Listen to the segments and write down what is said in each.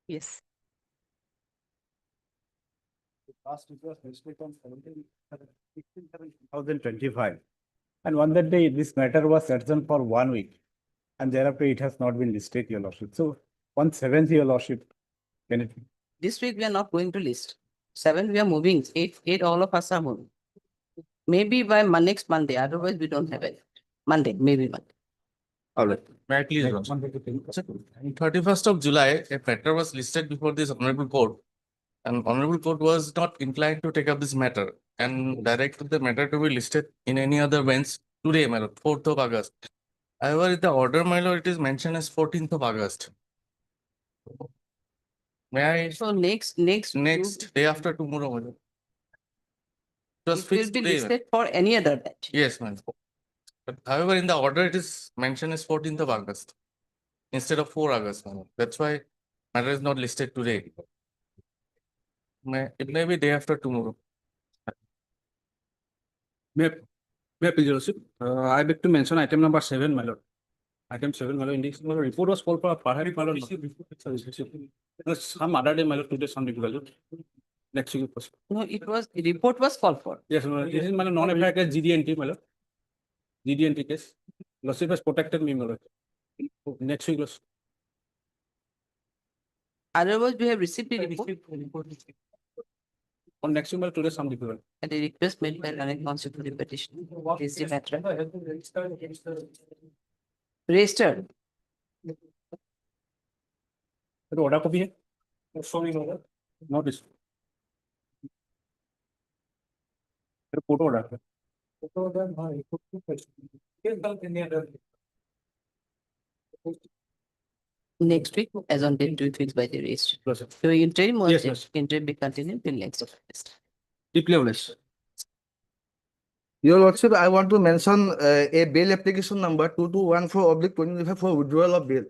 Yes. Last it was listed on 2025. And on that day, this matter was adjourned for 1 week. And thereafter, it has not been listed, Your Lordship. So, on 7th, Your Lordship, can it? This week we are not going to list. 7 we are moving. 8 all of us are moving. Maybe by next Monday. Otherwise we don't have it. Monday, maybe Monday. All right. May I please, Lord? 31st of July, a matter was listed before this honorable court, and honorable court was not inclined to take up this matter and directed the matter to be listed in any other bench today, my lord, 4th of August. However, in the order, my lord, it is mentioned as 14th of August. May I? So next Day after tomorrow, my lord. It was it will fixed be today, ma'am. listed for any other batch. Yes, ma'am. But however, in the order, it is mentioned as 14th of August instead of 4 August, my lord. That's why matter is not listed today. It may be day after tomorrow. May I please, Your Lordship? I beg to mention item number 7, my lord. Item 7, my lord, index, my lord, report was called for perhaps, my lord. Some other day, my lord, today, some my lord. Next week, possible. No, report was called for. Yes, my lord. This is my lord, non-FIR case, GDNT, my lord. GDNT case. Lordship has protected me, my lord. Next week, Lordship. Otherwise, we have received the report On next week, my lord, today, some report. and a request made by an constitutional petition. Is the matter registered? तो order copy है? Sorry, no, not this. फिर photo order है. Next week, as on date, to be fixed by the registry. Yes, sir. So interim was Yes, yes. interim be continued till next of list. Deeply obliged. Your Lordship, I want to mention a bail application number 2214/2025 for withdrawal of bail.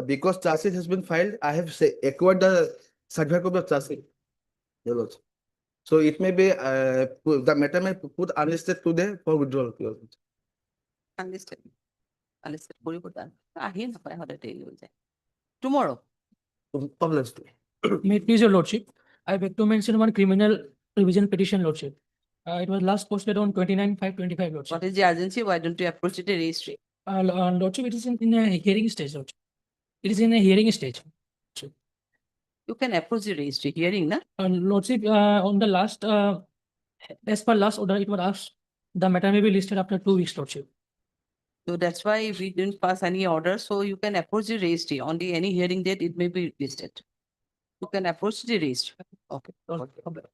Because charge sheet has been filed, I have acquired the certificate copy of charge sheet. Your Lordship. So it may be, the matter may put unlisted today for withdrawal. Your Lordship. Unlisted. Unlisted. Here, tomorrow. Obliged. May it please your lordship, I beg to mention one criminal revision petition, lordship. It was last posted on 29/5/25, lordship. What is the urgency? Why don't you approach it a registry? Lordship, it is in a hearing stage, lordship. It is in a hearing stage. You can approach the registry hearing, na? Lordship, on the last, as per last order, it was asked, the matter may be listed after 2 weeks, lordship. So that's why we didn't pass any order. So you can approach the registry. On the any hearing date, it may be listed. You can approach the registry. Okay.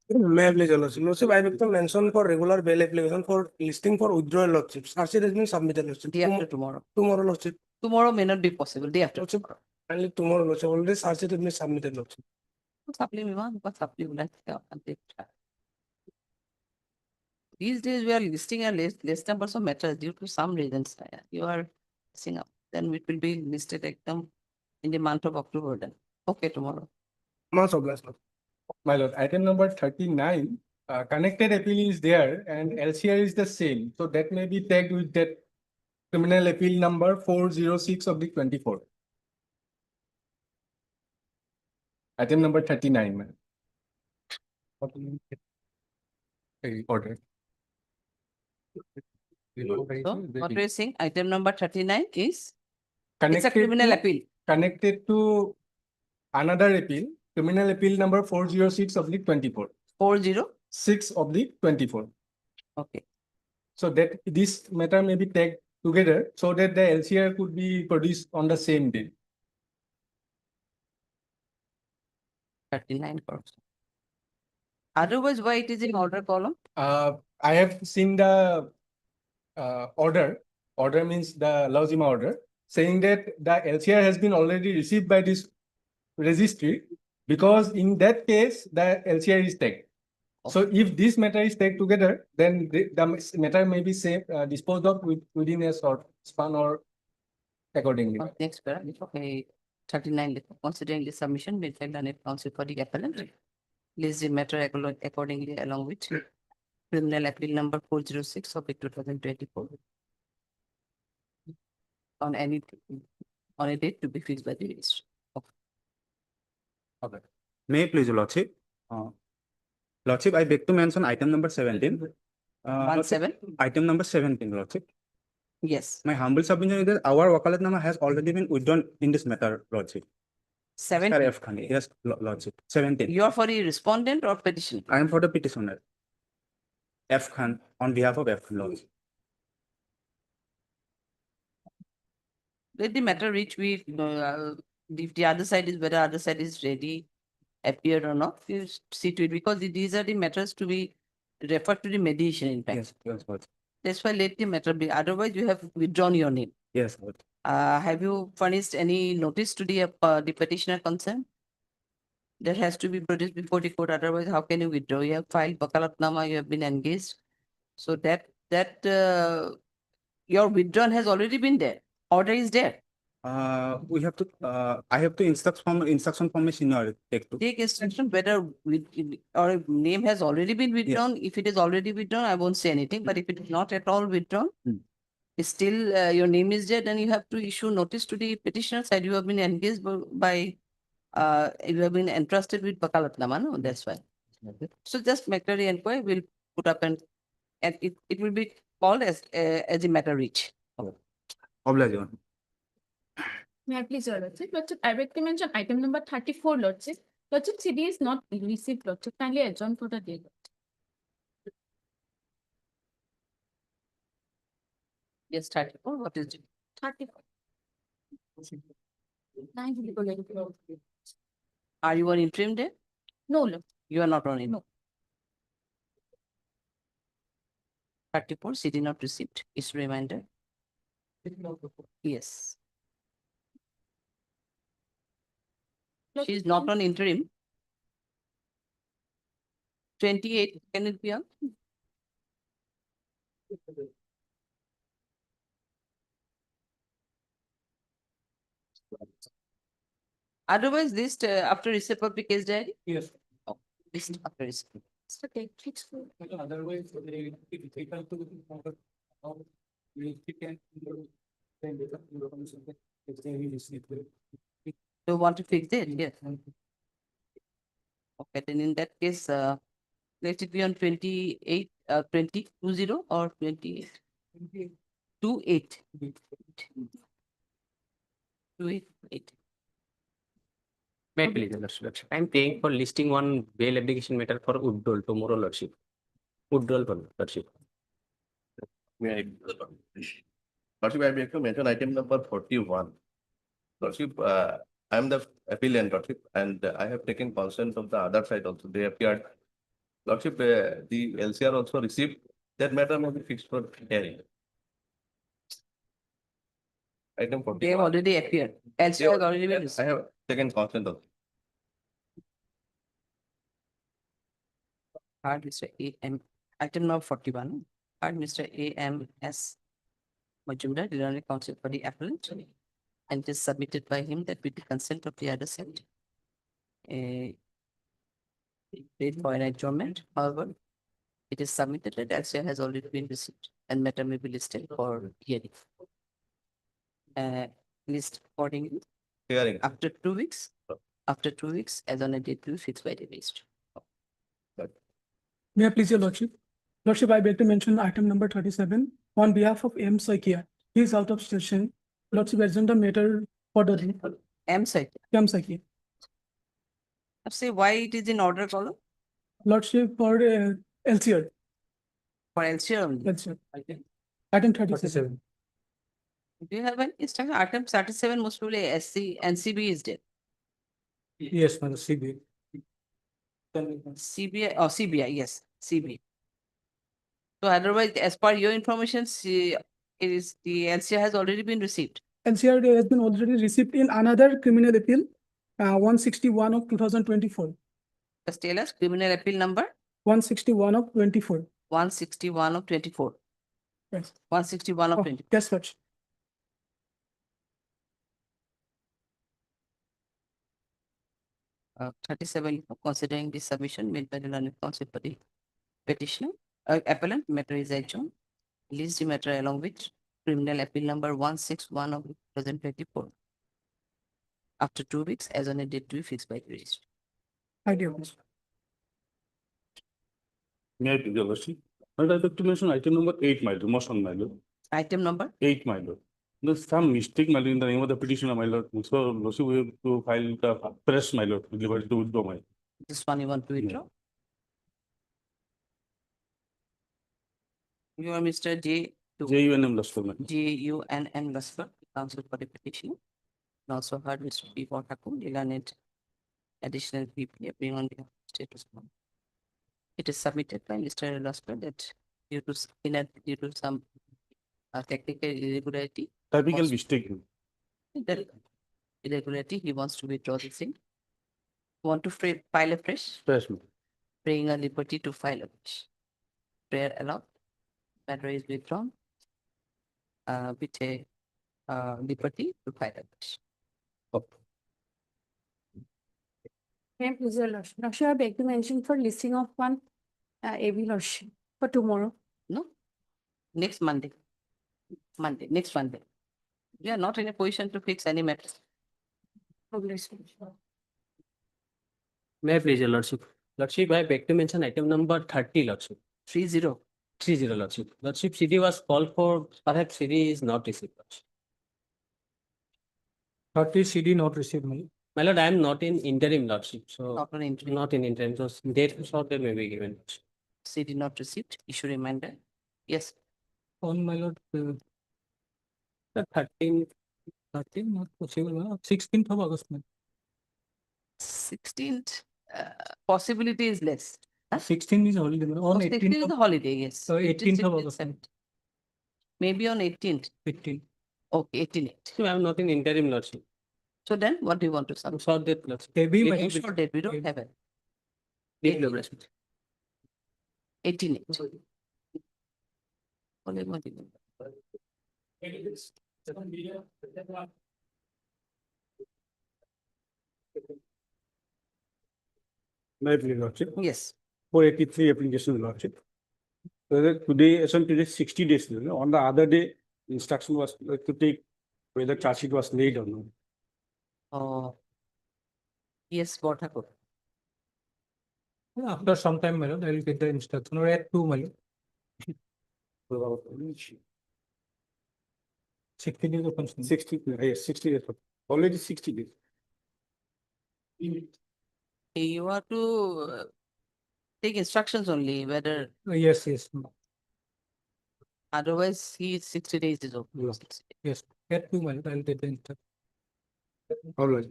May I please, Your Lordship? Lordship, I beg to mention for regular bail application for listing for withdrawal, Lordship. Charge sheet has been submitted, Lordship. Day after tomorrow. Tomorrow, Lordship. Tomorrow may not be possible. Day after. Lordship, only tomorrow, Lordship. Already charge sheet has been submitted, Lordship. These days we are listing a less numbers of matters due to some reasons. You are missing up. Then it will be listed in the month of October then. Okay, tomorrow. Much obliged, Lord. My lord, item number 39, connected appeal is there and LCR is the same. So that may be tagged with that criminal appeal number 406/24. Item number 39, man. Order. So what are you saying? Item number 39 is, it's a Connected criminal to- appeal. Connected to another appeal, criminal appeal number 406/24. 40? 6/24. Okay. So that this matter may be tagged together so that the LCR could be produced on the same day. 39 crores. Otherwise, why it is in order column? I have seen the order. Order means the Lauzima order, saying that the LCR has been already received by this registry, because in that case, the LCR is tagged. So if this matter is tagged together, then the matter may be disposed of within a short span or accordingly. Next paragraph, okay, 39, considering the submission made by the counsel for the appellant, list the matter accordingly along with criminal appeal number 406 of 2024. On a date to be fixed by the registry. May I please, your Lordship? Lordship, I beg to mention item number 17. One Lordship, seven, Item number 17, Lordship. yes, My humble submission is that our wakalatnama has already been withdrawn in this matter, Lordship. Sir 7. F. Khan, yes, Lordship. 17. You are for the respondent or petitioner? I am for the petitioner. F. Khan, on behalf of F. Khan, Lordship. Let the matter reach if the other side is, whether other side is ready, appear or not, you see to it, because these are the matters to be referred to the mediation in fact. Yes, Lordship. That's why let the matter be, otherwise you have withdrawn your name. Yes, Lordship. Have you furnished any notice to the petitioner concerned? That has to be produced before the court, otherwise how can you withdraw? You have filed wakalatnama, you have been engaged. So your withdrawn has already been there, order is there. We have to, I have to instruction from my senior take to. Take instruction whether or name has already been withdrawn. If it is already withdrawn, I won't say anything, but if it is not at all withdrawn, still your name is there, then you have to issue notice to the petitioner side. You have been engaged by you have been entrusted with wakalatnama, no, that's why. So just matter inquiry will put up and it will be called as a matter reach. Oblige, Your Honor. May I please, Your Lordship? Lordship, I beg to mention item number 34, Lordship. Lordship, CD is not received, Lordship. Kindly adjourn for the day. Yes, 34, what is it? 34. 9 Are you on interim day? No, Lord. You are not on it? No. 34, CD not received, is reminder. Yes, she is not on interim. 28, can it be on? Otherwise, list after receipt of the case diary? Yes. List after receipt. Mr. Take, Otherwise, if they come to You want to fix it? Yes. Okay, then in that case, let it be on 28, 20 or 28? 28. 28. May I please, Your Lordship? I am paying for listing one bail application matter for withdrawal tomorrow, Lordship. Withdrawal for Lordship. May I? Lordship, I beg to mention item number 41. Lordship, I am the appellant, Lordship, and I have taken consent of the other side also. They appeared. Lordship, the LCR also received. That matter may be fixed for hearing. Item 41. They have already appeared. Else They- has already been I received. have taken consent of. Card Mr. A.M. Item number 41. Card Mr. A.M.S. Majumdar, Delaware Council for the appellant. And it is submitted by him that with the consent of the other side. Paid for an adjournment, however, it is submitted that LCR has already been received and matter may be listed for hearing. List accordingly Hearing. after 2 weeks. After 2 weeks, as on a date to be fixed by the registrar. May I please, Your Lordship? Lordship, I beg to mention item number 37 on behalf of M. Saikia. He is out of session. Lordship, agenda matter for the M side. M. Saikia. Say why it is in order column Lordship for LCR. for LCR only. LCR. Item 37. Do you have an instruction? Item 37 most probably SC NCB is there. Yes, Madam CB. CBI or CBI, yes, CBI. So otherwise, as per your information, it is the LCR has already been received. LCR has been already received in another criminal appeal, 161 of 2024. Just tell us criminal appeal number 161 of 24. 161 of 24. Yes. 161 of Oh, 20. yes, Lordship. 37, considering the submission made by the learned counsel for the petitioner, appellant, matter is adjourned. List the matter along with criminal appeal number 161 of 2024. After 2 weeks, as on a date to be fixed by the registrar. I do. May I please, your lordship? And I beg to mention item number 8, my lord, motion, my lord. Item number 8, my lord. There's some mistake, my lord, in the name of the petitioner, my lord. So, lordship, we have to file the press, my lord, delivered to withdraw, my. this one you want to withdraw? You are Mr. JUNM Luster, my. JUNN Lusker, counsel for the petition. And also heard Mr. P. Thakur, Lilanet, additional PP appearing on behalf of state respondent. It is submitted by Mr. Lusker that due to some technical irregularity, Typical wants- mistake. that irregularity, he wants to withdraw the thing. Want to file a fresh, Press, my. praying a liberty to file a fresh. Prayer allowed, matter is withdrawn. With a liberty to file a fresh. May I please, your lordship? Lordship, I beg to mention for listing of one AV lordship for tomorrow. No, next Monday. Next Monday. We are not in a position to fix any matters. May I please, your lordship? Lordship, I beg to mention item number 30, lordship. 30. 30, lordship. Lordship, CD was called for, perhaps CD is not received, lordship. 30 CD not received, my lord. My lord, I am not in interim, lordship, so Not on interim. not in interim, so date shorted may be given. lordship. CD not received, issue reminder. Yes, On my lord, The 13, 13 not possible, my lord. 16th of August, my 16th, possibility is less. Huh? 16 is holiday, my lord. On 16th 18th is of a holiday, yes. So 18th of 16th, August, 17th. Maybe on 18th. 15. Okay, 18th. I am not in interim, lordship. So then what do you want to submit? Short date, lordship. AB, my You lord. short date, we don't AB. have it. Deep lordship. 18th. Only one thing. May I please, lordship? Yes, 483 application, lordship. Whether today, as on today, 60 days, you know, on the other day, instruction was to take whether charge sheet was laid or not. yes, Thakur. After some time, my lord, I will get the instruction or at 2, my lord. 60 days of consent. 60, yes, 60 days, already 60 days. You have to take instructions only, whether Yes, yes, otherwise he 60 days is okay. Yeah. 60 days. yes. At 2, my lord, I will get the instruction. All right.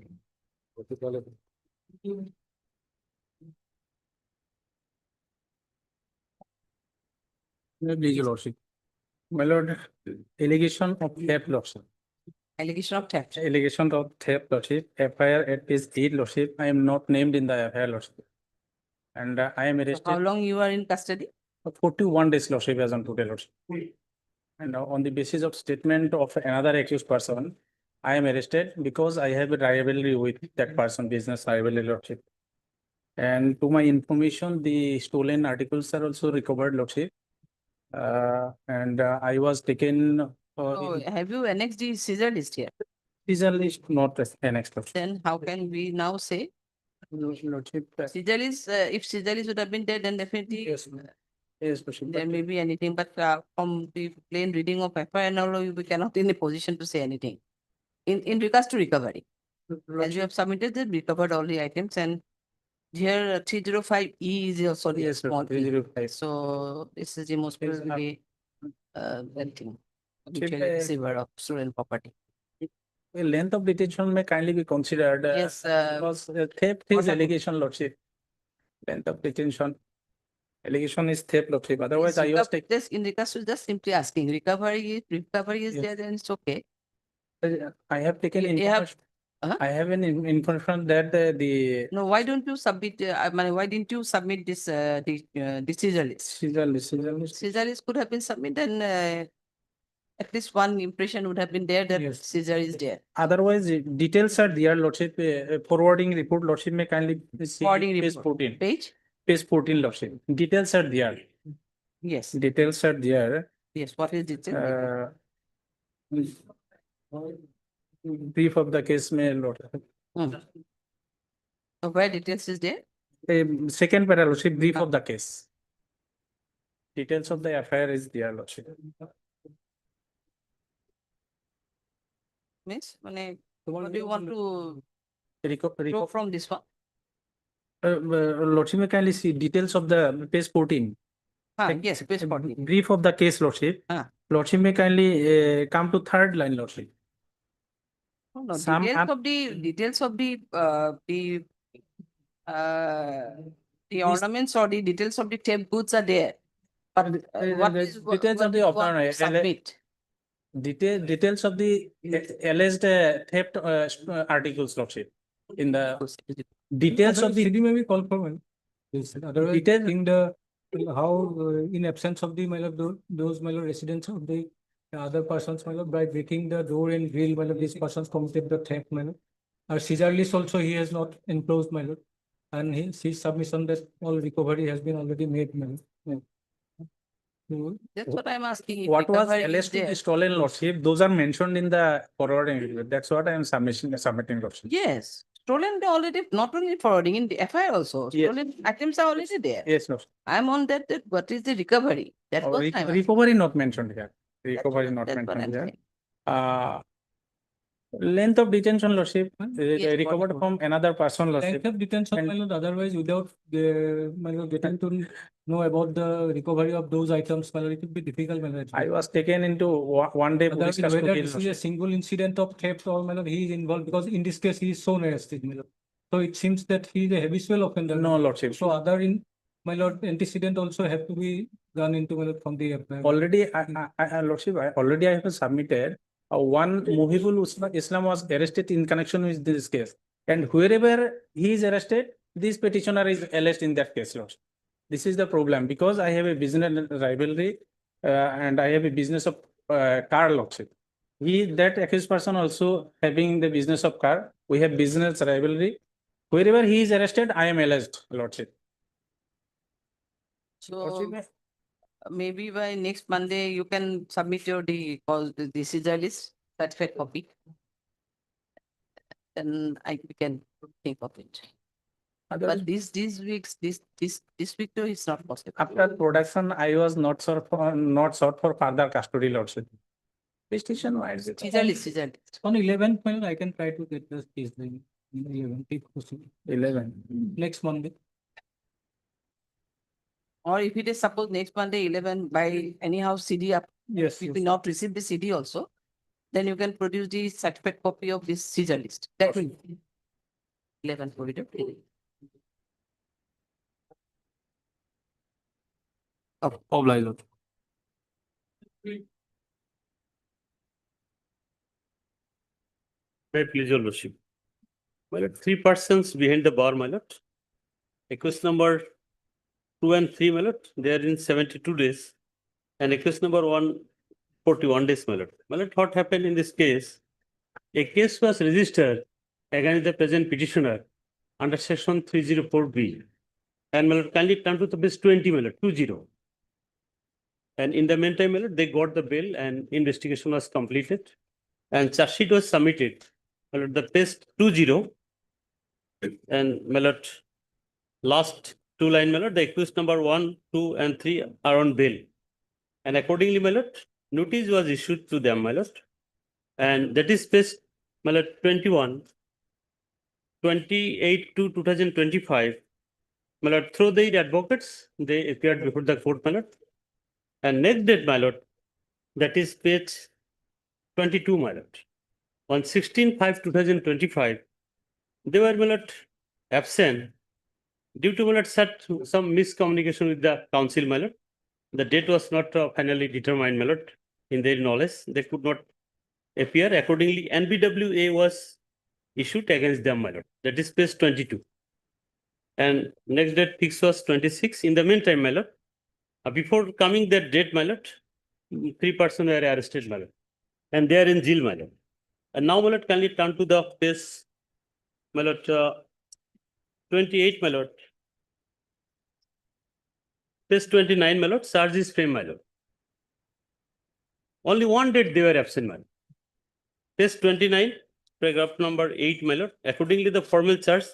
May I please, your lordship? My lord, allegation of theft, lordship. Allegation of theft. Allegation of theft, lordship. FIR at page 8, lordship. I am not named in the FIR, lordship. And I am How arrested long you are in custody? for 41 days, lordship, as on today, lordship. And on the basis of statement of another accused person, I am arrested because I have a rivalry with that person, business rivalry, lordship. And to my information, the stolen articles are also recovered, lordship. And I was taken. So have you annexed the Caesar list here? Caesar list not annexed, lordship. Then how can we now say Lordship. Caesar list, if Caesar list would have been there, then definitely Yes, yes, lordship. there may be anything, but from the plain reading of FIR now, we cannot in a position to say anything. In regards to recovery, as you have submitted, they recovered all the items, and here 305E is also the Yes, small lordship. fee. 305. So this is the most Yes, probably that thing, Chief, mutual receiver of stolen property. The length of detention may kindly be considered. Yes, Because theft what is happened? allegation, lordship. Length of detention. Allegation is theft, lordship. Otherwise, I was taking. Just in regards to just simply asking, recovery is Yes. there, then it's okay. I have taken You have- information. Huh? I have an information that the No, why don't you submit, why didn't you submit this, the Caesar list? Caesar list. Caesar list could have been submitted, then at least one impression would have been there that Yes. Caesar is there. Otherwise, details are there, lordship. Forwarding report, lordship may kindly see Forwarding page report. 14. Page? Page 14, lordship. Details are there. Yes, Details are there. yes, what is detail? Brief of the case may, lordship. So where details is there? second para, Lordship, brief of the case. Details of the affair is there, Lordship. Means, what do you want to Reco- show from this one? Lordship, may kindly see details of the page 14. Yes, page 14. Brief of the case, Lordship. Lordship, may kindly come to third line, Lordship. No, Some details of the ornaments or the details of the tape goods are there. But what is details what of the you want to submit? Details of the alleged theft articles, Lordship. In the details of the CD may be called for one. Yes, otherwise, Detail- in the how in absence of the those residents of the other persons by breaking the door and grill these persons committed the theft seizure list also he has not enclosed and his submission that all recovery has been already made That's what I'm asking. If what was recovery is alleged to there. be stolen, Lordship, those are mentioned in the forwarding. That's what I am submitting, Lordship. Yes, stolen they already, not only forwarding, in the FIR also, Yes. stolen items are already there. Yes, Lordship. I'm on that, what is the recovery? That's what I'm asking. Recovery not mentioned here. Recovery not That's what mentioned I'm here. saying. Length of detention, Lordship, Yes, recovered from another person, length Lordship. of detention otherwise without getting to know about the recovery of those items it would be difficult I was taken into one day police whether custody, this is a Lordship. single incident of theft or he is involved because in this case he is shown arrested. So it seems that he is a habitual offender. No, Lordship. So other antecedent also have to be done into from the Already, Lordship, already I have submitted one Muhibul Islam was arrested in connection with this case. And wherever he is arrested, this petitioner is alleged in that case, Lordship. This is the problem because I have a business rivalry and I have a business of car, Lordship. That accused person also having the business of car. We have business rivalry. Wherever he is arrested, I am alleged, Lordship. So maybe by next Monday, you can submit your the seizure list, certificate copy. And we can think of it. But these weeks, this week too is not possible. After production, I was not sought for further custody, Lordship. Petition, why is it? Seizure list. On 11th, I can try to get this case then. 11. Next Monday. Or if it is suppose next Monday, 11 by anyhow CD up, Yes. if we not receive the CD also, then you can produce the certificate copy of this seizure list. That will 11 for it. Obliged. May I please your lordship. My lord, 3 persons behind the bar, my lord. Accused number 2 and 3, my lord, they are in 72 days. And accused number 1, 41 days, my lord. My lord, what happened in this case? A case was registered against the present petitioner under section 304B. And my lord, kindly turn to the page 20, my lord, 20. And in the meantime, my lord, they got the bail and investigation was completed. And charge sheet was submitted. My lord, the page 20. And my lord, last 2 line, my lord, the accused number 1, 2, and 3 are on bail. And accordingly, my lord, notice was issued to them, my lord. And that is page, my lord, 21, 28 to 2025. My lord, through their advocates, they appeared before the court, my lord. And next date, my lord, that is page 22, my lord. On 16/5/2025, they were, my lord, absent due to, my lord, some miscommunication with the council, my lord. The date was not finally determined, my lord. In their knowledge, they could not appear. Accordingly, NBWA was issued against them, my lord. That is page 22. And next date fix was 26. In the meantime, my lord, before coming that date, my lord, 3 persons were arrested, my lord. And they are in jail, my lord. And now, my lord, kindly turn to the page, my lord, 28, my lord. Page 29, my lord, charge is frame, my lord. Only one date they were absent, my lord. Page 29, paragraph number 8, my lord. Accordingly, the formal charge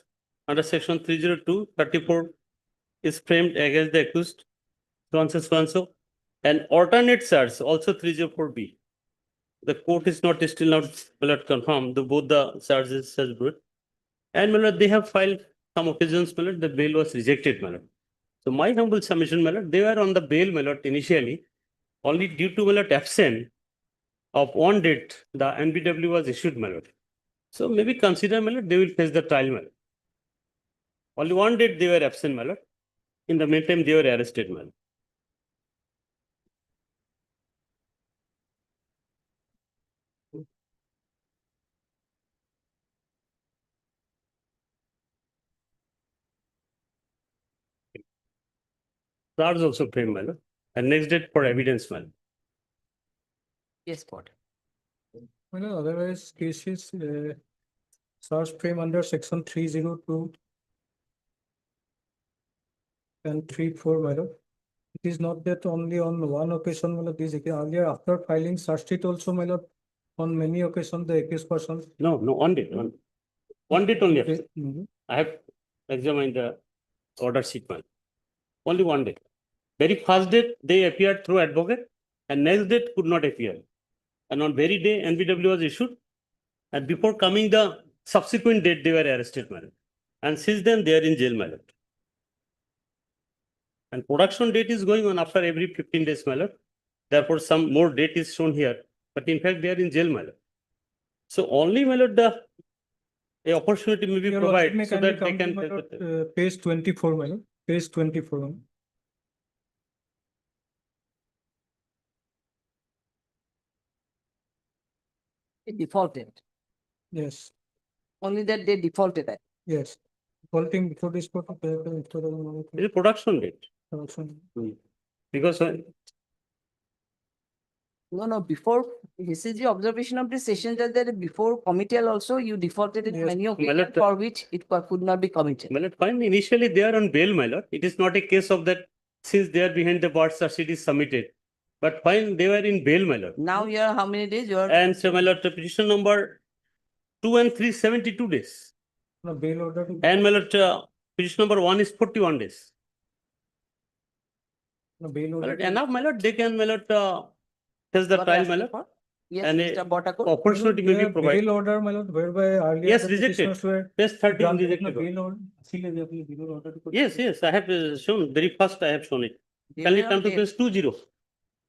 under section 302, 34 is framed against the accused, so and so, so and so. And alternate charge, also 304B. The court is not still not confirmed, both the charges has brought. And my lord, they have filed some occasions, my lord, the bail was rejected, my lord. So my humble submission, my lord, they were on the bail, my lord, initially, only due to my lord absent of one date, the NBW was issued, my lord. So maybe consider, my lord, they will face the trial, my lord. Only one date they were absent, my lord. In the meantime, they were arrested, my lord. Charge also framed, my lord. And next date for evidence, my lord. Yes, court. Well, otherwise cases, search frame under section 302 and 34, madam. It is not that only on one occasion, madam, this earlier after filing search sheet also, madam, on many occasions, the accused person. No, one date, one date only. absent. Mhm. I have examined the order sheet, my lord. Only one day. Very first date, they appeared through advocate, and next date could not appear. And on very day, NBW was issued, and before coming the subsequent date, they were arrested, my lord. And since then, they are in jail, my lord. And production date is going on after every 15 days, my lord. Therefore, some more date is shown here, but in fact, they are in jail, my lord. So only, my lord, a opportunity may be Your Lordship, may provided so kindly that they come to can. my lord, page 24, madam, page 24. madam. It defaulted. Yes, Only that they defaulted that. yes. Faulting before this court. It is production date. Because No, before, this is the observation of the session judge that before committal also you defaulted in Yes, many my occasions lord, for which it could not be committed. my lord, fine, initially they are on bail, my lord. It is not a case of that since they are behind the bars, charge sheet is submitted. But fine, they were in bail, my lord. Now you are how many days you are? And so, my lord, the petition number 2 and 3, 72 days. No bail order. And my lord, petition number 1 is 41 days. No bail My order. lord, enough, my lord, they can, my lord, test the you are trial, my asking lord. for? Yes, And Mr. Botakot. opportunity may be provided. Bail order, my lord, whereby earlier. Yes, the rejected. petitioners were Page 13 granted no rejected. bail order. इसीलिए भी अपनी bail order को- Yes, I have shown, very first I have shown it. They Can were you on come to bail. page 20?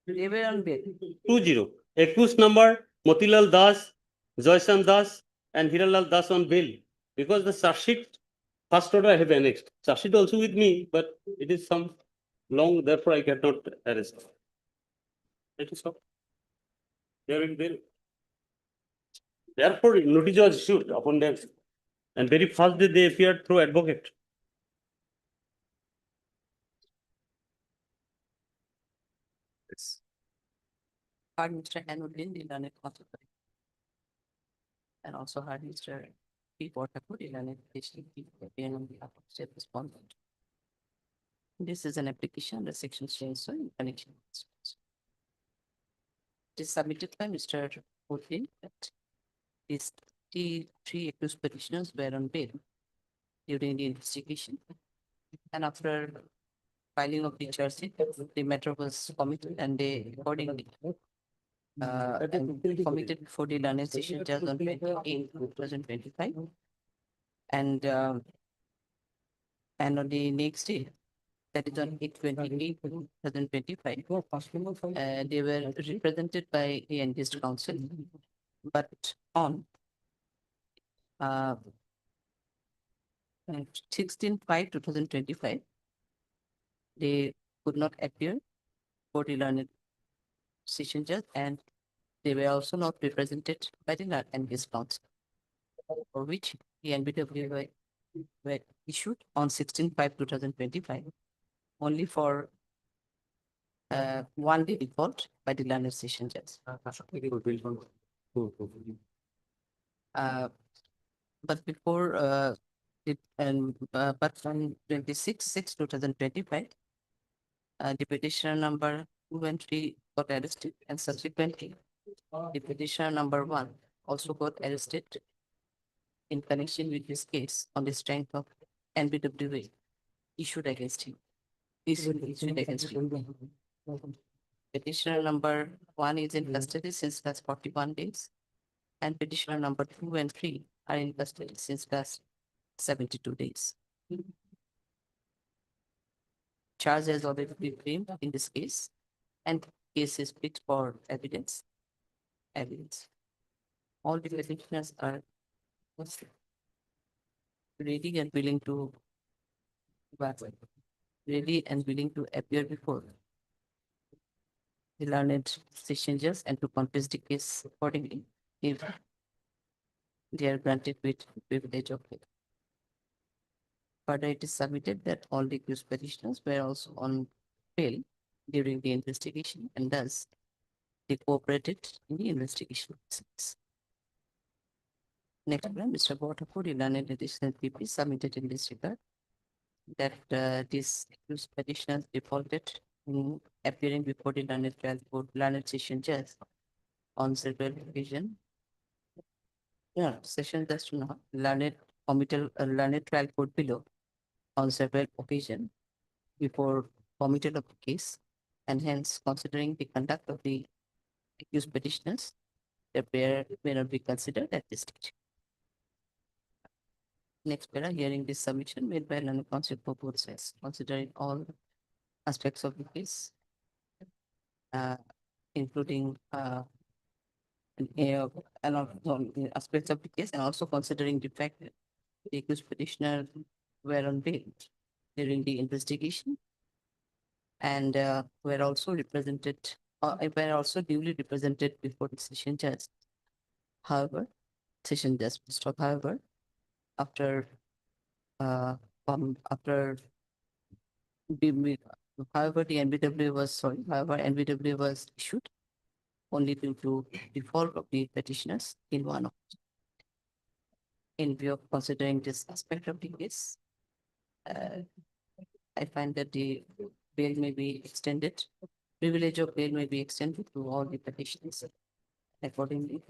They were on bail. 20. Accused number Motilal Das, Joysan Das, and Hiralal Das on bail. Because the charge sheet, first order I have annexed. Charge sheet also with me, but it is some long, therefore I cannot arrest. That is all. They are in bail. Therefore, notice was issued upon them. And very first day they appeared through advocate. Yes. Heard Mr. Hanuddin, the learned counsel. And also heard Mr. P. Botakot, the learned petition, appearing on behalf of state respondent. This is an application, the section says so in connection. with this. It is submitted by Mr. Hanuddin that these three accused petitioners were on bail during the investigation. And after filing of the charge sheet, the matter was committed and they accordingly and committed before the learned session judge on 2025. And on the next day, that is on 8/28/2025, they were represented by the engaged counsel, but on 16/5/2025, they could not appear for the learned session judge, and they were also not represented by the engaged counsel, for which the NBW were issued on 16/5/2025, only for 1 day default by the learned session judge. But before but from 26/6/2025, the petitioner number 2 and 3 got arrested, and subsequently the petitioner number 1 also got arrested in connection with this case on the strength of NBWA issued against him. Issued against him. Petitioner number 1 is in custody since last 41 days. And petitioner number 2 and 3 are in custody since last 72 days. Charge has already been framed in this case, and case is picked for evidence. All the petitioners are ready and willing to appear before the learned session judge and to contest the case accordingly if they are granted with privilege of it. Further, it is submitted that all the accused petitioners were also on bail during the investigation and thus they cooperated in the investigation process. Next one, Mr. Waterford, the learned additional PP submitted in this regard that these accused petitioners defaulted in appearing before the learned trial court, learned session judge on several occasions. Yeah, session judge to not learned committal, learned trial court below on several occasions before committal of the case, and hence considering the conduct of the accused petitioners, the prayer may not be considered at this stage. Next para, hearing this submission made by learned counsel for both sides, considering all aspects of the case, including aspects of the case, and also considering the fact that the accused petitioner were on bail during the investigation and were also represented, were also duly represented before the session judge. However, session judge, however, after however, the NBW was issued only due to default of the petitioners in one of. In view of considering this aspect of the case, I find that the bail may be extended, privilege of bail may be extended to all the petitioners accordingly.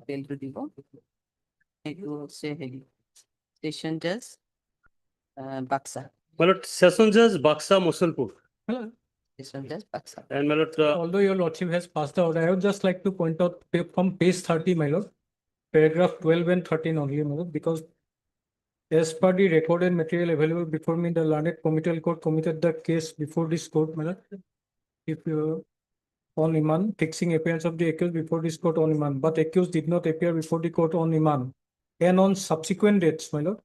Bail to default. I will say session judge, Baksa. My lord, Session Judge Baksa Mosulpur. Session judge Baksa. And my lord, Although your lordship has passed out, I would just like to point out from page 30, my lord, paragraph 12 and 13 only, my lord, because as per the recorded material available before me, the learned committal court committed the case before this court, my lord. If you on remand, fixing appearance of the accused before this court on remand, but accused did not appear before the court on remand and on subsequent dates, my lord.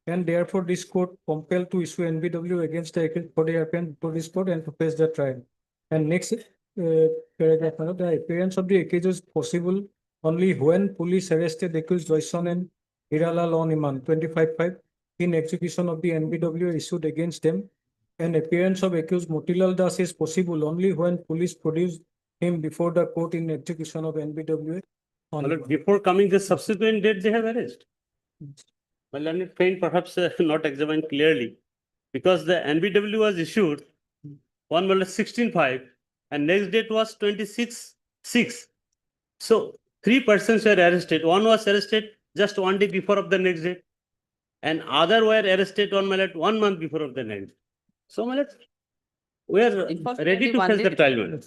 And therefore, this court compelled to issue NBW against the accused for the appearance before this court and to face the trial. And next paragraph, my lord, the appearance of the accused is possible only when police arrested accused Joyson and Hiralal on remand 25/5 in execution of the NBW issued against them. And appearance of accused Motilal Das is possible only when police produced him before the court in execution of NBW. my lord, before coming the subsequent date, they have arrested. My learned friend perhaps not examined clearly, because the NBW was issued one was 16/5 and next date was 26/6. So 3 persons were arrested. One was arrested just 1 day before of the next date, and other were arrested on my lord 1 month before of the next. So my lord, we are ready to face the trial, my lord.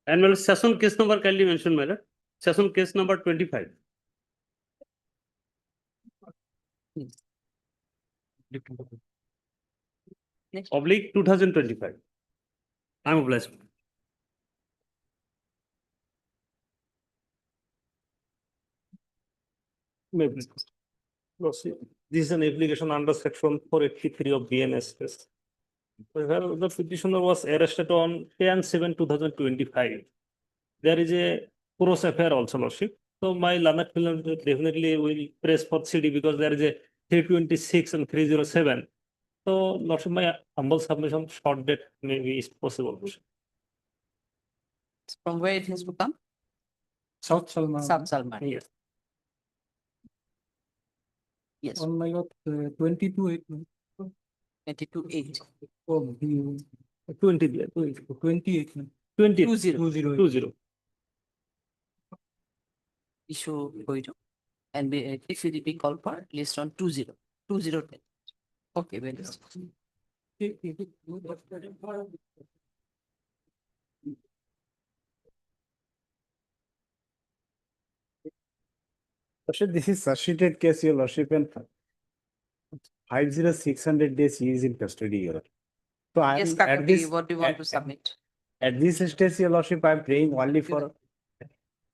And my lord, session case number kindly mentioned, my lord. Session case number 25. Oblique 2025. I'm obliged. Maybe. No, see, this is an application under section 483 of BNSS. Where the petitioner was arrested on 10/7/2025. There is a cross affair also, lordship. So my learned film definitely will press for CD because there is a 326 and 307. So lordship, my humble submission short date maybe is possible. From where it has to come? South Salman. South Salman. Yes. Yes, On my lord, 22/8. 22/8. Oh, 20 there. 28. 20. 20. 20. 20. 20. issue going and be, if it be called for list on 20. Okay, well, Lordship, this is such sheeted case, your lordship, and 50600 days he is in custody here. So I yes, am at Kakati, this, what do you want to submit? at this stage, your lordship, I am praying only for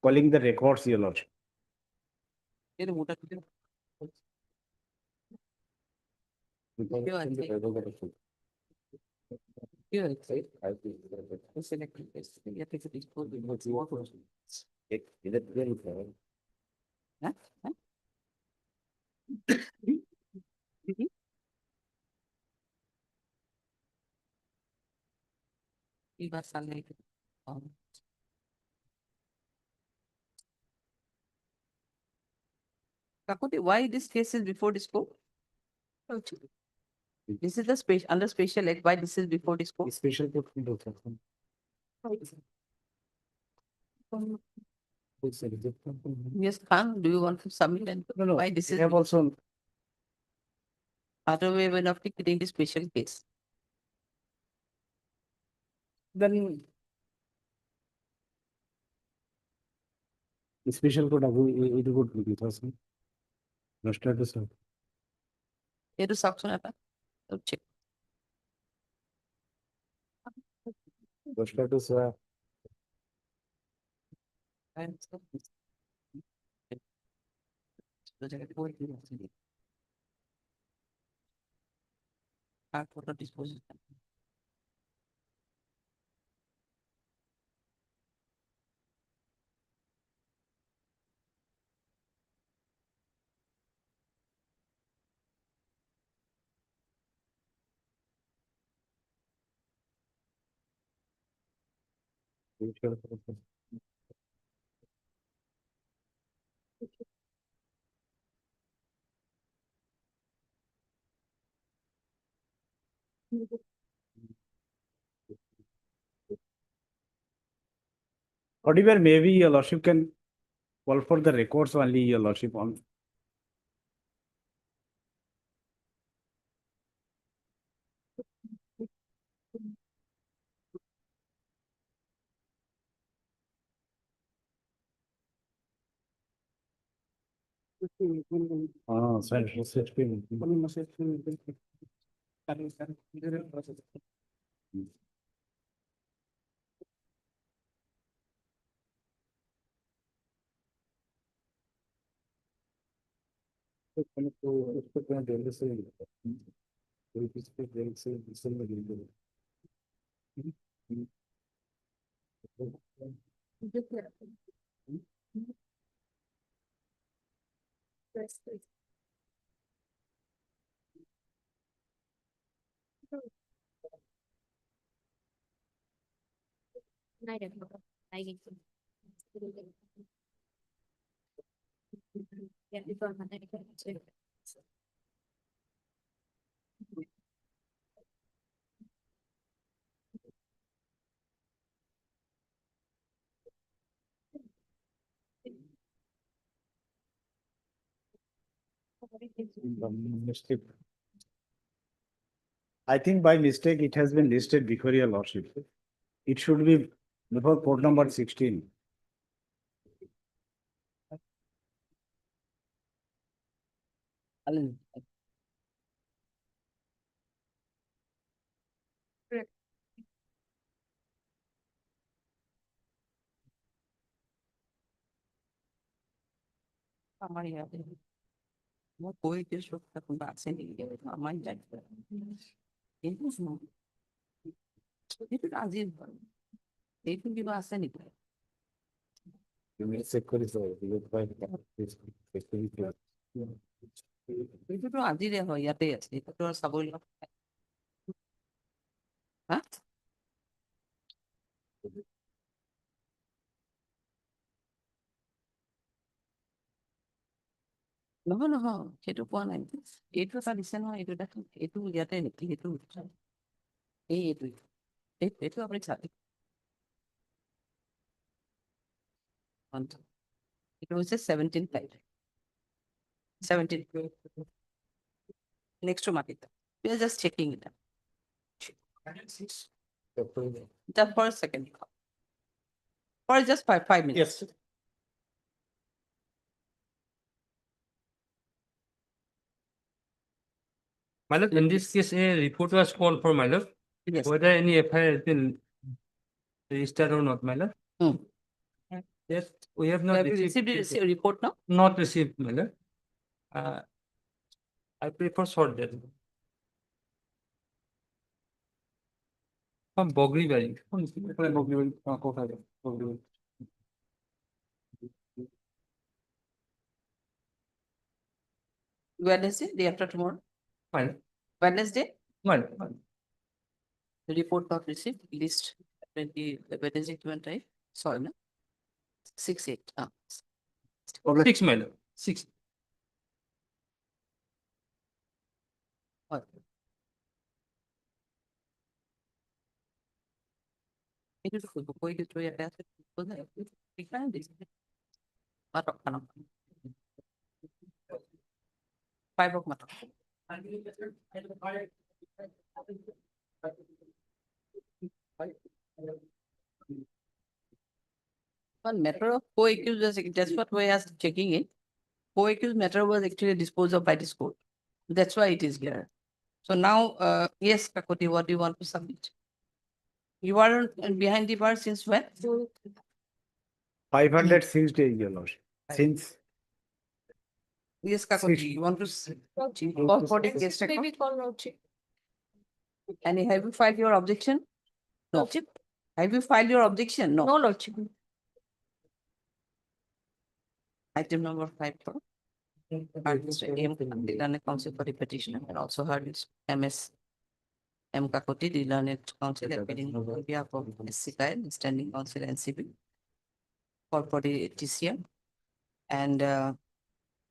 calling the records, your lordship. Huh? Huh? Iba salary. Kakoti, why this case is before this court? This is the special, under special act, why this is before this court? Special court. Yes, Khan, do you want to submit and No, no, why this we is have also, other way of taking the special case? then special court, it would be 2000. Nostra sir. Here to section apa? Check. Nostra sir. Disposition. Whatever, maybe your lordship can call for the records only, your lordship on. Sir. I think by mistake, it has been listed before your lordship. It should be before court number 16. Alan. আমার ইয়াতে মই কৈ দিছো কোনোবা আছে নেকি আমাৰ ইয়াত কিন্তু এইটো আজি এইটো কিবা আছে নেকি এইটোতো আজিৰে হয় ইয়াতে আছে এইটোতো চাবই লাগিব হা নহয় নহয় সেইটো পোৱা নাই এইটো এটা দিছে নহয় এইটো এটা এইটো ইয়াতে নেকি সেইটো এইটো এইটো আপুনি চাই It was a 17.5. 17. Next to Makita. We are just checking it. The first second. For just 5 minutes. Yes. My lord, in this case, a report was called for, my lord. Yes. Whether any FIR has been registered or not, my lord. Hmm. Yes, we have Have not you received. received a report now? Not received, my lord. I prefer short date. From Bogri Valley. Wednesday, day after tomorrow. Fine, Wednesday, fine. the report not received, list 20, Wednesday, 20, sorry, no? 6, 8. 6, my lord. 6. Itu tuh buku itu ya ada benar pikiran di sini. Matok tanam. 5 of matok. One matter of co-accused, that's what we are checking in. Co-accused matter was actually disposed of by this court. That's why it is here. So now, yes, Kakoti, what do you want to submit? You are behind the bar since when? 506 days, your lordship. Since Yes, Kakoti, you want to call for the case record? Maybe call lordship. And have you filed your objection? No. Lordship? Have you filed your objection? No. No lordship. Item number 5. Heard Mr. M. the learned counsel for the petitioner, and also heard Mr. MS M. Kakoti, the learned counsel appearing on behalf of SCI, standing counsel NCB for the TCM. And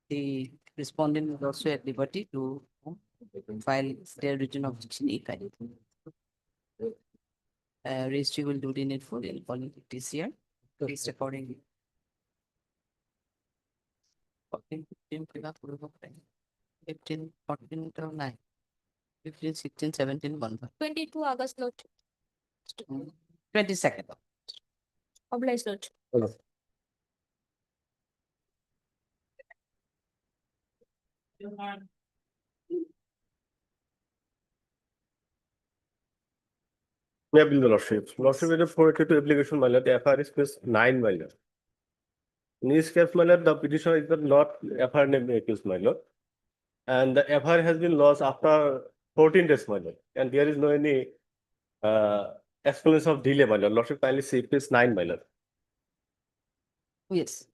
the respondent is also at liberty to file their written objection if any. Registry will do the needful in calling the TCR, based accordingly. 14, 15, 15, 14, 9, 15, 16, 17, 1. 22 August lordship. 22nd. Obliged lordship. May I please the lordship? Lordship, it is for to application, my lord, the FIR is case 9, my lord. In this case, my lord, the petitioner is not FIR name accused, my lord. And the FIR has been lost after 14 days, my lord. And there is no any explanation of delay, my lord. Lordship, kindly see case 9, my lord. Yes.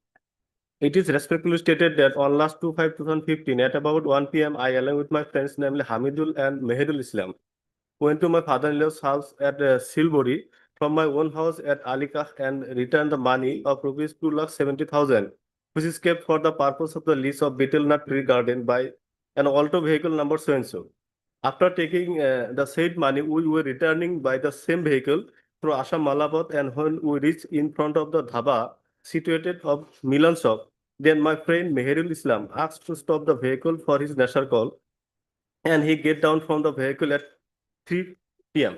It is respectfully stated that on last 2/5/2015 at about 1 p.m. I, along with my friends, namely Hamidul and Mehedul Islam, went to my father-in-law's house at Silbori from my own house at Alikah and returned the money of rupees 2,70,000, which is kept for the purpose of the lease of Betel Nut Tree Garden by an Alto vehicle number so-and-so. After taking the said money, we were returning by the same vehicle through Assam Malabad, and when we reached in front of the dhaba situated of Milan shop, then my friend Meherul Islam asked to stop the vehicle for his nasher call, and he get down from the vehicle at 3 p.m.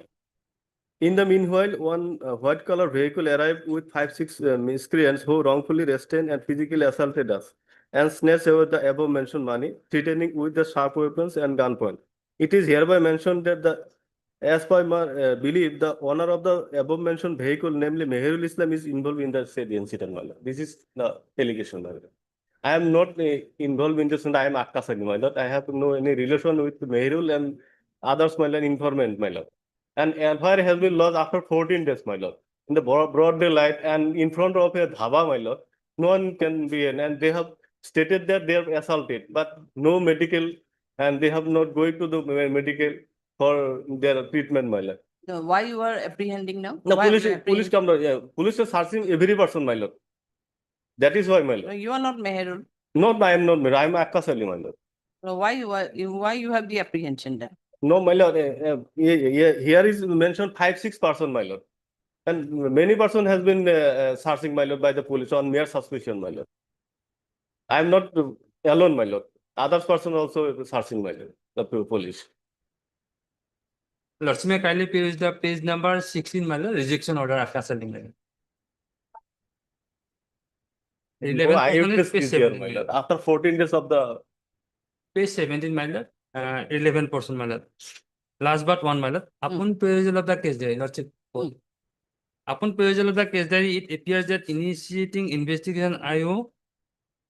In the meanwhile, one white color vehicle arrived with 5-6 miscreants who wrongfully restrained and physically assaulted us and snatched away the above mentioned money, threatening with the sharp weapons and gunpoint. It is hereby mentioned that as per my belief, the owner of the above mentioned vehicle, namely Meherul Islam, is involved in the said incident. This is the allegation. I am not involved in this, and I am Akasani, my lord. I have no any relation with Meherul and others, my lord, informant, my lord. And FIR has been lost after 14 days, my lord, in the broad daylight and in front of a dhaba, my lord. No one can be in, and they have stated that they are assaulted, but no medical, and they have not going to the medical for their treatment, my lord. So why you are apprehending now? No, Why police, you are police come, yeah, police is searching every person, my lord. That is why, my No, lord. you are not Meherul. No, I am not, I am Akkas Ali, my lord. So why you have the apprehension then? No, my lord, here is mentioned 5-6 person, my lord. And many person has been searching, my lord, by the police on mere suspicion, my lord. I am not alone, my lord. Others person also searching, my lord, the police. Lordship, may I kindly page the page number 16, my lord, rejection order after asserting. Oh, 11 I have portion is to page speak here, 17, my my lord. lord. After 14 days of the Page 17, my lord, 11%, my lord. Last but one, my lord. Upon perusal of the case diary, Lordship. Upon perusal of the case diary, it appears that initiating investigation IO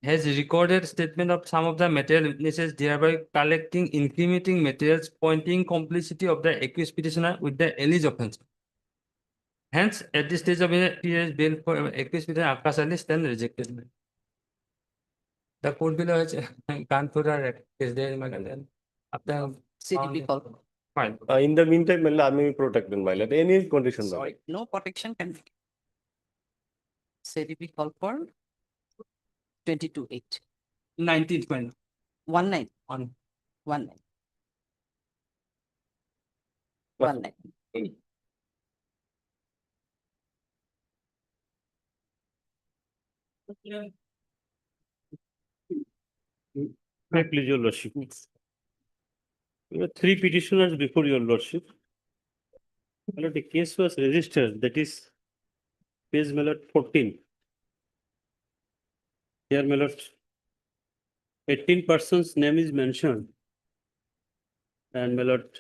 has recorded statement of some of the material witnesses, thereby collecting incriminating materials pointing complicity of the accused petitioner with the alleged offense. Hence, at this stage of period, bail for accused petitioner Akash Ali stand rejected. The court below has Kanpur case diary, my lord. After CDP call. fine. in the meantime, my lord, I am protected, my lord. Any condition, my lord. Sorry, no protection can be. CDP call for 22-8. 19th, my lord. 19. On 19. 19. May I please, your lordship. There were 3 petitioners before your lordship. My lord, the case was registered, that is page, my lord, 14. Here, my lord, 18 persons' name is mentioned. And my lord,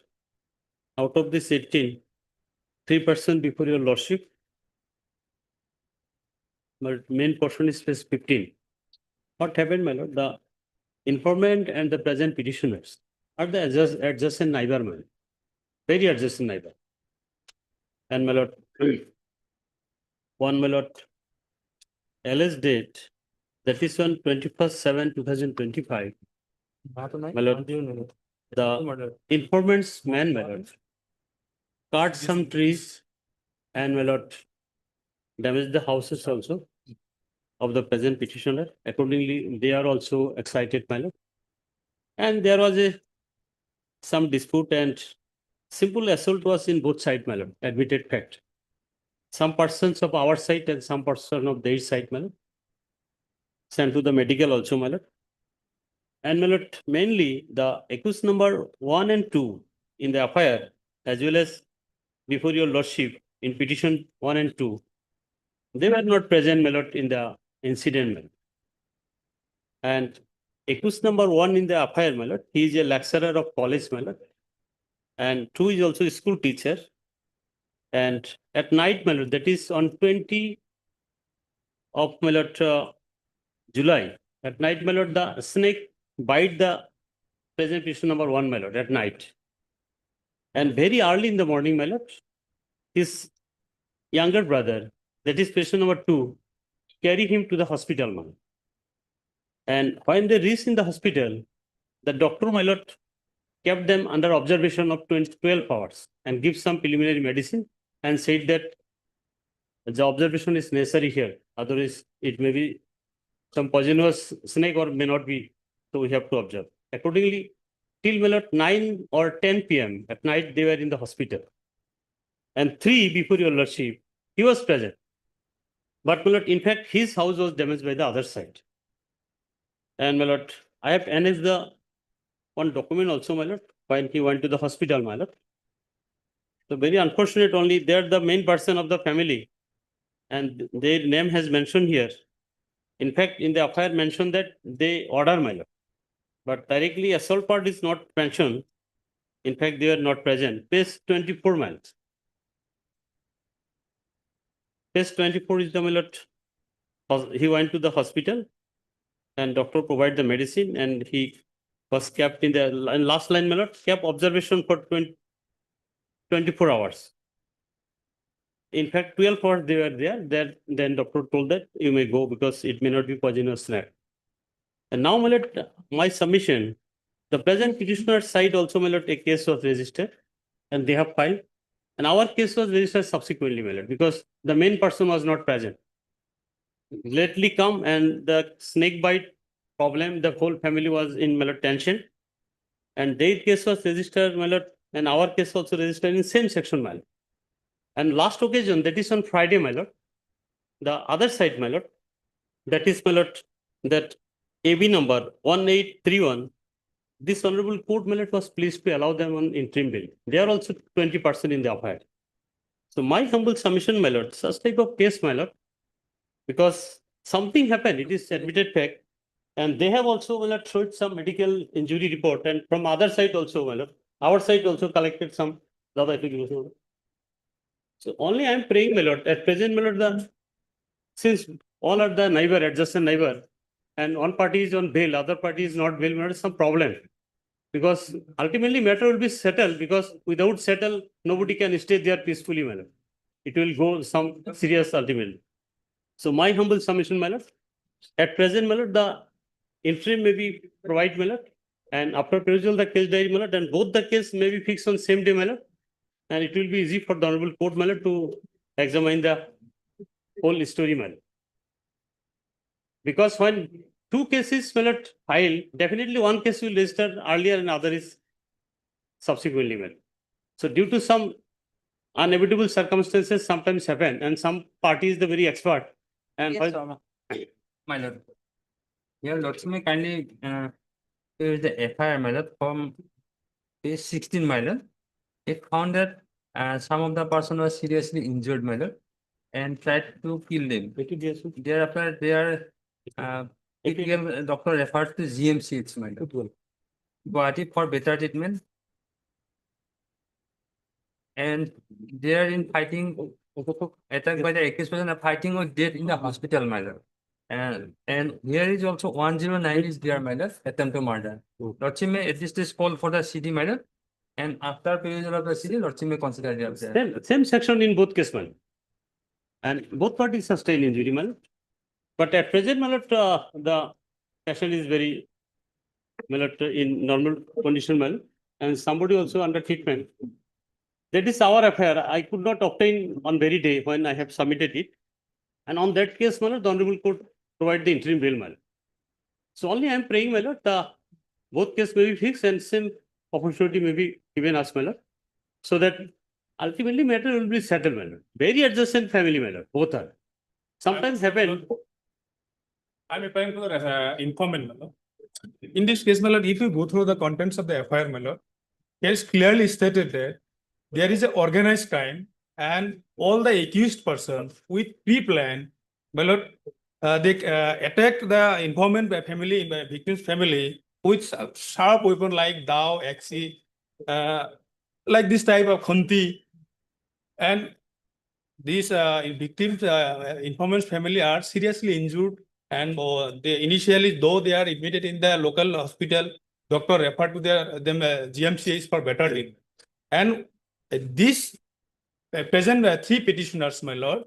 out of this 18, 3 persons before your lordship. But main portion is page 15. What happened, my lord? The informant and the present petitioners are the adjacent neighbor, my lord. Very adjacent neighbor. And my lord, one, my lord, LS date, that is on 21st/7/2025. My lord, the informant's man, my lord, cut some trees and, my lord, damaged the houses also of the present petitioner. Accordingly, they are also excited, my lord. And there was some dispute and simple assault was in both sides, my lord, admitted fact. Some persons of our side and some person of their side, my lord, sent to the medical also, my lord. And, my lord, mainly the accused number 1 and 2 in the FIR, as well as before your lordship in petition 1 and 2, they were not present, my lord, in the incident, my lord. And accused number 1 in the FIR, my lord, he is a lecturer of college, my lord. And 2 is also a school teacher. And at night, my lord, that is on 20 of, my lord, July, at night, my lord, the snake bite the present petition number 1, my lord, at night. And very early in the morning, my lord, his younger brother, that is patient number 2, carry him to the hospital, my lord. And when they reach in the hospital, the doctor, my lord, kept them under observation of 12 hours and give some preliminary medicine and said that the observation is necessary here. Otherwise, it may be some poisonous snake or may not be. So we have to observe. Accordingly, till, my lord, 9 or 10 p.m. at night, they were in the hospital. And 3 before your lordship, he was present. But, my lord, in fact, his house was damaged by the other side. And, my lord, I have annexed the one document also, my lord, when he went to the hospital, my lord. So very unfortunate only, they're the main person of the family. And their name has mentioned here. In fact, in the FIR mentioned that they order, my lord. But directly assault part is not mentioned. In fact, they are not present. Page 24, my lord. Page 24 is the, my lord. He went to the hospital and doctor provided the medicine and he was kept in the last line, my lord, kept observation for 24 hours. In fact, 12 hours they were there. Then doctor told that you may go because it may not be poisonous snake. And now, my lord, my submission, the present petitioner side also, my lord, a case was registered and they have filed. And our case was registered subsequently, my lord, because the main person was not present. Lately come and the snake bite problem, the whole family was in, my lord, tension. And their case was registered, my lord, and our case also registered in same section, my lord. And last occasion, that is on Friday, my lord, the other side, my lord, that is, my lord, that AB number 1831, this honorable court was pleased to allow them on interim bail. They are also 20% in the affair. So my humble submission, my lord, such type of case, my lord, because something happened, it is admitted fact, and they have also, my lord, showed some medical injury report, and from other side also, my lord, our side also collected some other application. So only I am praying, my lord, at present, my lord, since all are the neighbor, adjacent neighbor, and one party is on bail, other party is not bail, my lord, some problem. Because ultimately matter will be settled, because without settle, nobody can stay there peacefully, my lord. It will go some serious ultimately. So my humble submission, my lord, at present, my lord, the interim may be provided, my lord, and after perusal the case diary, my lord, and both the case may be fixed on same day, my lord, and it will be easy for the honorable court, my lord, to examine the whole story, my lord. Because when two cases, my lord, filed, definitely one case will register earlier and other is subsequently, my lord. So due to some unavoidable circumstances sometimes happen, and some party is the very expert. And Yes, Rama. My lord. Your lordship may kindly here is the FIR, my lord, from page 16, my lord. It found that some of the person was seriously injured, my lord, and tried to kill them. Thereafter, they are critical doctor referred to GMCH, my lord. Guwahati for better treatment. And they are in fighting, attacked by the accused person, are fighting or dead in the hospital, my lord. And here is also 109 is there, my lord, attempt to murder. Lordship may at least is call for the CD, my lord. And after perusal of the CD, Lordship may consider the same section in both cases, my lord. And both parties sustain injury, my lord. But at present, my lord, the patient is very, my lord, in normal condition, my lord, and somebody also under treatment. That is our affair. I could not obtain on very day when I have submitted it. And on that case, my lord, the honorable court provide the interim bail, my lord. So only I am praying, my lord, the both cases may be fixed and same opportunity may be given us, my lord, so that ultimately matter will be settled, my lord. Very adjacent family, my lord, both are. Sometimes happen. I'm applying for informant, my lord. In this case, my lord, if you go through the contents of the FIR, my lord, it is clearly stated that there is an organized crime and all the accused persons with pre-plan, my lord, they attack the informant family, victim's family with sharp weapon like dao, axi, like this type of khunti. And these victims, informant's family are seriously injured, and they initially, though they are admitted in the local hospital, doctor referred to them GMCH for better treatment. And this present three petitioners, my lord.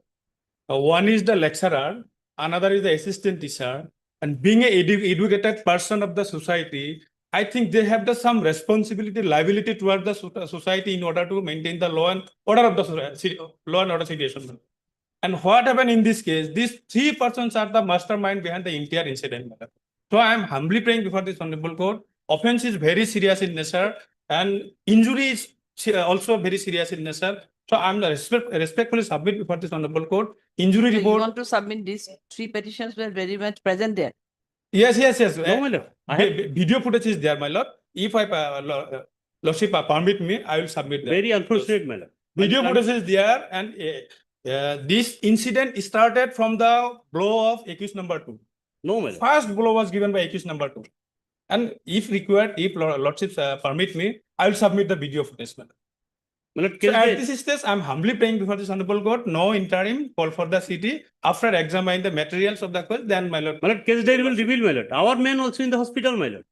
One is the lecturer, another is the assistant teacher, and being an educated person of the society, I think they have some responsibility, liability toward the society in order to maintain the law and order of the law and order situation. And what happened in this case? These three persons are the mastermind behind the entire incident. So I am humbly praying before this honorable court. Offense is very serious in nature, and injury is also very serious in nature. So I am respectfully submit before this honorable court. Injury So you report. want to submit these three petitions were very much present there. Yes. No, my lord. Video footage is there, my lord. If lordship permit me, I will submit that. Very unfortunate, my lord. Video footage is there, and this incident started from the blow of accused number 2. No, my lord. First blow was given by accused number 2. And if required, if lordships permit me, I will submit the video footage. My lord, So at this stage, I am humbly praying before this honorable court, no interim, call for the city. After examining the materials of the case, then my lord. My lord, case diary will reveal, my lord. Our man also in the hospital, my lord.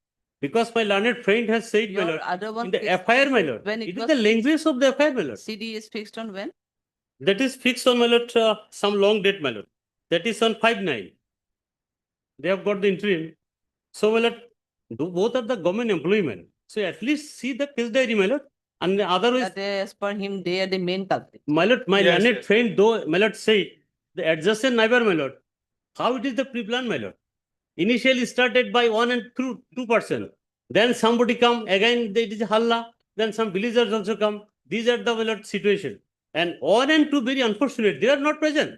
Because my learned friend has said, my Your lord, other one in the case FIR, my lord. when It is was the language of the FIR, my lord. CD is fixed on when? That is fixed on, my lord, some long date, my lord. That is on 5/9. They have got the interim. So, my lord, both are the government employment. So at least see the case diary, my lord. And otherwise, That as per him, they are the main culprit. my lord, my Yes, learned yes. friend, though, my lord, said the adjacent neighbor, my lord. How it is the pre-plan, my lord? Initially started by 1 and 2%. Then somebody come, again there is halla. Then some villagers also come. These are the, my lord, situation. And 1 and 2 very unfortunate. They are not present.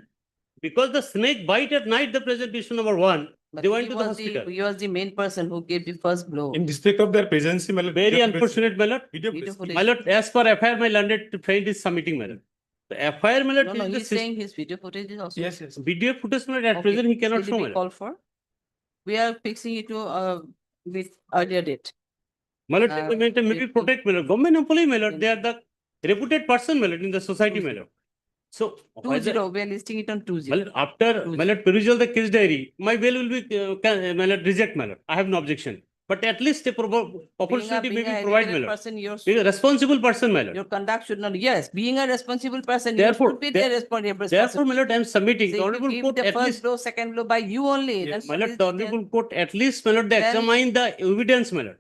Because the snake bite at night, the presentation number 1, But They went he to the was hospital. He was the main person who gave the first blow. In respect of their presence, my lord. Very unfortunate, my lord. Video footage. My lord, as per FIR, my landed friend is submitting, my lord. The FIR, my lord, No, is the he's saying his video footage is also. Yes, yes. video footage, my lord, at Okay, present he cannot CDB show, my lord. call for. We are fixing it to with earlier date. My lord, Uh, maybe it- protect, my lord. Government employee, my lord, they are the reputed person, my lord, in the society, my lord. So, 20, we are listing it on 20. my lord, after, my lord, perusal the case diary, my bail will be, my lord, reject, my lord. I have no objection. But at least a opportunity may being be a provided, my educated lord. person, Being a responsible person, my lord. your conduct should not, yes, being a responsible person, you Therefore, should be the responsible Therefore, person. my lord, I am submitting. So The if you honorable give court the at first least, blow, second blow by you only, yes, that's my what lord, is the the- honorable court at least, my lord, they Then- examine the evidence, my lord.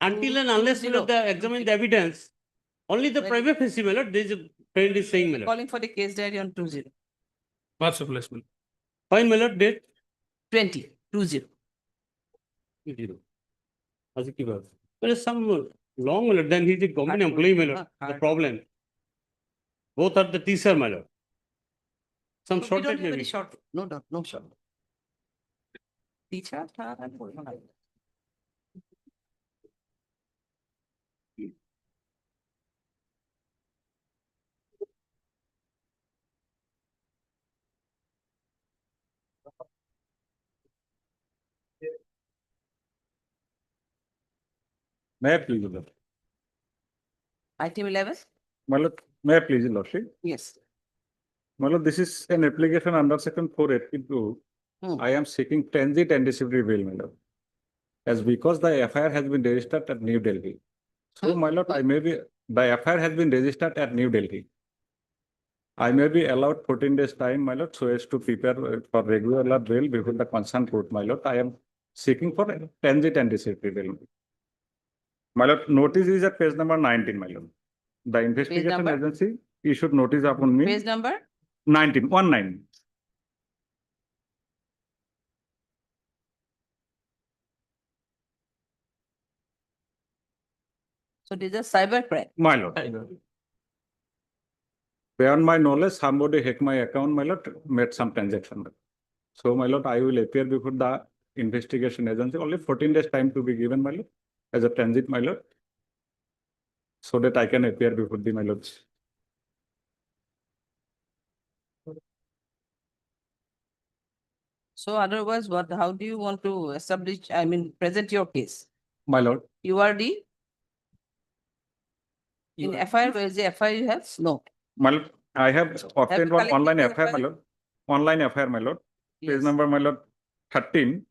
Until and unless, my 20. lord, they examine the evidence, only the Well- private facie, my lord, this friend is saying, my lord. calling for the case diary on 20. March of last month. Fine, my lord, date 20. 20. 0. As it was. There is some long, my lord, then he is a government employee, my lord. The problem. Both are the teacher, my lord. Some No, we short don't date have any maybe. short, no doubt, no short. Teacher, and May I please, your lordship? item 11? My lord, may I please, your lordship? Yes. My lord, this is an application under section 482. Hmm. I am seeking transit and disciplinary bail, my lord. As because the FIR has been registered at New Delhi. So, my lord, the FIR has been registered at New Delhi. I may be allowed 14 days time, my lord, so as to prepare for regular bail before the concerned court, my lord. I am seeking for transit and disciplinary bail. My lord, notice is at page number 19, my lord. The investigation number? agency issued notice upon me. Page number? 19, 19. So this is a cyber crime. My lord. Beyond my knowledge, somebody hacked my account, my lord, made some transaction. So, my lord, I will appear before the investigation agency. Only 14 days time to be given, my lord, as a transit, my lord, so that I can appear before the my lords. So otherwise, how do you want to establish, present your case? My lord. You are the, in FIR, where is the FIR you have? No. My lord, I have obtained one collected online the FIR, my FIR? lord. Online FIR, my lord. Page Yes. number, my lord, 13.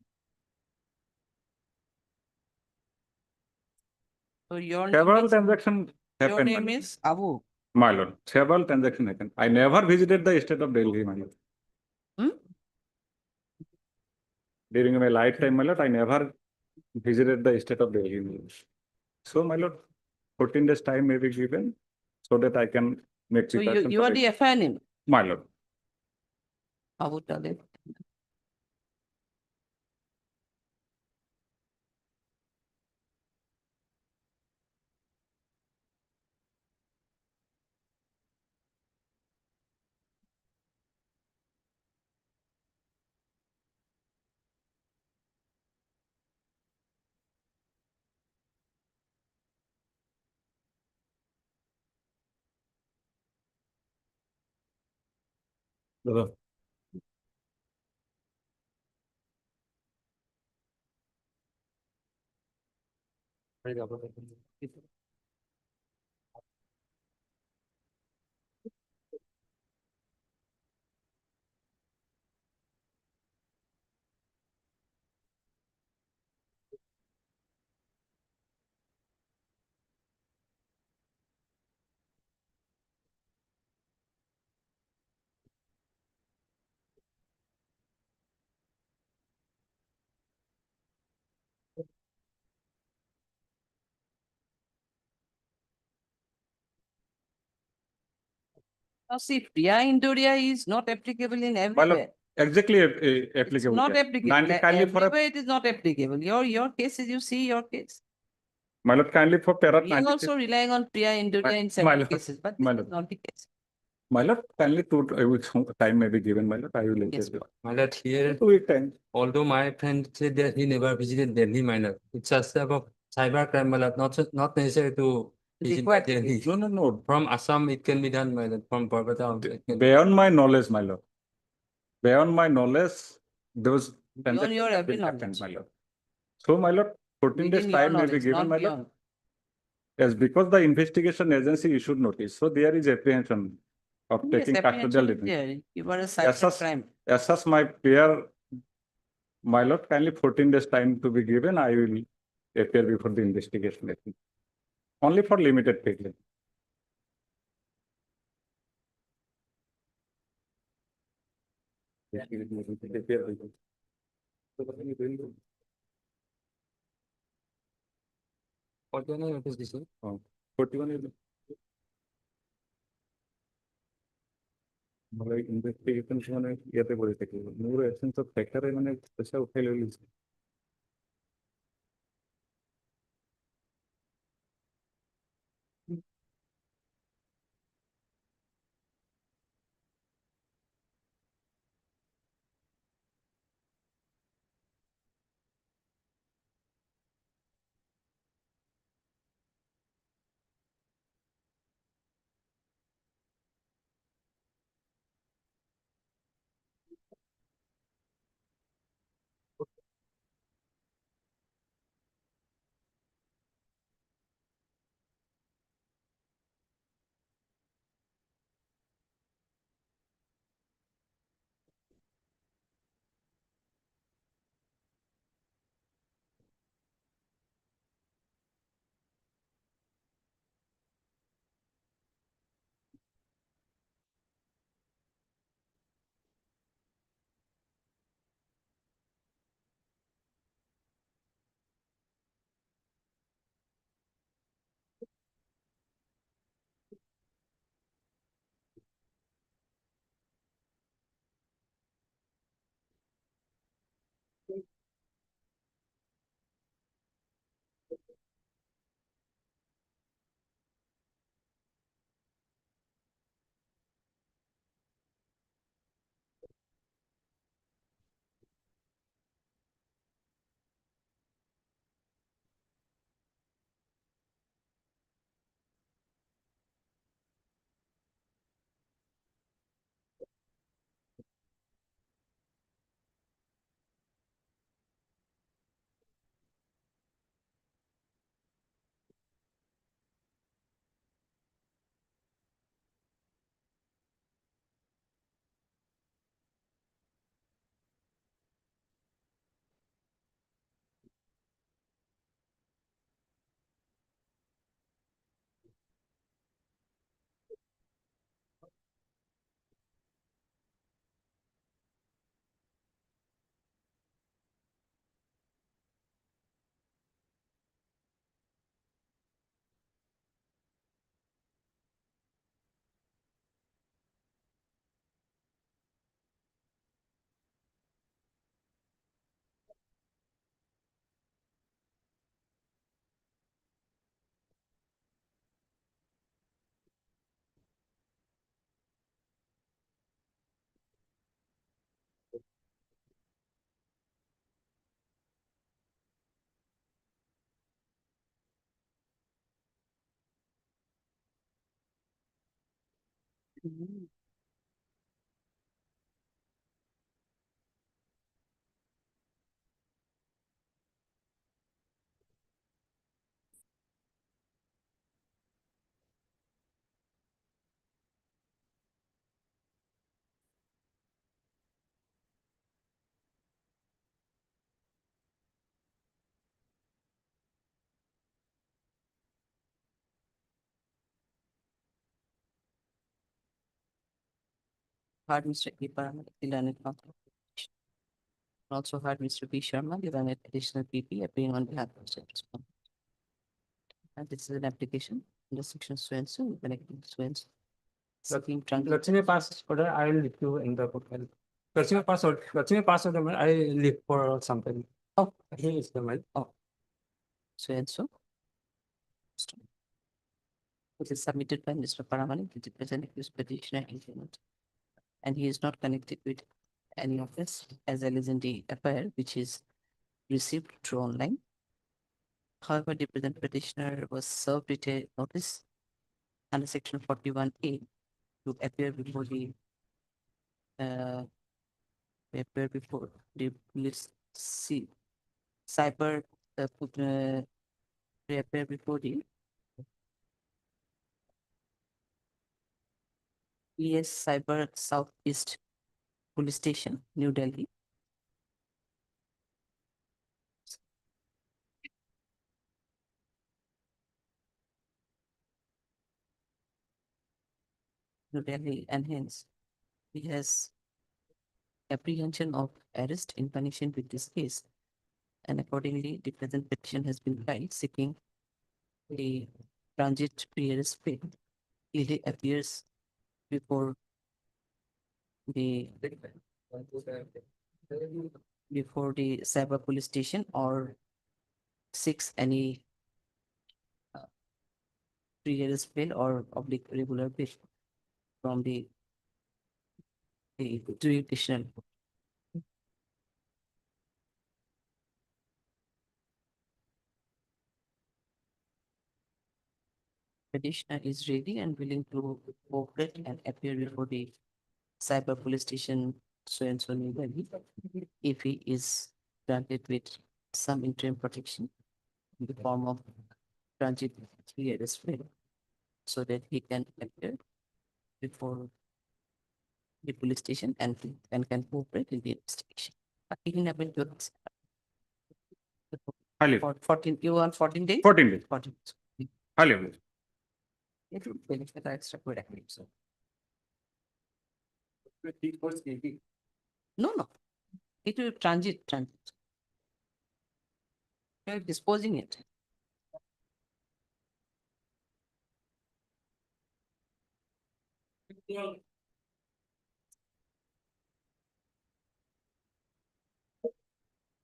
So your name Several is, transactions your happened, my name lord. is Abu. My lord, several transactions happened. I never visited the state of Delhi, my lord. Hmm? During my lifetime, my lord, I never visited the state of Delhi, my lord. So, my lord, 14 days time may be given so that I can make So preparation. you for are it. the FIR name? My lord. Abu Talib. Now see, Priya Indoria is not applicable in My everywhere. lord, exactly It's applicable. not here. applicable. Kindly for Everywhere it is not applicable. Your case is, you see your case. my lord, kindly for para We are 96. also relying on Priya Indoria in My several lord, cases, but my this is lord. not the case. My lord, kindly 2 weeks time may be given, my lord, I will. Yes, interview. My lord, here, 2 week time. although my friend said that he never visited Delhi, my lord, it's just about cyber crime, my lord, not necessary to visit Required to Delhi. No. From Assam, it can be done, my lord, from Barbados. it can be- Beyond my knowledge, my lord. Beyond my knowledge, those Beyond your transactions have every been happened, knowledge. my lord. So, my lord, 14 days Within your time may be knowledge, given, not my lord. beyond. Yes, because the investigation agency issued notice, so there is apprehension of Yes, taking apprehension custodial is detention. there. You were a As cyber such, crime. as such, my peer, my lord, kindly 14 days time to be given, I will appear before the investigation. agency. Only for limited period. What can I notice this? 41 is मला investigation মানে ইয়াতে কৰি থাকিব মোৰ এসেন্সত ফেক্টৰে মানে পইচা উঠাই লৈ লৈছে Heard Mr. A. Paramal, the learned counsel. Also heard Mr. B. Sharma, the learned additional PP, appearing on behalf of the respondent. And this is an application under section so connecting so. Seeking trunk. Let's pass order, I will leave you in the book. Let's pass order, I leave for something. Oh, Here is the mail. so. which is submitted by Mr. Paramanik, the present accused petitioner in claimant. And he is not connected with any of this as well as in the FIR, which is received through online. However, the present petitioner was served with a notice under section 41A to appear before the police cyber they appear before the ES Cyber Southeast Police Station, New Delhi. New Delhi, and hence he has apprehension of arrest in connection with this case. And accordingly, the present petition has been filed seeking the transit pre-arrest bail. He appears before the cyber police station or seeks any pre-arrest bail or oblique regular bail from the jurisdictional. Petitioner is ready and willing to cooperate and appear before the cyber police station so and so New Delhi if he is granted with some interim protection in the form of transit pre-arrest bail so that he can appear before the police station and can cooperate in the investigation. He can appear to us. Highly. 14, you want 14 days? 14 days. 14 days. Highly available. It will benefit the extra good activity. So. No. It will transit. You are disposing it.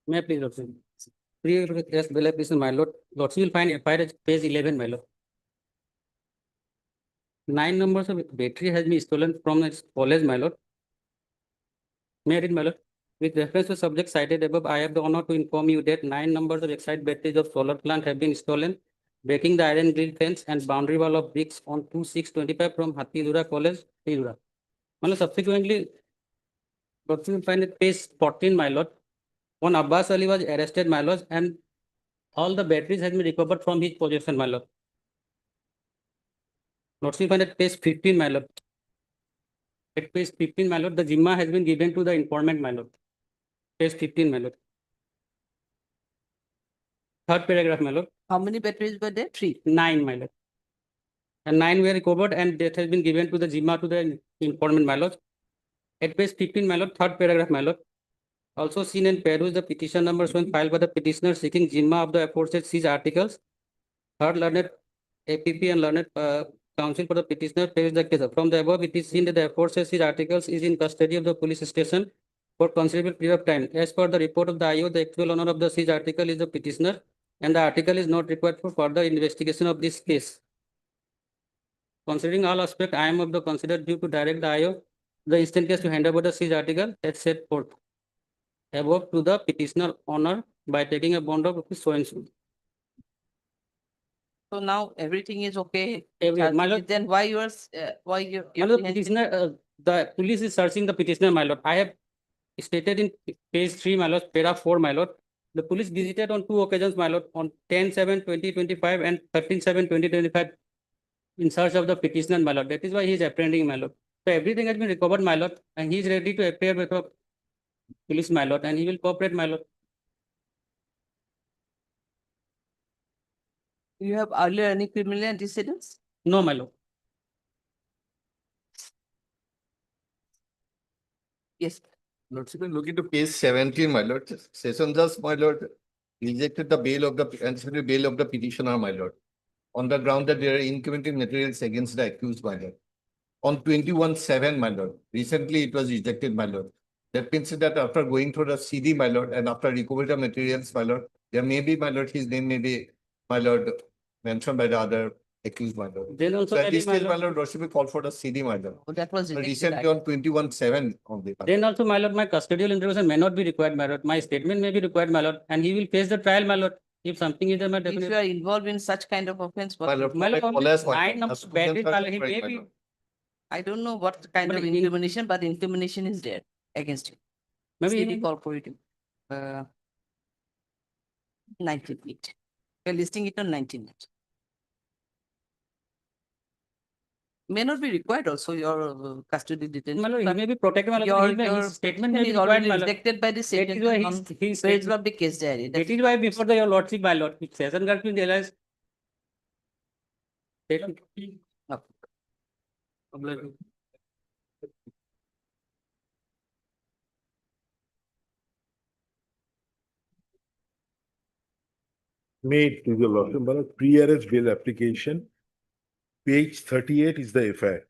May I please, Lordship? Pre-arrest bail application, my lord. Lordship will find FIR at page 11, my lord. 9 numbers of battery has been stolen from its college, my lord. May I read, my lord? With reference to subject cited above, I have the honor to inform you that 9 numbers of excite batteries of solar plant have been stolen, breaking the iron grill fence and boundary wall of bricks on 2625 from Hatidura College, Hatidura. My lord, subsequently, Lordship will find at page 14, my lord. One Abbas Ali was arrested, my lord, and all the batteries have been recovered from his possession, my lord. Lordship find at page 15, my lord. At page 15, my lord, the Zimma has been given to the informant, my lord. Page 15, my lord. Third paragraph, my lord. How many batteries were there? 3. 9, my lord. And 9 were recovered and that has been given to the Zimma to the informant, my lord. At page 15, my lord, third paragraph, my lord. Also seen and perused the petition number shown filed by the petitioner seeking Zimma of the aforesaid seized articles. Third, learned APP and learned counsel for the petitioner pays the case. From the above, it is seen that the aforesaid seized articles is in custody of the police station for considerable period of time. As per the report of the IO, the actual owner of the seized article is the petitioner, and the article is not required for further investigation of this case. Considering all aspects, I am of the considered due to direct the IO the instant case to hand over the seized article as set forth above to the petitioner owner by taking a bond of rupees so and so. So now everything is okay. My lord, then why you are my lord, petitioner, the police is searching the petitioner, my lord. I have stated in page 3, my lord, para 4, my lord. The police visited on 2 occasions, my lord, on 10/7/2025 and 13/7/2025 in search of the petitioner, my lord. That is why he is apprehending, my lord. So everything has been recovered, my lord, and he is ready to appear before police, my lord, and he will cooperate, my lord. You have earlier any criminal antecedents? No, my lord. Yes. Lordship, look into page 17, my lord. Session Judge, my lord, rejected the bail of the anticipated bail of the petitioner, my lord, on the ground that there are incriminating materials against the accused, my lord. On 21/7, my lord. Recently, it was rejected, my lord. That means that after going through the CD, my lord, and after recovering the materials, my lord, there may be, my lord, his name may be, my lord, mentioned by the other accused, my lord. Then also So at maybe, this my stage, my lord, lord, what should we call for the CD, my lord? Oh, that was rejected. Recently on 21/7 only. my then also, my lord, my custodial intervention may not be required, my lord. My statement may be required, my lord, and he will face the trial, my lord. If something is there, my If you definitely. are involved in such kind of offense, My what, lord, My lord, for a only police, my nine lord, of as bad students are he suffering, may my be. lord. I don't know what kind But of in- incrimination, but incrimination is there against you. Maybe he CD may- corporative. 98. We're listing it on 98. May not be required also your custody detention. My lord, he but may be protected, my lord. Your, He may- your his statement petition may be is required, already my lord. rejected by the That state is why on his page statement. of the case diary. That is why before the your lordship, my lord, if session got been realized. Made to the lordship, my lord, pre-arrest bail application. Page 38 is the FIR.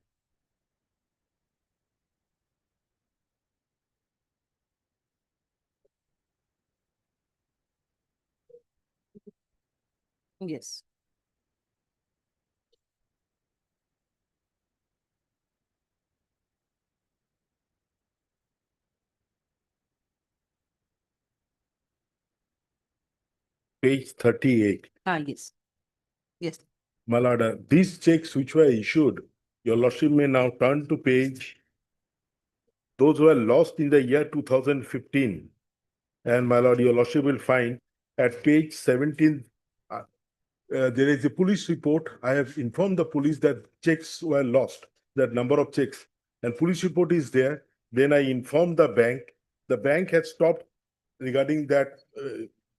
Yes. Page 38. Yes. Yes. My lord, these checks which were issued, your lordship may now turn to page. Those were lost in the year 2015. And my lord, your lordship will find at page 17, there is a police report. I have informed the police that checks were lost, that number of checks, and police report is there. Then I informed the bank. The bank has stopped regarding that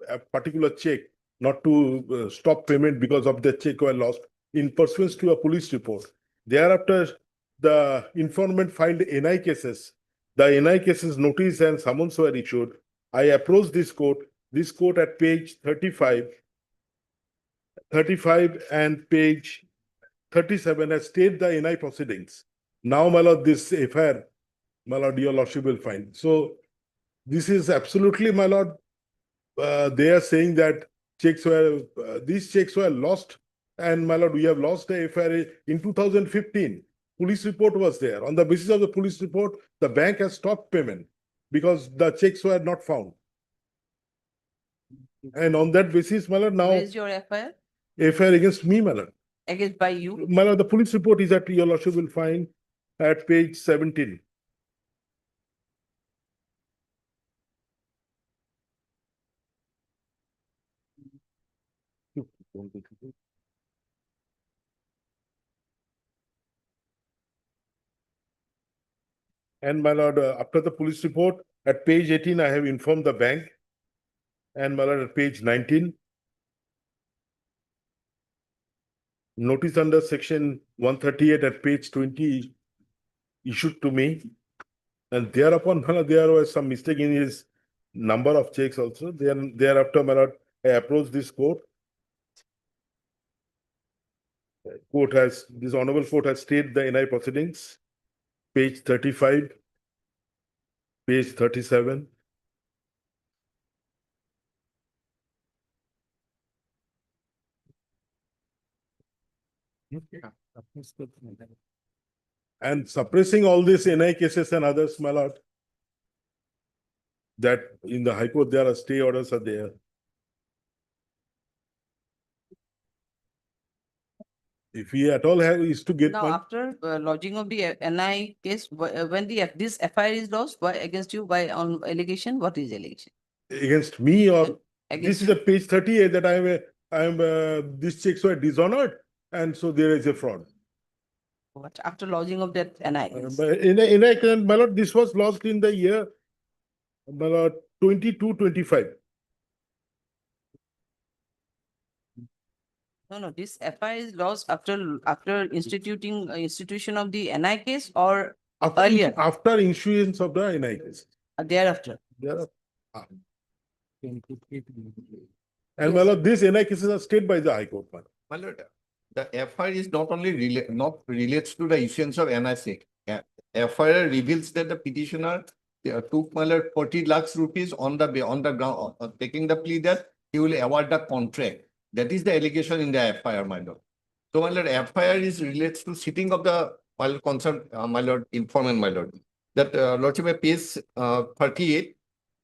a particular check, not to stop payment because of the check were lost in pursuance to a police report. Thereafter, the informant filed NI cases. The NI cases notice and summons were issued. I approached this court. This court at page 35 and page 37 has stayed the NI proceedings. Now, my lord, this affair, my lord, your lordship will find. So this is absolutely, my lord, they are saying that these checks were lost. And my lord, we have lost the affair in 2015. Police report was there. On the basis of the police report, the bank has stopped payment because the checks were not found. And on that basis, my lord, now Where is your FIR? affair against me, my lord. Against by you? My lord, the police report is that your lordship will find at page 17. And my lord, after the police report, at page 18, I have informed the bank. And my lord, at page 19, notice under section 138 at page 20 issued to me. And thereupon, my lord, there was some mistake in his number of checks also. Then thereafter, my lord, I approached this court. This honorable court has stayed the NI proceedings, page 35, page 37. And suppressing all these NI cases and others, my lord, that in the High Court there are stay orders are there. If he at all is to get Now, one after lodging of the NI case, when this FIR is lost, why against you, by on allegation, what is allegation? against me, or Against this is at page 38 that these checks were dishonored, and so there is a fraud. What, after lodging of that NI? But my lord, this was lost in the year, my lord, 22-25. No, this FIR is lost after institution of the NI case or earlier? After issuance of the NI case. Thereafter. And my lord, these NI cases are stayed by the High Court. My lord, the FIR is not only relates to the issuance of NIC. FIR reveals that the petitioner took, my lord, 40 lakhs rupees on the ground, taking the plea that he will award the contract. That is the allegation in the FIR, my lord. So my lord, FIR is relates to sitting of the my lord concerned, my lord informant, my lord. That lordship by page 38,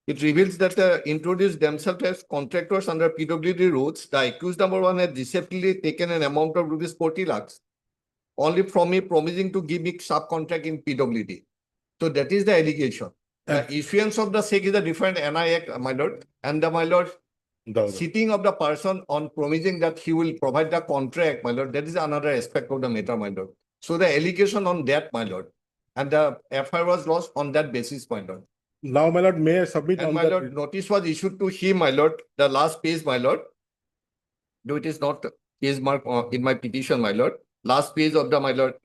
it reveals that introduced themselves as contractors under PWD rules. The accused number one had deceptively taken an amount of rupees 40 lakhs only from me, promising to give me subcontract in PWD. So that is the allegation. The issuance of the check is a different NI Act, my lord, and my lord, sitting of the person on promising that he will provide the contract, my lord, that is another aspect of the matter, my lord. So the allegation on that, my lord, and the FIR was lost on that basis, my lord. Now, my lord, may I submit And on my that? lord, notice was issued to him, my lord, the last page, my lord. Though it is not page mark in my petition, my lord. Last page of the, my lord,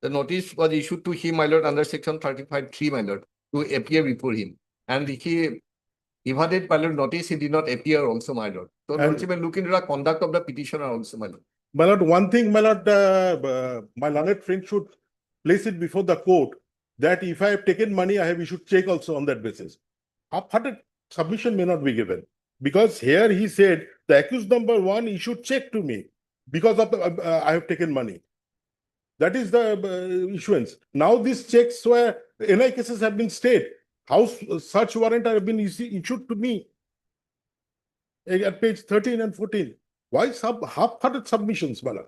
the notice was issued to him, my lord, under section 35(3), my lord, to appear before him. And he evaded, my lord, notice he did not appear also, my lord. So And- lordship will look into the conduct of the petitioner also, my lord. My lord, one thing, my lord, my learned friend should place it before the court that if I have taken money, I have issued check also on that basis. Half-hearted submission may not be given because here he said the accused number one issued check to me because of I have taken money. That is the issuance. Now these checks where NI cases have been stayed. How such warrant have been issued to me at page 13 and 14. Why half-hearted submissions, Bala?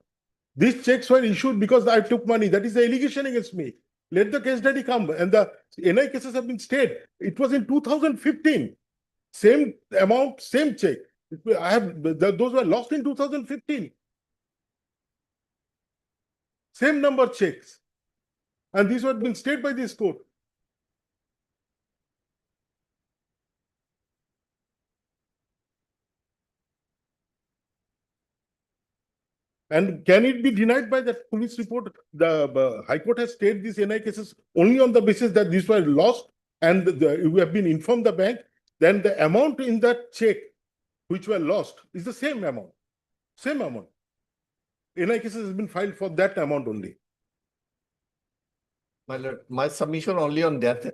These checks were issued because I took money. That is the allegation against me. Let the case study come. And the NI cases have been stayed. It was in 2015. Same amount, same check. I have those were lost in 2015. Same number checks. And these were been stayed by this court. And can it be denied by that police report? The High Court has stayed these NI cases only on the basis that these were lost and we have been informed the bank. Then the amount in that check which were lost is the same amount. Same amount. NI cases has been filed for that amount only. My lord, my submission only on that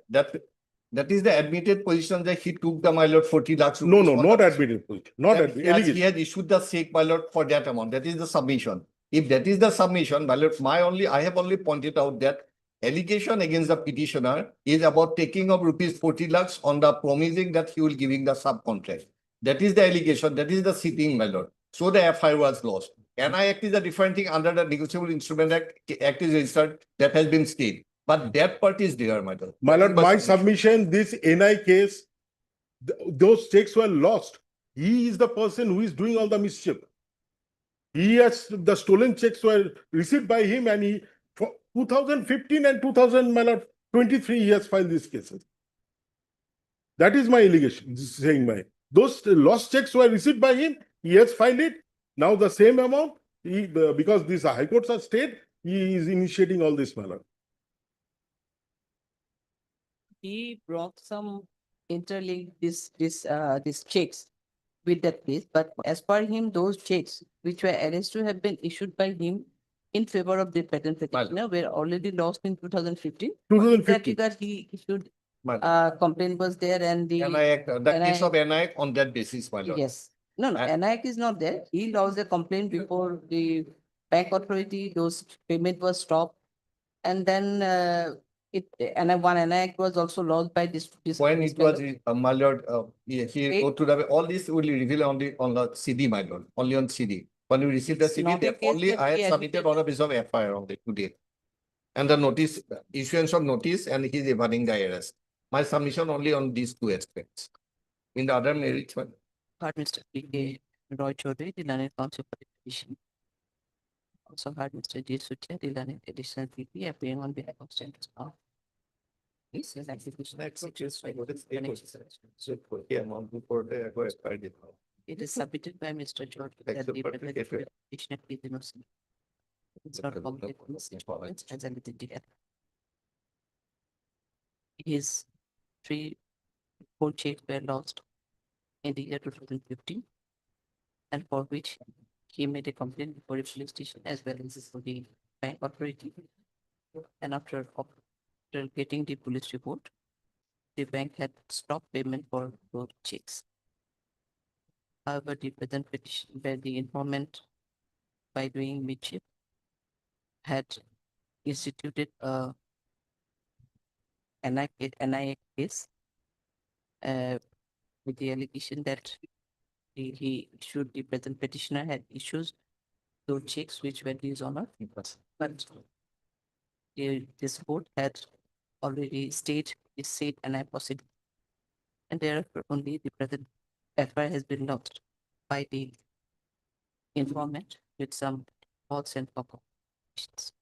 is the admitted position that he took the, my lord, 40 lakhs. No, rupees for not the- admitted position. Not that admitted. he Allegation. had issued the check, my lord, for that amount. That is the submission. If that is the submission, my lord, I have only pointed out that allegation against the petitioner is about taking of rupees 40 lakhs on the promising that he will giving the subcontract. That is the allegation. That is the sitting, my lord. So the FIR was lost. NI Act is a different thing under the Negotiable Instrument Act is registered that has been stayed. But that part is there, my lord. My That is lord, my submission, this NI case, those checks were lost. He is the person who is doing all the mischief. He has the stolen checks were received by him, and he for 2015 and 2023 he has filed these cases. That is my allegation. This is saying those lost checks were received by him. He has filed it. Now the same amount. Because these high courts are stayed, he is initiating all this matter. He brought some interlinked these checks with that case, but as per him, those checks which were alleged to have been issued by him in favor of the patent petitioner were already lost in 2015. In that 2015. regard, he issued My complaint was there and the NI Act, the case NI of NI Act on that basis, my lord. yes. No, NIAC is not there. He lost a complaint before the bank authority, those payment was stopped. And then one NIAC was also lost by this. When it was, my lord, he Wait. go to the, all this will reveal on the CD, my lord, only on CD. When we received the It's CD, not a that case only that I he had submitted on a basis of FIR on the today. And the notice, issuance of notice, and he is evading the arrest. My submission only on these two aspects. In the other merits, my Heard Mr. P.K. Roy Chaudhary, the learned counsel for the petition. Also heard Mr. J. Suchya, the learned additional PP, appearing on behalf of Central Staff. This is execution. It is submitted by Mr. George that the petitioner is innocent. It's not complete as anything together. His 4 checks were lost in the year 2015, and for which he made a complaint before the police station as well as for the bank authority. And after getting the police report, the bank had stopped payment for those checks. However, the present petition by the informant by doing mischief had instituted a NIA case with the allegation that he issued, the present petitioner had issues those checks which were dishonored. But this court had already stayed NI proceeding. And therefore only the present FIR has been lodged by the informant with some false and falsifications.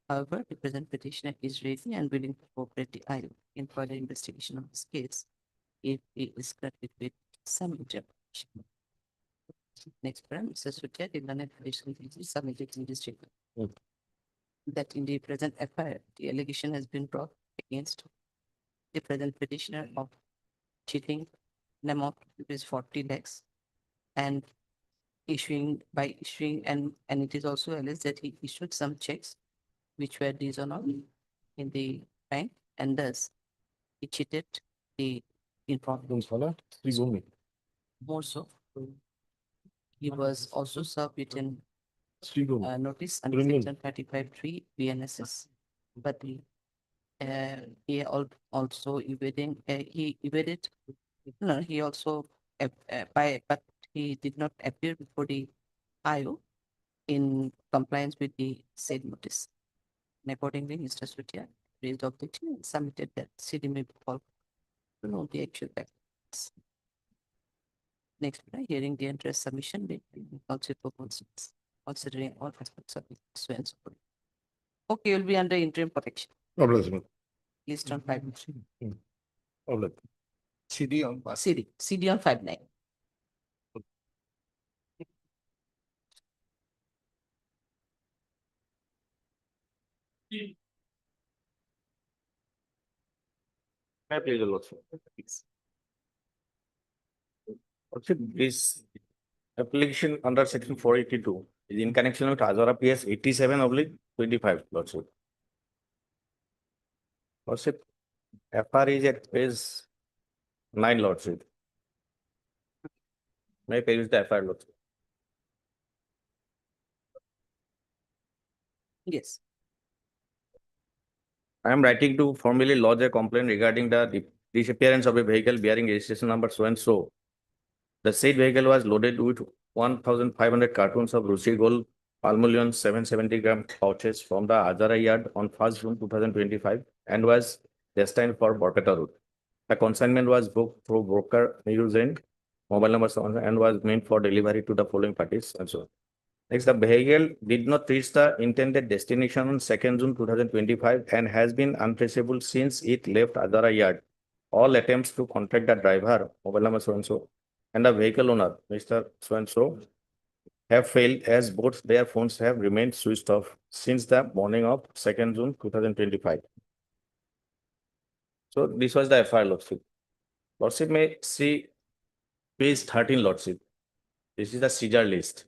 However, the present petitioner is ready and willing to cooperate the IO in further investigation of this case if he is granted with some interpretation. Next paragraph, Mr. Sutia, the learned petition is submitted in this statement. That in the present FIR, the allegation has been brought against the present petitioner of cheating an amount is 40 lakhs and issuing and it is also alleged that he issued some checks which were dishonored in the bank and thus he cheated the informant. More so, he was also served with an notice under section 35(3) BNSS, but he also evaded. No, he also but he did not appear before the IO in compliance with the said notice. And accordingly, Mr. Sutia raised objection and submitted that CD may be called to know the actual facts. Next, hearing the interest submission made council proposals, considering all aspects of it, so and so forth. Okay, you'll be under interim protection. List on 5. CD on CD on 5(9). May I please, Your Lordship? Lordship, this application under section 482 is in connection with Azara PS 87/25, Lordship. Lordship, FR is at page 9, Lordship. May I peruse the FR, Lordship? Yes. I am writing to formally lodge a complaint regarding the disappearance of a vehicle bearing registration number so and so. The said vehicle was loaded with 1,500 cartons of Rusi Gold Palmolion 770-gram pouches from the Azara yard on 1st June 2025 and was destined for Borpeta route. The consignment was booked through broker Niru Jain, mobile number so on, and was meant for delivery to the following parties and so on. Next, the vehicle did not reach the intended destination on 2nd June 2025 and has been untraceable since it left Azara yard. All attempts to contact the driver, mobile number so and so, and the vehicle owner, Mr. So and so, have failed as both their phones have remained switched off since the morning of 2nd June 2025. So this was the FIR, Lordship. Lordship may see page 13, Lordship. This is the seizure list.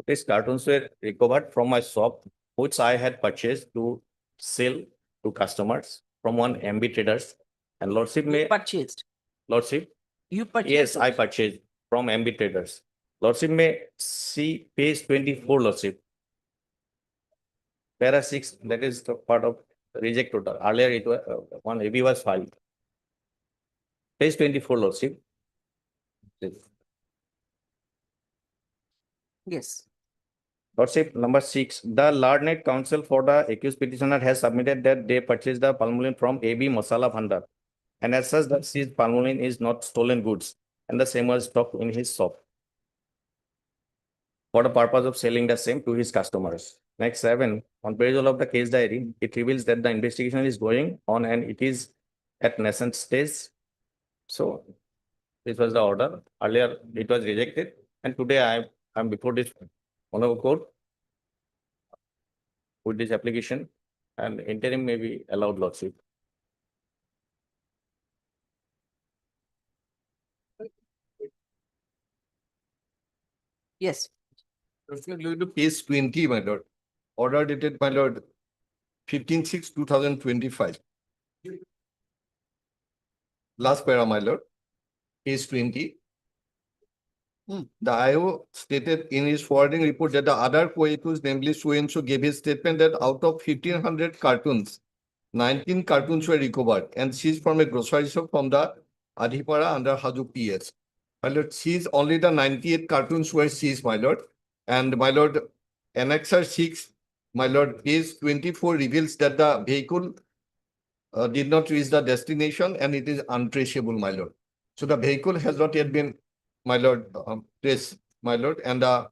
These cartons were recovered from my shop, which I had purchased to sell to customers from one MB Traders. And Lordship may Purchased. Lordship. You purchased. Yes, I it. purchased from MB Traders. Lordship may see page 24, Lordship. Para 6, that is the part of reject total. Earlier it was one AB was filed. Page 24, Lordship. Yes. Lordship, number 6, the Lordnet counsel for the accused petitioner has submitted that they purchased the palmolin from AB Masala Bhandar. And as such, the seized palmolin is not stolen goods and the same was stocked in his shop for the purpose of selling the same to his customers. Next 7, on perusal of the case diary, it reveals that the investigation is going on and it is at nascent stage. So this was the order. Earlier it was rejected and today I am before this honorable court with this application and interim may be allowed, Lordship. Yes. Going to page 20, my lord. Order dated, my lord, 15/6/2025. last para, my lord, page 20. The IO stated in his forwarding report that the other co-accused, namely so and so, gave his statement that out of 1,500 cartoons, 19 cartoons were recovered and seized from a grocery shop from the Adhipara under Haju PS. My lord, seized only the 98 cartoons were seized, my lord. And my lord, Annexer 6, my lord, page 24 reveals that the vehicle did not reach the destination and it is untraceable, my lord. So the vehicle has not yet been, my lord, traced, my lord, and the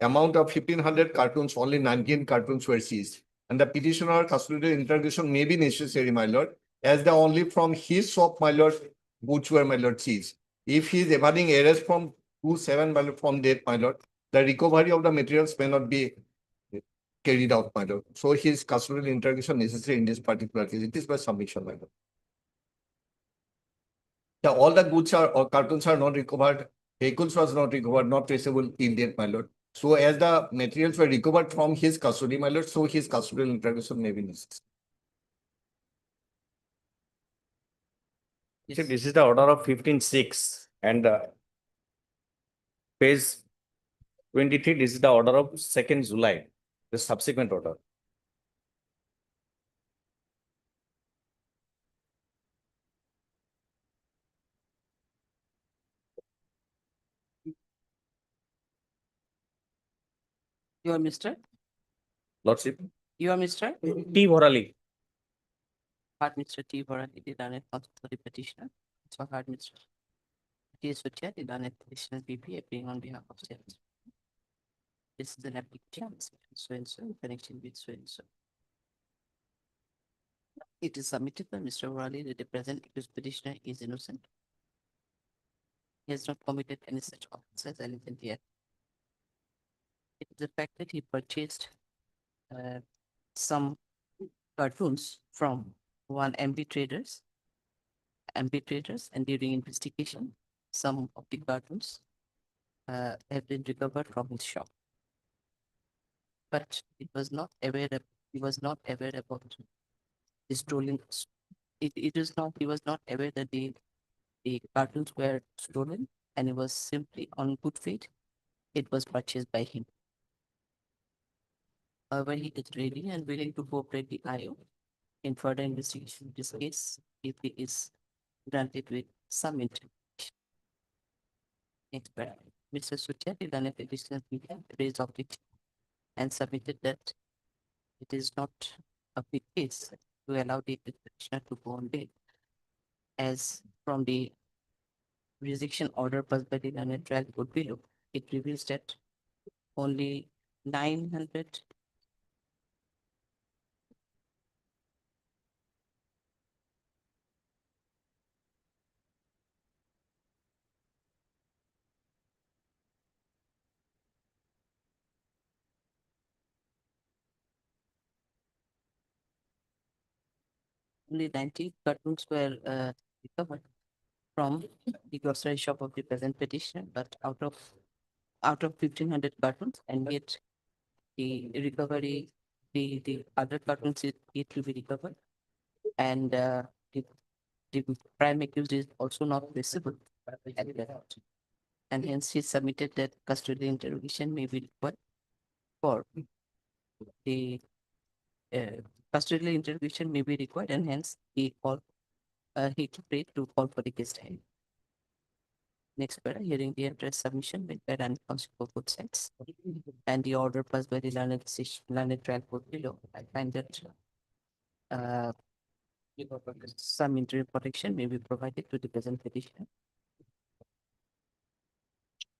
amount of 1,500 cartoons, only 19 cartoons were seized. And the petitioner custodial interrogation may be necessary, my lord, as the only from his shop, my lord, goods were, my lord, seized. If he is evading arrest from 2/7, my lord, from date, my lord, the recovery of the materials may not be carried out, my lord. So his custodial interrogation necessary in this particular case. It is by submission, my lord. All the goods are or cartoons are not recovered, vehicles was not recovered, not traceable till date, my lord. So as the materials were recovered from his custody, my lord, so his custodial interrogation may be necessary. So this is the order of 15/6 and page 23, this is the order of 2nd July, the subsequent order. You are Mr. Lordship, You are Mr. T. Vorali. Heard Mr. T. Varadi, the Danet counsel for the petitioner. So heard Mr. T. Sutia, the Danet petitioner BP, appearing on behalf of state. This is an application, so and so, in connection with so and so. It is submitted by Mr. Varadi that the present accused petitioner is innocent. He has not committed any such offense as anything yet. It is the fact that he purchased some cartoons from one MB traders, and during investigation, some of the cartoons have been recovered from his shop. But he was not aware about the stolen. He was not aware that the cartoons were stolen, and it was simply on good faith. It was purchased by him. When he is ready and willing to cooperate the IO in further investigation of this case, if he is granted with some information. Next paragraph. Mr. Sutia did an additional raised objection and submitted that it is not a big case to allow the petitioner to go on bail, as from the rejection order passed by the learned trial court below, it reveals that only 900 only 90 cartoons were recovered from the grocery shop of the present petitioner, but out of 1,500 cartoons, and yet the recovery, the other cartoons is yet to be recovered, and the prime accused is also not visible at that, and hence he submitted that custodial interrogation may be required for the custodial interrogation may be required, and hence he prayed to call for the case time. Next para, hearing the address submission made by Rani counsel for both sides, and the order passed by the learned trial court below, I find that some interim protection may be provided to the present petitioner.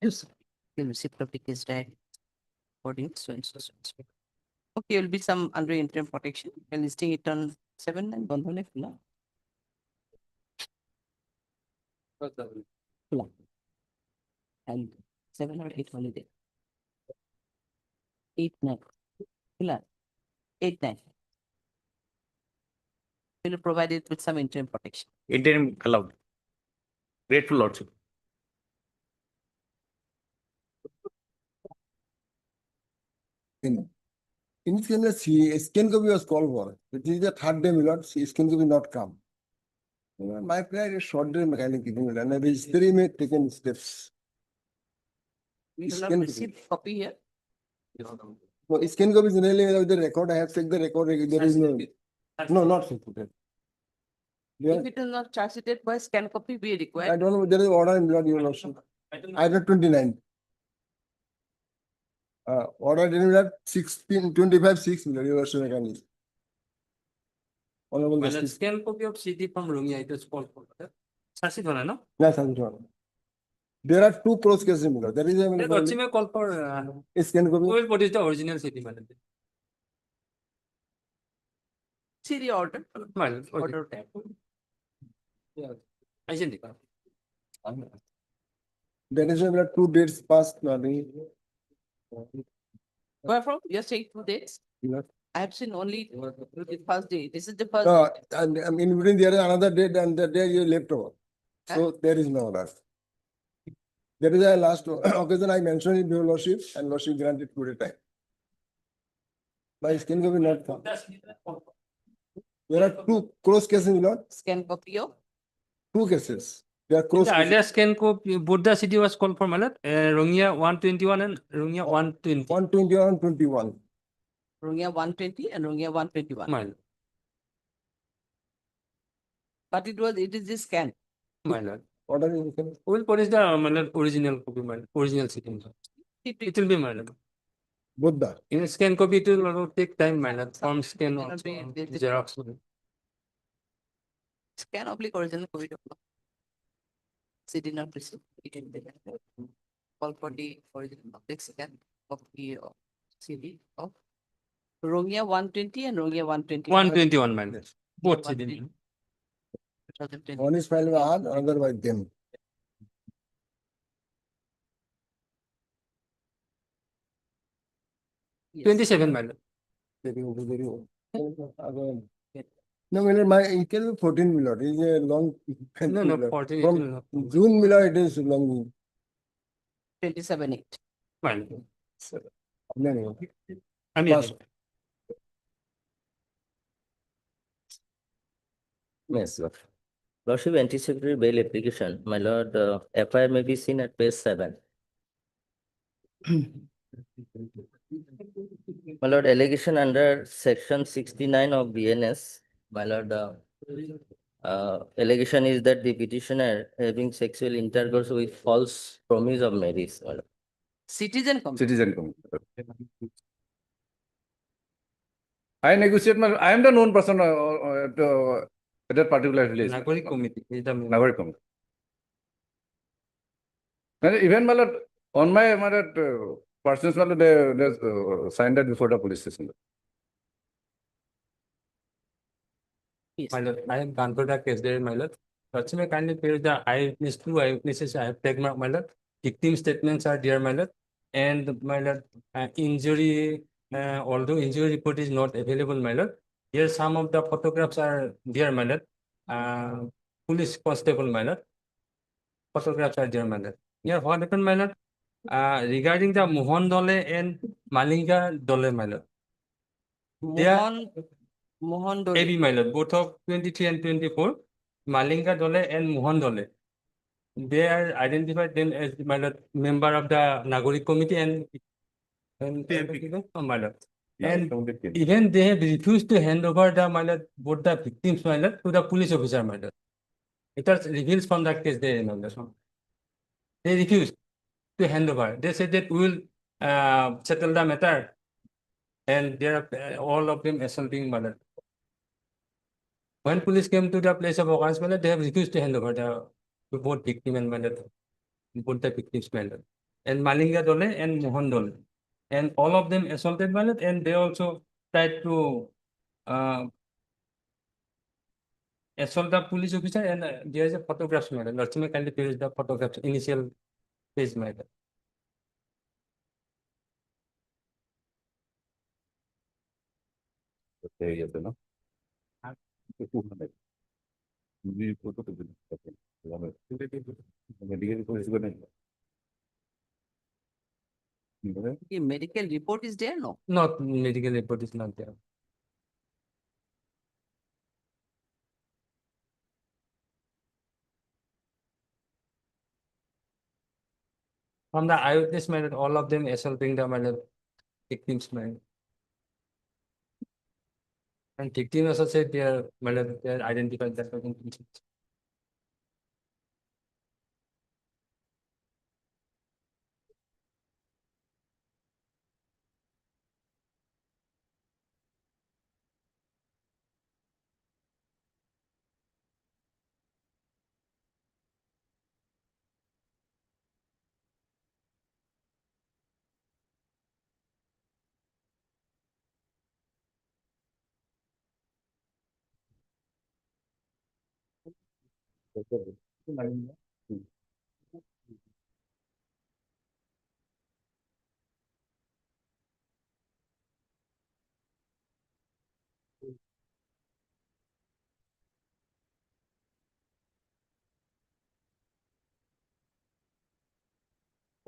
Yes, the receipt of the case diary according to so and so. Okay, will be some under interim protection. And listing it on 7 and Bandhane Fula. Fula. And 7 or 8 holiday. 8, 9. Fula. 8, 9. Will provide it with some interim protection. Interim allowed. Grateful, Lordship. Initially, scan copy was called for. It is the third day, my lord, scan copy not come. My prayer is short term mechanic keeping and maybe 3 may taken steps. We have Scan not received copy here. No, scan copy is really with the record. I have checked the record. There is no. No, not certificate. If it is not charge sheeted, why scan copy be I required? don't know. There is order in blood, your lordship. Item 29. Order in blood 1625/6, your lordship mechanic. Honorable Well, Justice. scan copy of CD from Rungya, it is called for. Sasi Dhona, no? Yes, I'm sure. There are two cross cases in blood. There is Then a Lordship call for, scan who copy. will produce the original CD, madam? See the order. Well, Order tab. identical. There is a 2 dates past. Nothing. Where from? You're saying 2 dates? Yes. I have seen only the first day. This is the first. No, and in between there is another date and the day you left over. So there is no order. There is a last occasion I mentioned it to your lordship and lordship granted 2 day time. By scan copy not found. There are two cross cases, my lord. Scan copy of. 2 cases. They are In cross the cases. earlier scan copy, both the CD was called for, madam, Rungya 121 and Rungya 120. 121 and 21. Rungya 120 and Rungya 121. Mile, But it is the scan. mile. Order is okay. Who will produce the madam, original copy, madam, original CD? It will be, madam. Both the. In scan copy, it will take time, madam, from scan Cannot also, be- Xerox. Scan oblique original copy. CD not received. It will be there. Call for the original public scan copy of CD of Rungya 120 and Rungya 120. 121, madam. Both CD. 2010. One is filed by us, another by them. Yes. 27, madam. Very good, very good. No, my lord, my it can be 14, my lord. It is a long. No, no, 14. it will From not. June, my lord, it is long. 27/8. Madam. No, no. I mean, Last. Yes, Lord. Lordship, anticipatory bail application, my lord, FIR may be seen at page 7. My lord, allegation under section 69 of BNS, my lord, allegation is that the petitioner having sexual intercourse with false promise of marriage, my lord. Citizen committee. Citizen committee. I negotiate, I am the known person at that particular village. Nagori committee is the Nagori committee. And even, my lord, on my persons, my lord, they signed that before the police station. Yes. My lord, I have gone through the case there, my lord. Lordship, kindly pay the eyewitness, 2 eyewitnesses I have taken, my lord. Victim statements are there, my lord. And my lord, injury, although injury report is not available, my lord. Here some of the photographs are there, my lord. Police constable, my lord. Photographs are there, my lord. Here what happened, my lord? Regarding the Mohan Dole and Malinga Dole, my lord. They are Mohan Dole. AB, my lord, both of 23 and 24, Malinga Dole and Mohan Dole. They are identified then as, my lord, member of the Nagori committee and my lord. And even they have refused to hand over the, my lord, both the victims, my lord, to the police officer, my lord. It was reveals from that case there, my lord. They refused to hand over. They said that we will settle the matter, and they are all of them assaulting, my lord. When police came to the place of occurrence, my lord, they have refused to hand over to both victim and, my lord, both the victims, my lord. And Malinga Dole and Mohan Dole. And all of them assaulted, my lord, and they also tried to assault the police officer, and there is a photograph, my lord. Lordship, kindly produce the photograph, initial page, my lord. The medical report is there, no? Not medical report is not there. From the eyewitness, my lord, all of them assaulting the, my lord, victims, my lord. And victim also said they are, my lord, they are identified that person. So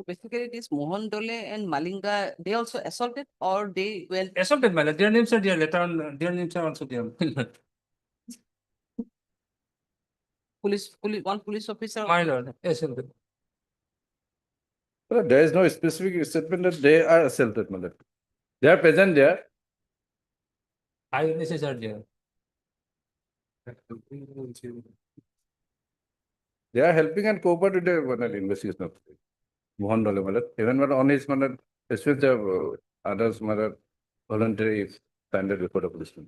basically, this Mohan Dole and Malinga, they also assaulted or they went. Assaulted, my lord. Their names are there. Later on, their names are also there. One police officer. My lord, assaulted. Well, there is no specific statement that they are assaulted, my lord. They are present there. Eyewitnesses are there. They are helping and cooperating with the investigation of Mohan Dole, my lord. Even on his, my lord, especially others, my lord, voluntary standard report of policeman.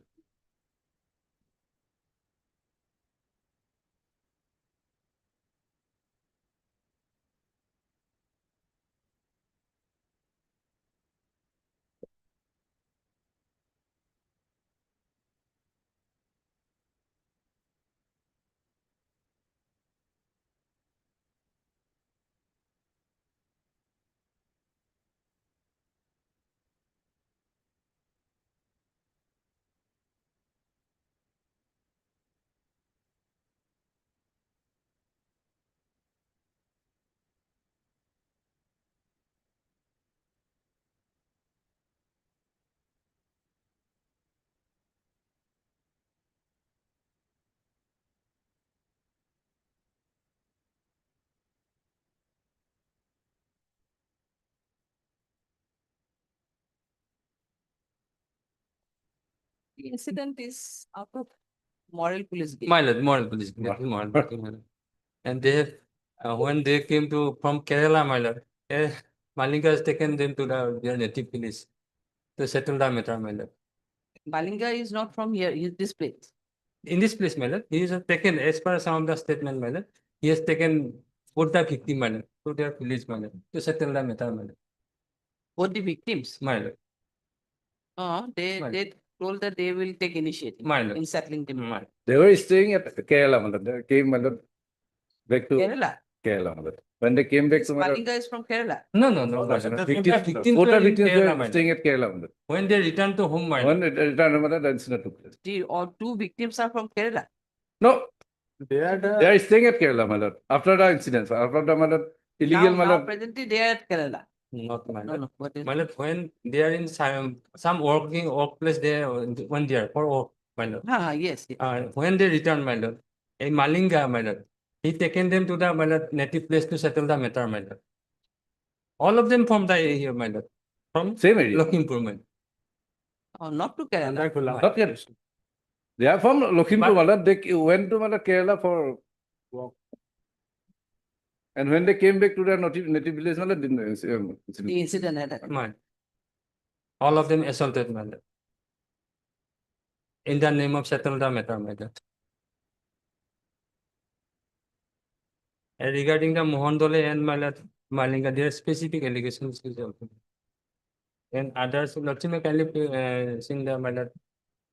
The incident is out of moral police. My lord, moral police. Moral police, my lord. And they have, when they came to from Kerala, my lord, Malinga has taken them to their native village to settle the matter, my lord. Malinga is not from here, he is this place. In this place, my lord, he has taken, as per some of the statement, my lord, he has taken both the victim, my lord, to their village, my lord, to settle the matter, my lord. Both the victims. My lord. They told that they will take initiative in settling them. They were staying at Kerala, my lord. They came, my lord, back to Kerala. Kerala, my lord. When they came back to my lord, Malinga is from Kerala. No, my lord. Victims both were the in victims Kerala, my were lord. staying at Kerala, my lord. When they returned to home, my When lord. they returned, my lord, the incident took place. All two victims are from Kerala. No, they are staying at Kerala, my lord. After the incidents, after the, my lord, illegal, my Now lord. presently they are at Kerala. Not my lord. No, what is My lord, when they are in some workplace, they are when they are for work, my lord. Yes. When they return, my lord, in Malinga, my lord, he taken them to the, my lord, native place to settle the matter, my lord. All of them from the area, my lord, from Same area. Lakhimpur, my lord. Not to Kerala. Not yet. They are from Lakhimpur, my lord. They went to, my lord, Kerala for work. And when they came back to their native village, my lord, The incident had happened. My, all of them assaulted, my lord. In the name of settle the matter, my lord. And regarding the Mohan Dole and my lord, Malinga, there are specific allegations. And others, Lordship may kindly sing the, my lord,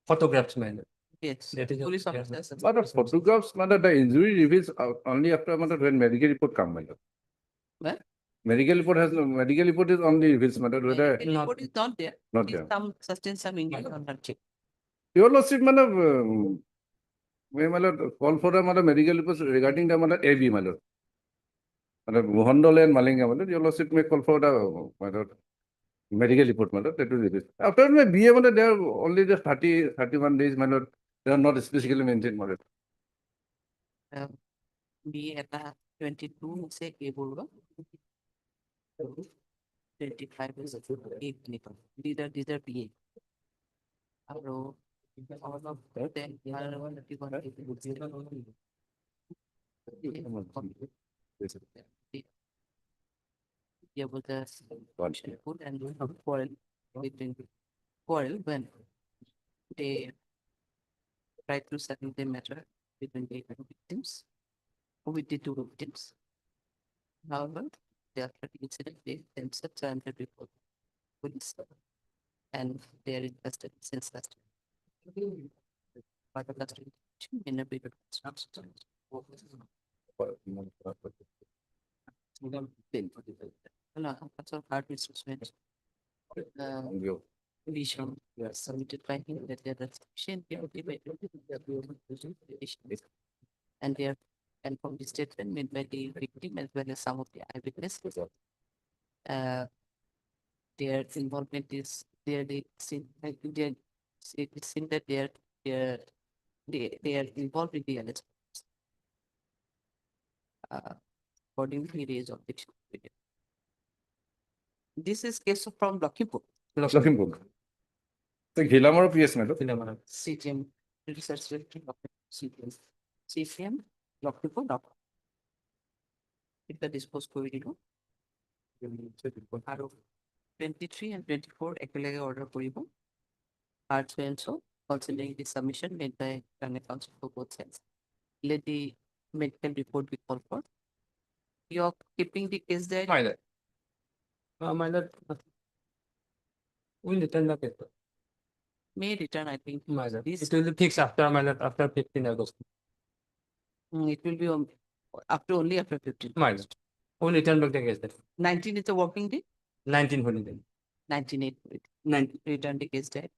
photographs, my lord. Yes. That is Police officers. But the photographs, my lord, the injury reveals only after, my lord, when medical report come, my lord. What? Medical report is only reveals, my lord, whether. Medical report is not there. Not Is there. sustained some injury on her cheek. Your lordship, my lord, my lord, call for the, my lord, medical reports regarding the, my lord, AB, my lord. My lord, Mohan Dole and Malinga, my lord, your lordship may call for the, my lord, medical report, my lord, that will be. After my BA, my lord, they are only just 31 days, my lord. They are not specifically maintained, my lord. B at 22 say A बोलूँगा 25 is a eight nickel. These are PA. All of them are 31. Here was a put and quarrel between quarrel when they try to settle the matter between the victims with the two victims. However, after the incident, they themselves are under report police and they are in custody since last year. Part of custody in a period of so hard misjudgment. We should submitted by him that there are sufficient and they are and from the statement made by the victim as well as some of the eyewitnesses. Their involvement is they seen it seems that they are involved in the alleged according to the raise objection. This is case from Lakhimpur. Lakhimpur. The Ghilamar PS, madam. CTM research director CTM Lakhimpur Dhaka. It's disposed to you. 23 and 24 ekelege order koribo. Arts and so considering the submission made by Planet Council for both sides. Let the medical report be called for. You are keeping the case there. My lord. We'll return the paper. May return, I think. My lord. This It will be fixed after my lord, after 15 August. it will be only after 15. My lord. We'll return back the case then. 19 is a working day. 19 holiday. 19 return the case there.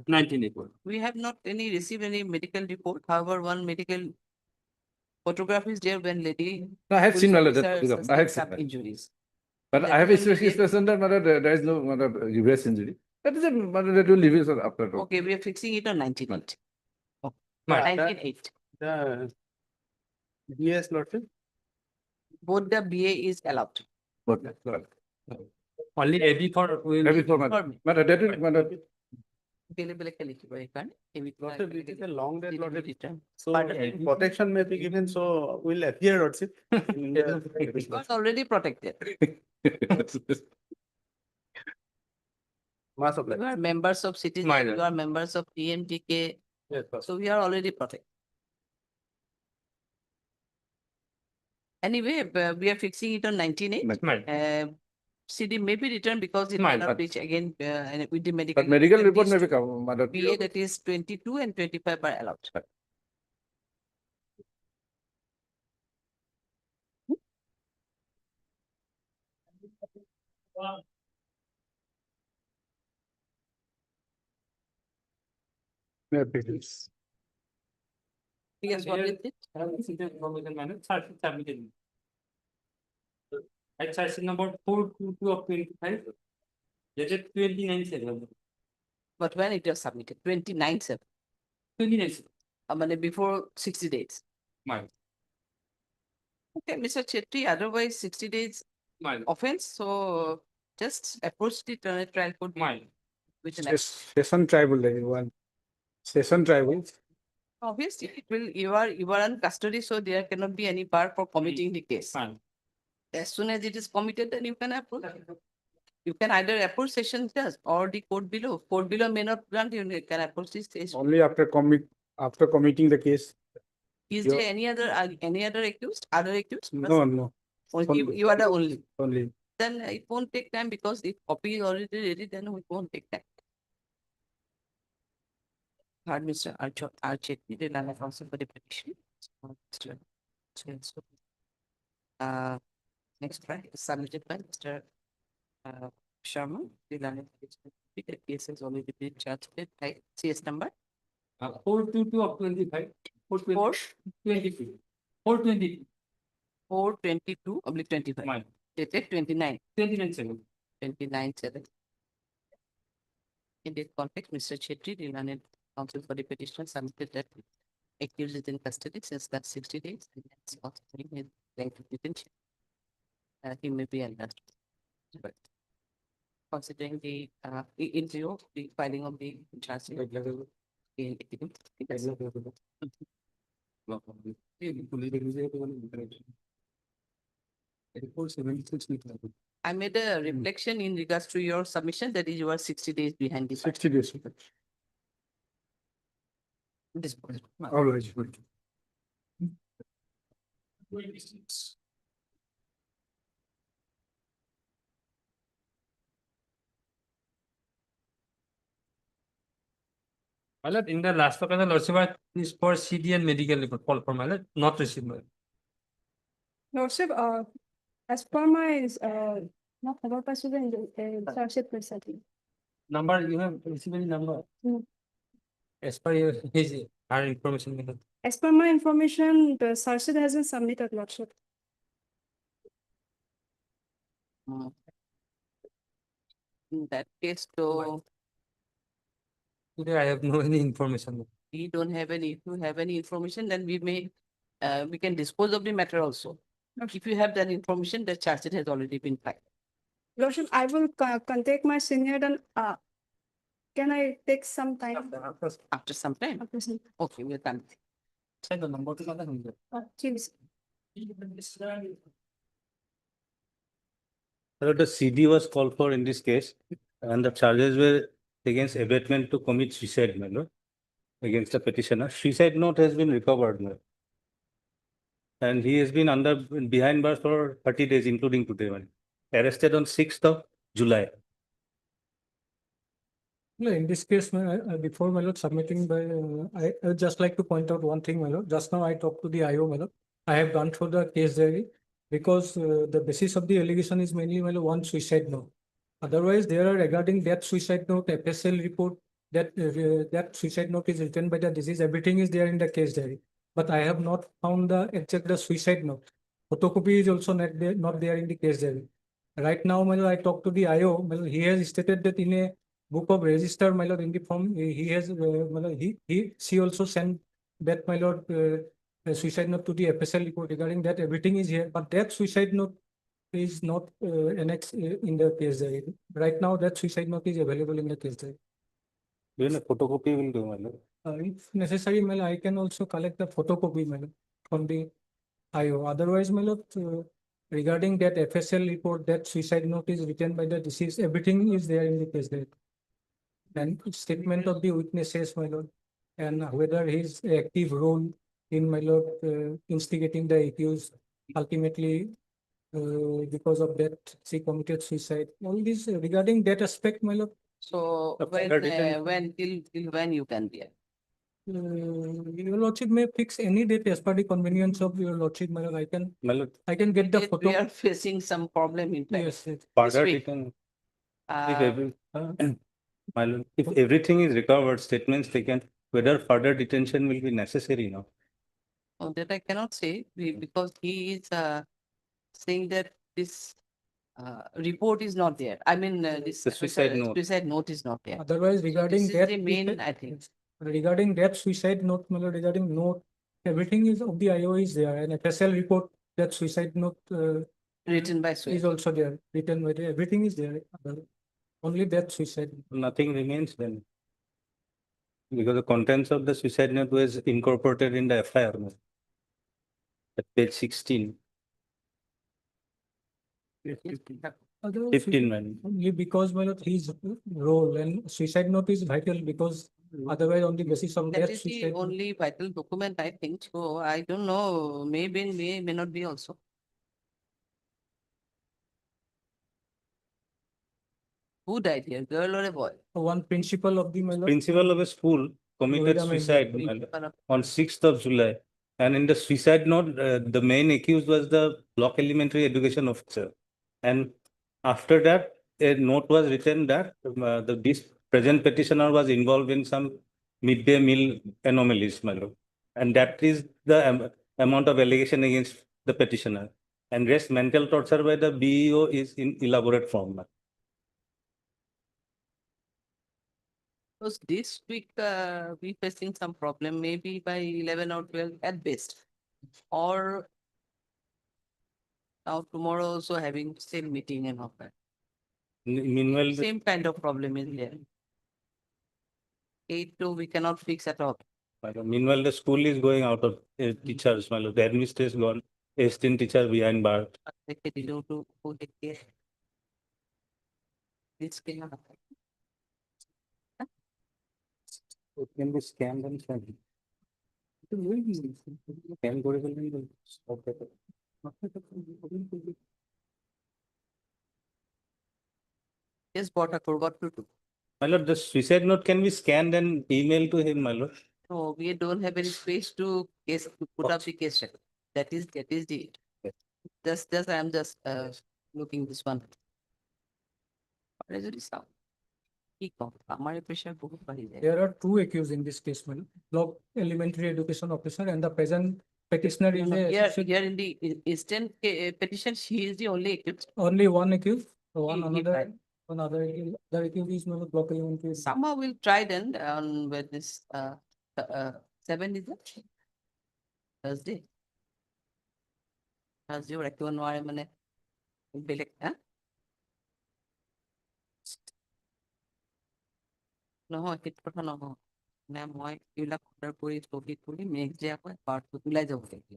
19 April. We have not received any medical report. However, one medical photograph is there when lady. No, I have seen police that. officer I have sustained seen some that. injuries. But That I have is only expression that there is no reverse injury. That is a that will leave it after. Okay, we are fixing it on 19.8. Oh, My- 19.8. The BS lordship. Both the BA is allowed. But Only AB for. maybe for matter that is matter. Lordship, it is a long day, lordship. Return. So protection may be given, so will appear, lordship. in the- It was already protected. Mass of You are members of cities, Minor. you are members of TMTK, Yes, boss. so we are already protected. Anyway, we are fixing it on 19.8. Mine. CD may be returned because it Mine. may not reach again with the medical. But medical report these may be two come. Matter. BA that is 22 and 25 are allowed. Yes, what is it? Exercise number 422 of 25. Dated 29/7. But when it was submitted, 29/7, 29/7. before 60 days. Mine. Okay, Mr. Chetty, otherwise 60 days Mine. offense, so just approach the trial court. Mine. With an Session tribal, one. Session tribal. obviously, it will, you are on custody, so there cannot be any bar for committing the case. Fine. As soon as it is committed, then you can approach. You can either approach session judge or the court below. Court below may not grant you, you can approach this stage. Only after committing the case. Is you- there any other accused, other accused? No. Only you are the only. Only. Then it won't take time because if copy is already ready, then it won't take time. Heard Mr. Archetty, the land counsel for the petition. Next right is submitted by Mr. Sharma, the land. The case has already been charged with by CS number 422 of 25. 422. 422. 422/25. Mine. Dated 29. 29/7. 29/7. In this context, Mr. Chetty, the learned counsel for the petitioner, submitted that accused is in custody since that 60 days. And that's considering his length of detention. he may be addressed. But considering the, in view of the filing of the transfer. In. I made a reflection in regards to your submission, that is you are 60 days behind the. 60 days. Disposal. Always. My lord, in the last of the lordship is for CD and medical report, call for my lord, not received. My lord. Lordship, as per my, not about my student, Lordship presenting. Number, you have received any number? No. As per your, his, our information. My lord. As per my information, the Sarshid has been submitted, Lordship. In that case, so Today I have no any information. we don't have any, if you have any information, then we may, we can dispose of the matter also. If you have that information, the charge sheet has already been filed. Lordship, I will contact my senior and, can I take some time? After some time. After some. Okay, we'll come. Say the number to the Please. The CD was called for in this case, and the charges were against abatement to commit suicide, my lord, against the petitioner. Suicide note has been recovered, my lord. And he has been under behind bars for 30 days, including today, my lord. Arrested on 6th of July. No, in this case, before my lord submitting by, I would just like to point out one thing, my lord. Just now I talked to the IO, my lord. I have gone through the case diary because the basis of the allegation is mainly, my lord, one suicide note. Otherwise, there are regarding that suicide note, FSL report, that suicide note is written by the disease. Everything is there in the case diary. But I have not found the exact suicide note. Photocopy is also not there in the case diary. Right now, my lord, I talked to the IO. My lord, he has stated that in a book of register, my lord, in the form, he has, my lord, she also sent that, my lord, a suicide note to the FSL report regarding that. Everything is here, but that suicide note is not annexed in the case diary. Right now, that suicide note is available in the case diary. Even a photocopy will do, my lord. If necessary, my lord, I can also collect the photocopy, my lord, from the IO. Otherwise, my lord, regarding that FSL report, that suicide note is written by the deceased. Everything is there in the case diary. And statement of the witnesses, my lord, and whether his active role in, my lord, instigating the accused, ultimately, because of that, she committed suicide. All this regarding that aspect, my lord. So when till when you can be? Your lordship may fix any date as per the convenience of your lordship, my lord. I can get the photo. We are facing some problem in fact. Yes, yes. Further week. taken. Uh, My lord, if everything is recovered, statements taken, whether further detention will be necessary now. Oh, that I cannot say because he is saying that this report is not there. I mean, this The suicide note. suicide note is not there. Otherwise, regarding This is that, the main, I think. regarding that suicide note, my lord, regarding note, everything is of the IO is there, and FSL report, that suicide note Written by is also there, written by the, everything is there. Only that suicide. Nothing remains then. Because the contents of the suicide note was incorporated in the FIR. At page 16. 15, man. Only because, my lord, his role and suicide note is vital because otherwise on the basis of That that is the suicide. only vital document, I think. So I don't know, maybe, may not be also. Who died here, girl or a boy? One principal of the, my lord. Principal of a school committed Noida suicide Principal on 6th of July. And in the suicide note, the main accused was the block elementary education officer. And after that, a note was written that this present petitioner was involved in some midday meal anomalies, my lord. And that is the amount of allegation against the petitioner. And rest mental torture by the BEO is in elaborate form. Because this week we facing some problem, maybe by 11 or 12 at best. Or Now tomorrow also having same meeting and all that. Meanwhile, Same kind of problem is there. 8 to we cannot fix at all. meanwhile, the school is going out of teachers, my lord. The administration gone, assistant teacher behind bar. Take it to who take care. This cannot happen. It can be scammed and sent. Scam করে ফেললেই stop it. Yes, what to do? My lord, the suicide note can be scanned and emailed to him, my lord. No, we don't have any space to case to put up the case record. That is the. Just I am just looking this one. Resolution. কি কম আমার pressure বহুত বাড়ি যায় There are two accused in this case, madam. Block elementary education officer and the present petitioner is a here in the instant petition she is the only accused. only one accused, one He another, tried. one other accused. The accused is not block elementary. Somehow we'll try then on with this 7 is it Thursday ওরা কেউ নোৱাৰে মানে বেলেগ হা নহয় সেইটো কথা নহয় মানে মই এইবিলাক অৰ্ডাৰ কৰি স্থগিত কৰি নেক্সট ডে আকৌ পাৰ্টটো ওলাই যাব লাগিব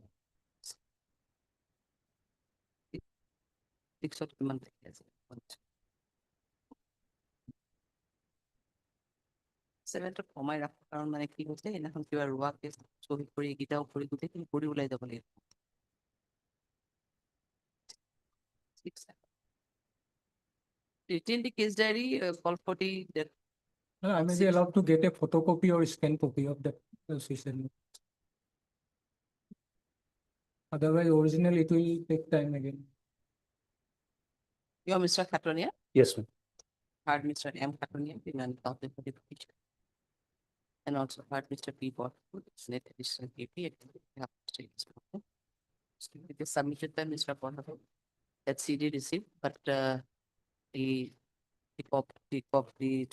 6ত কিমান থাকি আছে 7ত কমাই ৰাখো কাৰণ মানে কি হৈছে সেইদিনাখন কিবা ৰোৱা কেছ স্থগিত কৰি এইকেইটাও কৰি গোটেইখিনি কৰি ওলাই যাব লাগিব 6 written the case diary call for the that No, I may be allowed to get a photocopy or scan copy of that decision. Otherwise, originally it will take time again. you are Mr. Khatonia Yes, ma'am. heard Mr. M. Khatonia in an counsel for the petition and also heard Mr. P. Botwood Senate additional KP it is submitted by Mr. Botwood that CD received but the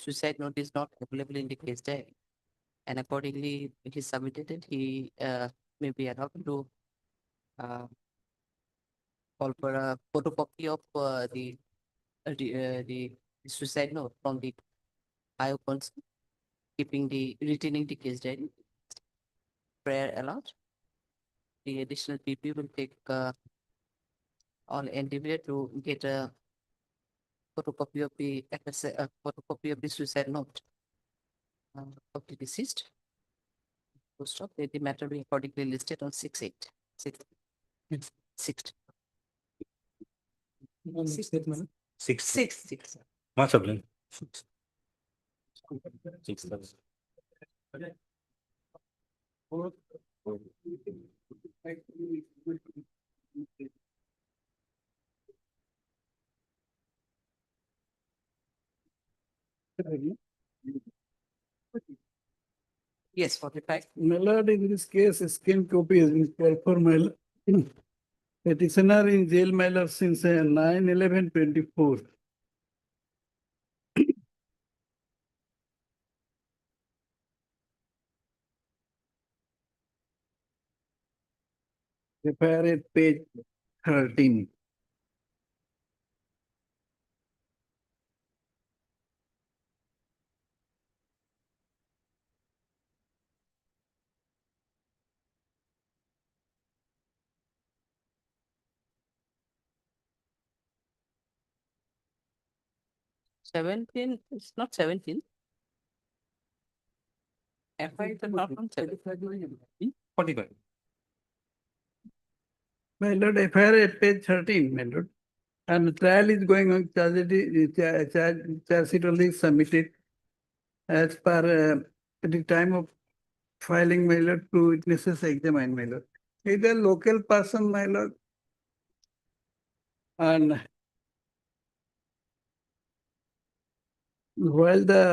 suicide note is not available in the case diary. And accordingly, he submitted it. He may be allowed to call for a photocopy of the suicide note from the IO council, keeping retaining the case diary. Prayer allowed. The additional PP will take on endeavor to get a photocopy of the suicide note of the deceased. Post of the matter be accordingly listed on 6/8. 6. Six. Much of them. 6. Yes, 45. My lord, in this case, a scan copy has been called for my lord. Petitioner in jail, my lord, since 9/11/24. FIR at page 13. It's not 17. FI is not from 45. My lord, FIR at page 13, my lord. And the trial is going on, charge sheet only submitted as per the time of filing, my lord, two witnesses examined, my lord. Either local person, my lord, and while the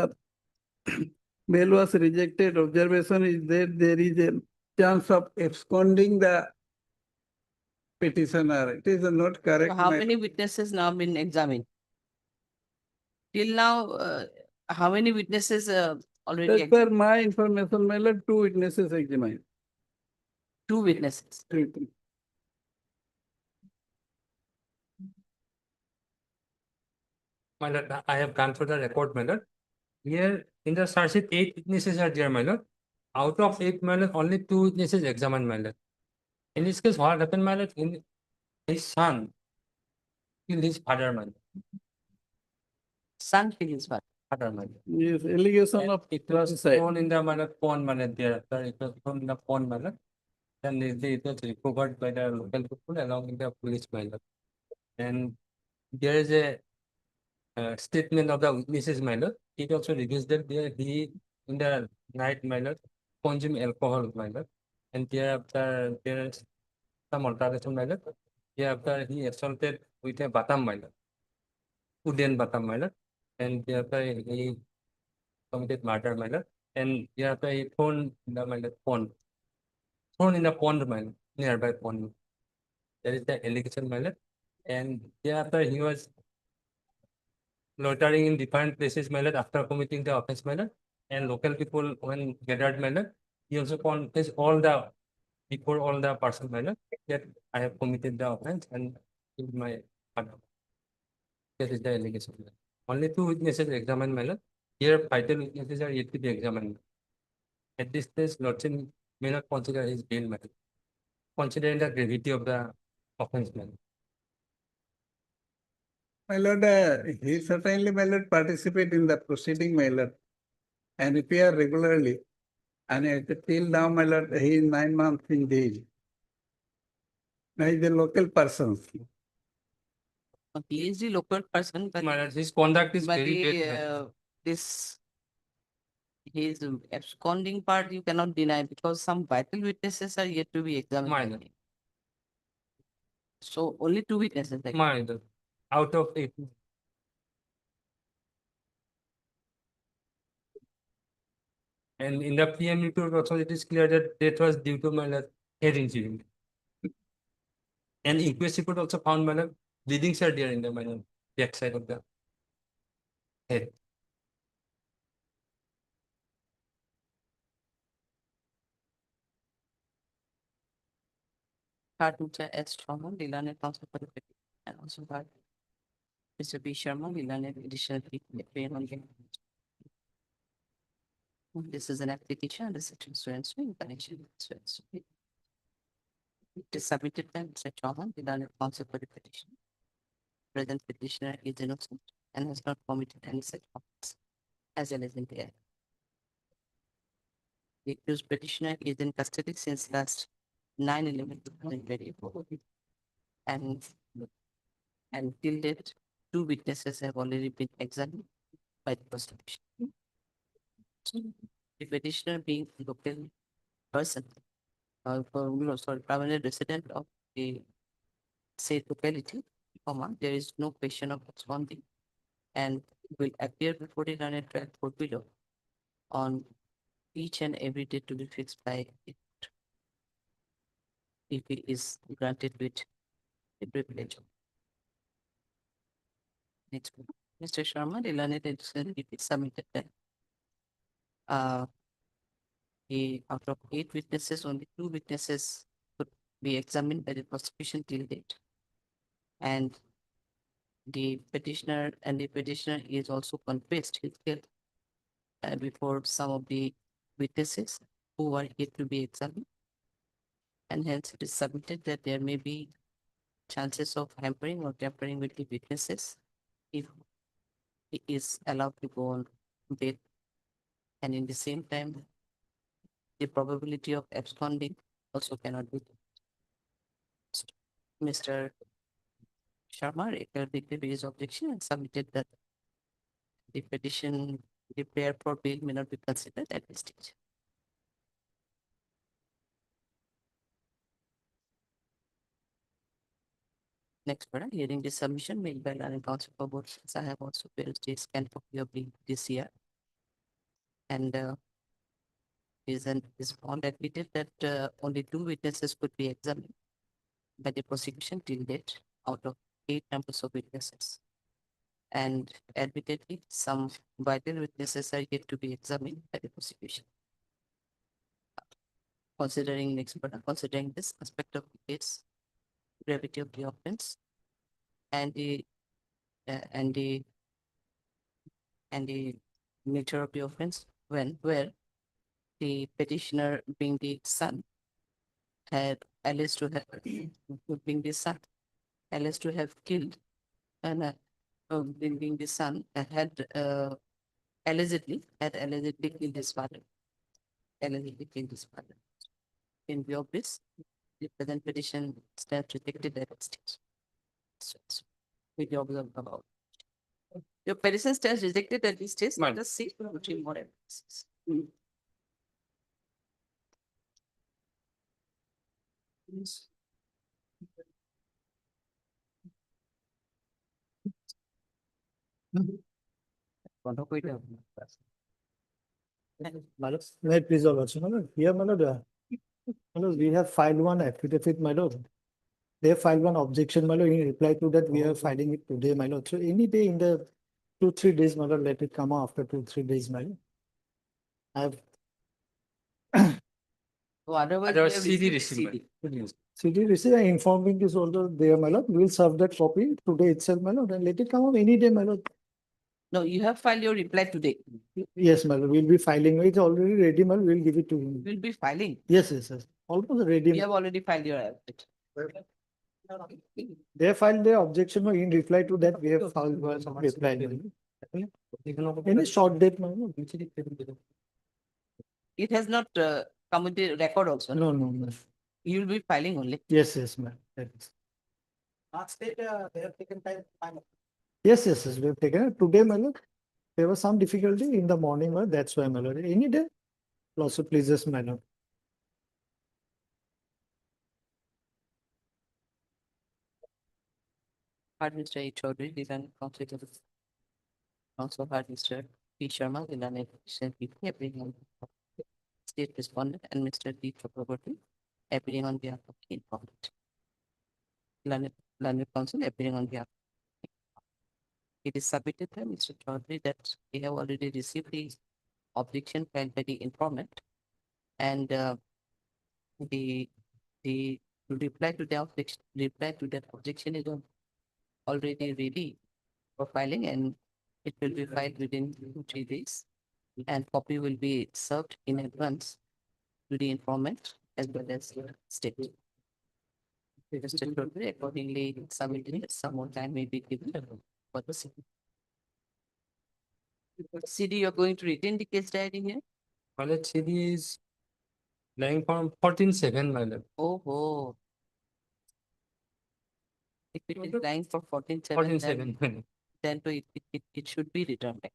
bail was rejected, observation is that there is a chance of absconding the petitioner. It is not correct. So how my many witnesses now been examined? Till now, how many witnesses already? As per my information, my lord, two witnesses examined. 2 witnesses. Two. My lord, I have gone through the record, my lord. Here in the charge sheet, 8 witnesses are there, my lord. Out of 8, my lord, only 2 witnesses examined, my lord. In this case, what happened, my lord? In his son killed his father, my lord. Son killed his father. Father, my lord. Yes, allegation And of it was suicide. thrown in the my lord, pond, my lord, thereafter. It was thrown in the pond, my lord. Then it was recovered by the local people along with the police, my lord. And there is a statement of the witnesses, my lord. It also reveals that he in the night, my lord, consumed alcohol, my lord. And thereafter there is some alteration, my lord. Thereafter he assaulted with a batam, my lord, wooden batam, my lord. And thereafter he committed murder, my lord. And thereafter he thrown in the, my lord, pond, thrown in the pond, my lord, nearby pond. That is the allegation, my lord. And thereafter he was loitering in different places, my lord, after committing the offense, my lord. And local people, when gathered, my lord, he also confessed all the, before all the person, my lord, that I have committed the offense and killed my father. That is the allegation, my lord. Only 2 witnesses examined, my lord. Here, vital witnesses are yet to be examined. At this stage, Lordship may not consider his bail, my lord, considering the gravity of the offense, my lord. My lord, he certainly, my lord, participate in the proceeding, my lord, and appear regularly. And till now, my lord, he is 9 months in jail. Now he is a local person. He is the local person, but. My lord, his conduct is But very he, bad, my lord. this, his absconding part you cannot deny because some vital witnesses are yet to be examined. My lord. So only 2 witnesses. Like, My lord. Out of 8. And in the PM report also it is clear that death was due to my lord, head injury. And inquest report also found my lord, bleedings are there in the my lord, back side of the head. Mr. S. Sharma, Leland counsel for the petition, and also by Mr. B. Sharma, Leland additional appeal on the. This is an application under section so and so in connection with so and so. It is submitted by Mr. Chauhan, Leland counsel for the petition. Present petitioner is innocent and has not committed any such offense as well as in the act. The accused petitioner is in custody since last 9/11/2024. And till date, 2 witnesses have already been examined by the prosecution. The petitioner being a local person, permanent resident of the said locality, there is no question of absconding and will appear before the learned trial court below on each and every day to be fixed by it if it is granted with the privilege. Next, Mr. Sharma, the learned edition submitted that out of 8 witnesses, only 2 witnesses could be examined by the prosecution till date. And the petitioner is also confessed his guilt before some of the witnesses who are yet to be examined. And hence it is submitted that there may be chances of hampering or tampering with the witnesses if he is allowed to go on bail. And in the same time, the probability of absconding also cannot be. Mr. Sharma declared his objection and submitted that the petition, the prayer for bail may not be considered at this stage. Next, for hearing the submission made by learning counsel for both sides, I have also placed a scan copy of the DCR. And is found admitted that only 2 witnesses could be examined by the prosecution till date out of 8 numbers of witnesses. And admittedly, some vital witnesses are yet to be examined by the prosecution. Considering this aspect of the case, gravity of the offense, and the and the nature of the offense where the petitioner being the son had alleged to have being the son alleged to have killed and being the son had allegedly killed his father. Allegedly killed his father. In view of this, the present petition stands rejected at this stage. So, with your observe about. Your petition stands rejected at this stage. Let us see between more evidence. May I please also, my lord, here, my lord, we have filed one affidavit, my lord. They have filed one objection, my lord, in reply to that, we are filing it today, my lord. So any day in the 2-3 days, my lord, let it come after 2-3 days, my lord. I have So otherwise, Otherwise, we have CD received receipt. CD receipt, I informing this order there, my lord. We will serve that copy today itself, my lord, and let it come up any day, my lord. No, you have filed your reply today. Yes, my lord, we'll be filing. It's already ready, my lord. We'll give it to you. We'll be filing. Yes, yes, yes. Almost ready. We have already filed your affidavit. They filed their objection in reply to that. We have filed one reply. Any short date, my lord? It has not come with the record also. No, no, no. You will be filing only. Yes, yes, ma'am. That is. Last date, they have taken time. Yes, yes, yes. We have taken it today, my lord. There was some difficulty in the morning, but that's why, my lord. Any day, also pleases, my lord. Heard Mr. A. Chaudhary, Design Council. Also heard Mr. P. Sharma, Design P. appearing on state respondent, and Mr. D. Chakraborty appearing on behalf of the informant. Learned Council appearing on behalf. It is submitted by Mr. Chaudhary that we have already received the objection filed by the informant, and the reply to the objection is already ready for filing, and it will be filed within 2-3 days, and copy will be served in advance to the informant as well as state. Mr. Chaudhary accordingly submitted. Some more time may be given for the CD. CD, you're going to retain the case diary here? College CD is lying from 14/7, my lord. Oh. If it is lying for 14/7, 14/7. then it should be returned back.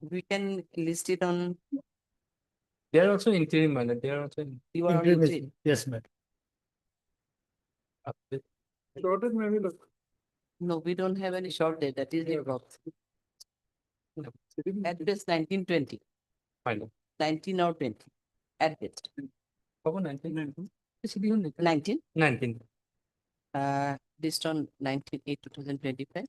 We can list it on. They are also interim, my lord. They are also. You are on Interim is- interim. Yes, ma'am. No, we don't have any short date. That is the problem. At best 1920, Fine. 19 or 20, at best. 19. 19. Based on 19/8/2025,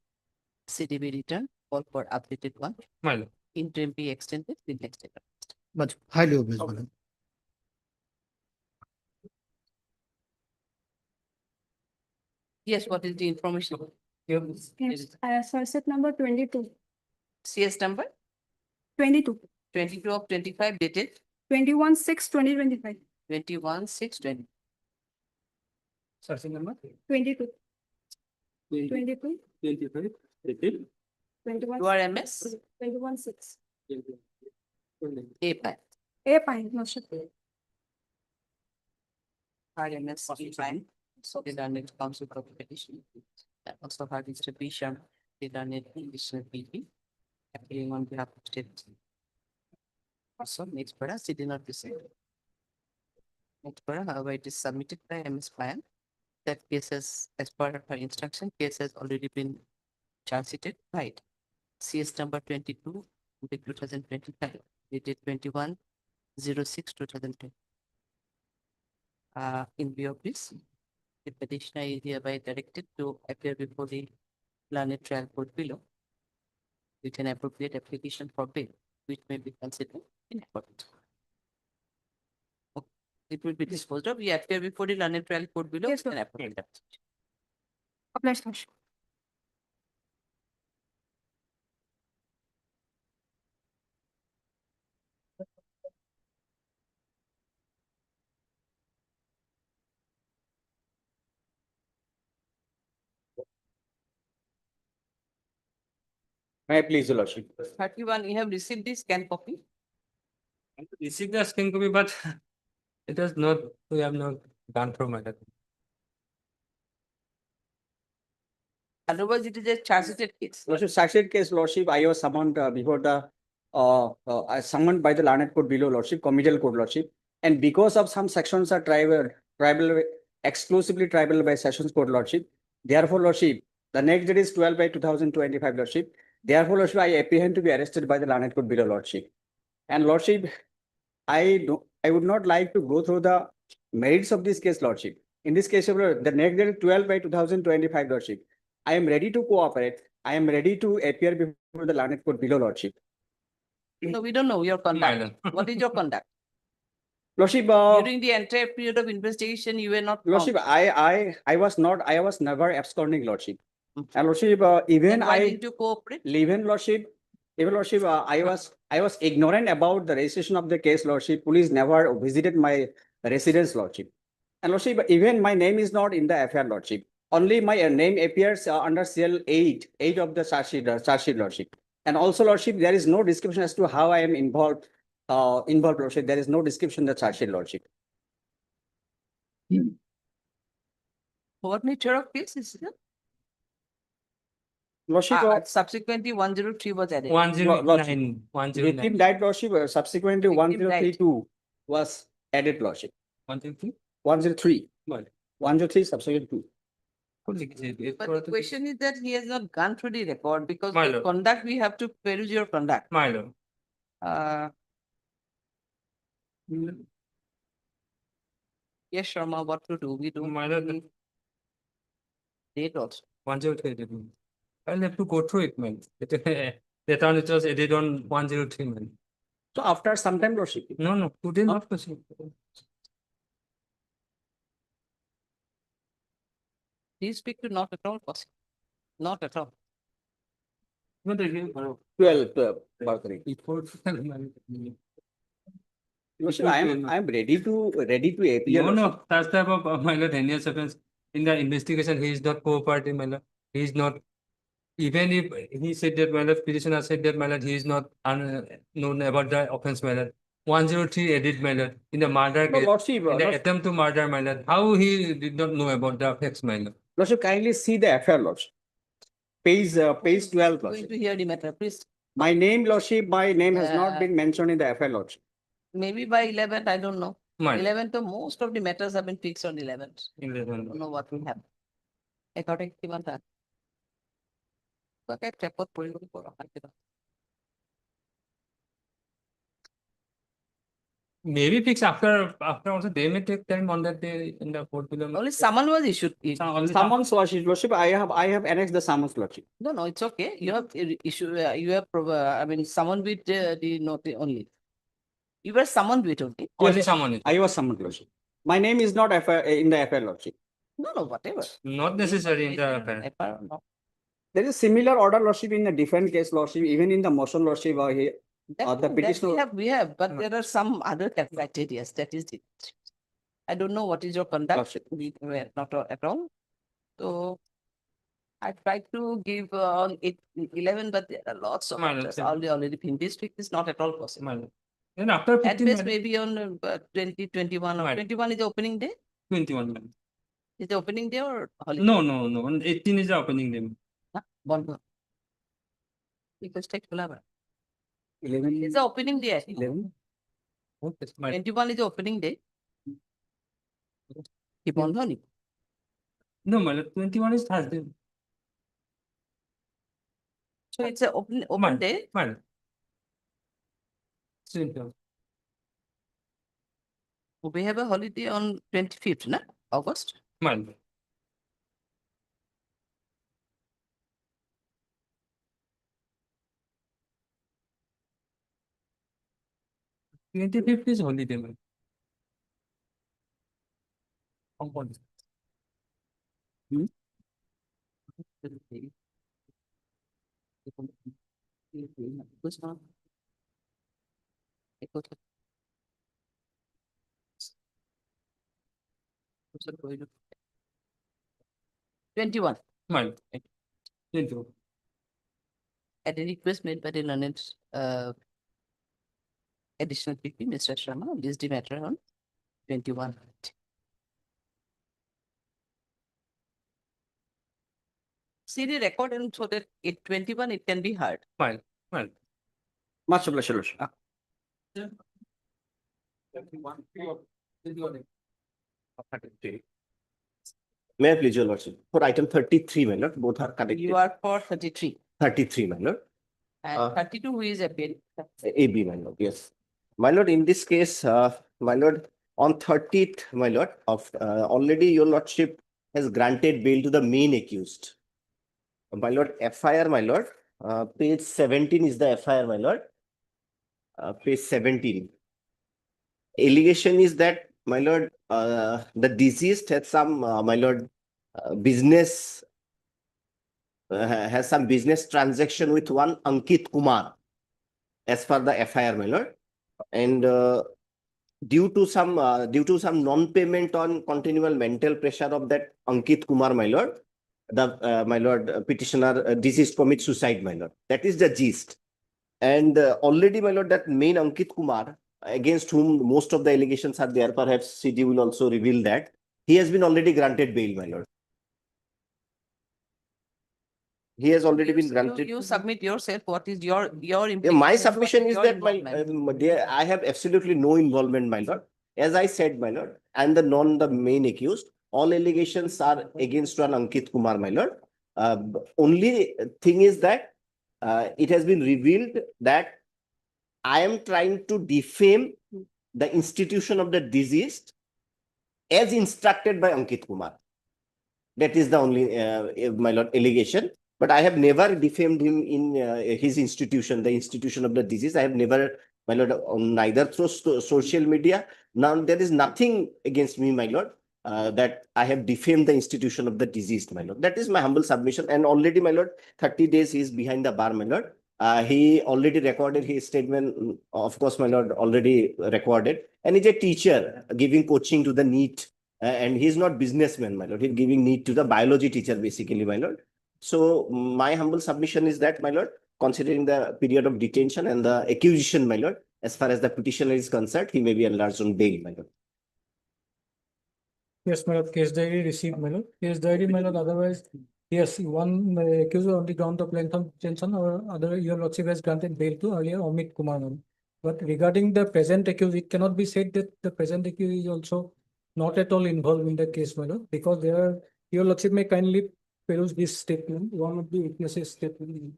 CDB return, call for updated one. My lord. Interim be extended the next day. Much highly obvious, madam. Yes, what is the information? Source number 22. CS number 22. 22 of 25 dated 21/6/2025. 21/6/20. Source number 22. 20. 22. 25. 18. 21. URMS 21/6. A pi. A fine, no sir. RMS fine. So the Learned Council for petition. Also had Mr. B. Sharma, the Learned Additional PP, appearing on behalf of state. Also, next para, she did not receive. Next para, however, it is submitted by MS Plan. That case has, as per her instruction, case has already been charge sheeted, right? CS number 22, 2025, dated 21/06/2020. In view of this, the petitioner is hereby directed to appear before the Learned Trial Court below with an appropriate application for bail, which may be considered in accordance. Okay. It will be disposed of. We appear before the Learned Trial Court below Yes, with an appropriate application. Obliged, Lordship. May I please, your lordship? 31, you have received this scan copy. Receive the scan copy, but it was not, we have not gone through matter. Otherwise, it is a charge sheeted case. Lordship, such case, lordship, I was summoned before the, I summoned by the learned court below, lordship, committal court, lordship. And because of some sections are tribal, exclusively tribal by sessions court, lordship. Therefore, lordship, the next date is 12 by 2025, lordship. Therefore, lordship, I apprehend to be arrested by the learned court below, lordship. And lordship, I would not like to go through the merits of this case, lordship. In this case, the next date is 12 by 2025, lordship. I am ready to cooperate. I am ready to appear before the learned court below, lordship. No, we don't know your conduct. What is your conduct? Lordship, During the entire period of investigation, you were not. lordship, I was never absconding, lordship. And lordship, Then why didn't you cooperate? even lordship, I was ignorant about the registration of the case, lordship. Police never visited my residence, lordship. And lordship, even my name is not in the FIR, lordship. Only my name appears under CL 8 of the charge sheet, lordship. And also, lordship, there is no description as to how I am involved, lordship. There is no description in the charge sheet, lordship. What nature of case is it? Lordship, Subsequently, 103 was added. 109, 109. Victim died, lordship. Subsequently, Victim 1032 was added, lordship. 103? 103. Well, 103, subsequent 2. But the question is that he has not gone through the record because My the lord. conduct, we have to peruse your conduct. My lord. Yes, Sharma, what to do? We don't. My lord. really date also. 103 didn't. I'll have to go through it, man. Later on, it was added on 103, man. So after some time, lordship. No, today not possible. Please speak to not at all possible. Not at all. No, they gave 12, Bhargari. report. Lordship, I am ready to appear. No, that's type of my lord, heinous offense. In the investigation, he is not cooperating, my lord. He is not, even if he said that, my lord, petitioner said that, my lord, he is not known about the offense, my lord. 103 added, my lord, in the murder No, case, lordship, in the attempt to murder, my lord. How he did not know about the effects, my lord? Lordship, kindly see the affair, lordship. Page 12, Going lordship. to hear the matter, please. My name, lordship, my name has not been mentioned in the affair, lordship. Maybe by 11th, I don't know. My 11th, most of the matters have been fixed on 11th. 11. I don't know what will happen. According to that. Okay, report পড়িব পড়া হয়। Maybe fix after also they may take time on that day in the court below. Only summon was issued. Summons, lordship. I have annexed the summons, lordship. No, it's okay. You have issue. You have. I mean, summoned with the note only. You were summoned with only. Only someone. I was summoned, lordship. My name is not in the affair, lordship. No, whatever. Not necessary in the affair. No. There is a similar order, lordship, in a different case, lordship. Even in the motion, lordship, the petitioner. We have, but there are some other criteria. That is it. I don't know what is your conduct. We were not at all. So I tried to give on 11, but there are lots of matters already been. This week is not at all possible. Then after 15 at best, maybe on 20, 21 or 21 is the opening day. 21. Is the opening day or holiday? No. On 18 is the opening day. Bond. Because take 11. 11 is the opening day. I think. 11. 21 is the opening day. Keep on learning. No, my lord, 21 is Thursday. So it's an open day. Man. We have a holiday on 25th, na? August. Man. Twenty-fifth is holiday, man. Hmm? 21. Man. 21. At a request made by the learned additional PP, Mr. Sharma, list the matter on 21. See the record and so that at 21 it can be heard. Fine, fine. Much obliged, Your Lordship. May I please, Your Lordship? For item 33, my lord, both are connected. You are for 33 33, my lord. and 32 who is appearing. AB, my lord, yes. My lord, in this case, my lord, on 30th, my lord, of already your lordship has granted bail to the main accused. My lord, FIR, my lord, page 17 is the FIR, my lord. Page 17. Allegation is that, my lord, the deceased had some, my lord, business, has some business transaction with one Ankit Kumar, as per the FIR, my lord. And due to some non-payment on continual mental pressure of that Ankit Kumar, my lord, the my lord, petitioner deceased commits suicide, my lord. That is the gist. And already, my lord, that main Ankit Kumar, against whom most of the allegations are there, perhaps CD will also reveal that, he has been already granted bail, my lord. He has already been granted. You submit yourself. What is your Yeah, implication? my What submission is your that involvement? I have absolutely no involvement, my lord. As I said, my lord, and the main accused, all allegations are against one Ankit Kumar, my lord. Only thing is that it has been revealed that I am trying to defame the institution of the deceased as instructed by Ankit Kumar. That is the only, my lord, allegation. But I have never defamed him in his institution, the institution of the disease. I have never, my lord, neither through social media. Now there is nothing against me, my lord, that I have defamed the institution of the deceased, my lord. That is my humble submission. And already, my lord, 30 days he is behind the bar, my lord. He already recorded his statement, of course, my lord, already recorded. And he's a teacher giving coaching to the NEET. And he's not businessman, my lord. He's giving NEET to the biology teacher, basically, my lord. So my humble submission is that, my lord, considering the period of detention and the accusation, my lord, as far as the petitioner is concerned, he may be enlarged on bail, my lord. Yes, my lord, case diary received, my lord. Case diary, my lord, otherwise, yes, one accused on the ground of length of detention or other, your lordship has granted bail to earlier Amit Kumar, my lord. But regarding the present accused, it cannot be said that the present accused is also not at all involved in the case, my lord, because there are, your lordship may kindly peruse this statement, one of the witnesses statement.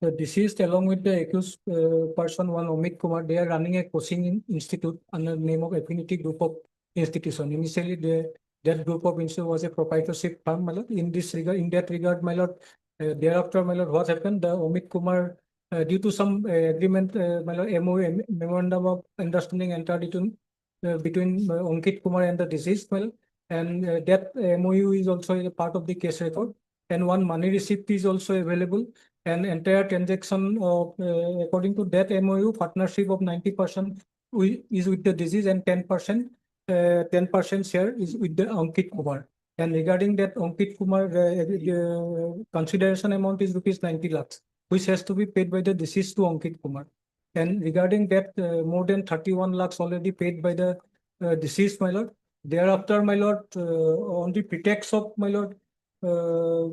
The deceased, along with the accused person, one Amit Kumar, they are running a coaching institute under the name of Affinity Group of Institution. Initially, that group of institution was a proprietorship firm, my lord. In this regard, in that regard, my lord, thereafter, my lord, what happened? The Amit Kumar, due to some agreement, my lord, MOU, memorandum of understanding entered into between Ankit Kumar and the deceased, my lord, and that MOU is also a part of the case record. And one money receipt is also available. And entire transaction of, according to that MOU, partnership of 90% is with the disease and 10% share is with the Ankit Kumar. And regarding that Ankit Kumar, consideration amount is rupees 90 lakhs, which has to be paid by the deceased to Ankit Kumar. And regarding that, more than 31 lakhs already paid by the deceased, my lord. Thereafter, my lord, on the pretext of, my lord,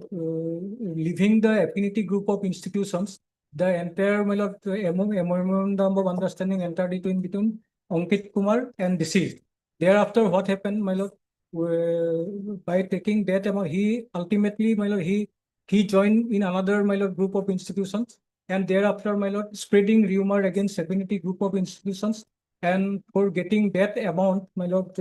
leaving the affinity group of institutions, the entire, my lord, memorandum of understanding entered into in between Ankit Kumar and deceased. Thereafter, what happened, my lord? By taking that amount, he ultimately, my lord, he joined in another, my lord, group of institutions, and thereafter, my lord, spreading rumor against affinity group of institutions, and for getting that amount, my lord,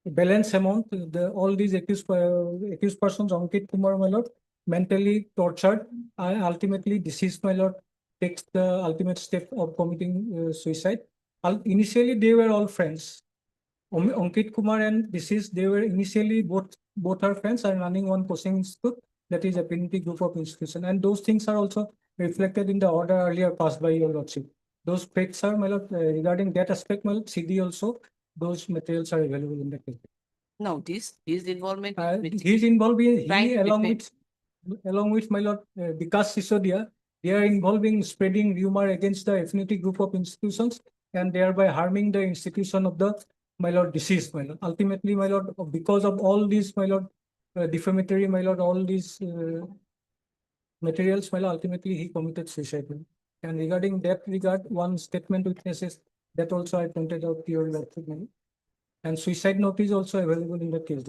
balance amount, all these accused persons, Ankit Kumar, my lord, mentally tortured and ultimately deceased, my lord, takes the ultimate step of committing suicide. Initially, they were all friends. Ankit Kumar and deceased, they were initially both are friends and running one coaching institute, that is Affinity Group of Institution. And those things are also reflected in the order earlier passed by your lordship. Those facts are, my lord, regarding that aspect, my lord, CD also those materials are available in the case. No, his involvement. He's involved in, Trying he to along with my lord, Vikas Sisodia, they are involved in spreading rumor against the affinity group of institutions and thereby harming the institution of the, my lord, deceased, my lord. Ultimately, my lord, because of all these, my lord, defamatory, my lord, all these materials, my lord, ultimately he committed suicide. And regarding that regard, one statement witnesses that also I pointed out to your lordship, my lord. And suicide note is also available in the case.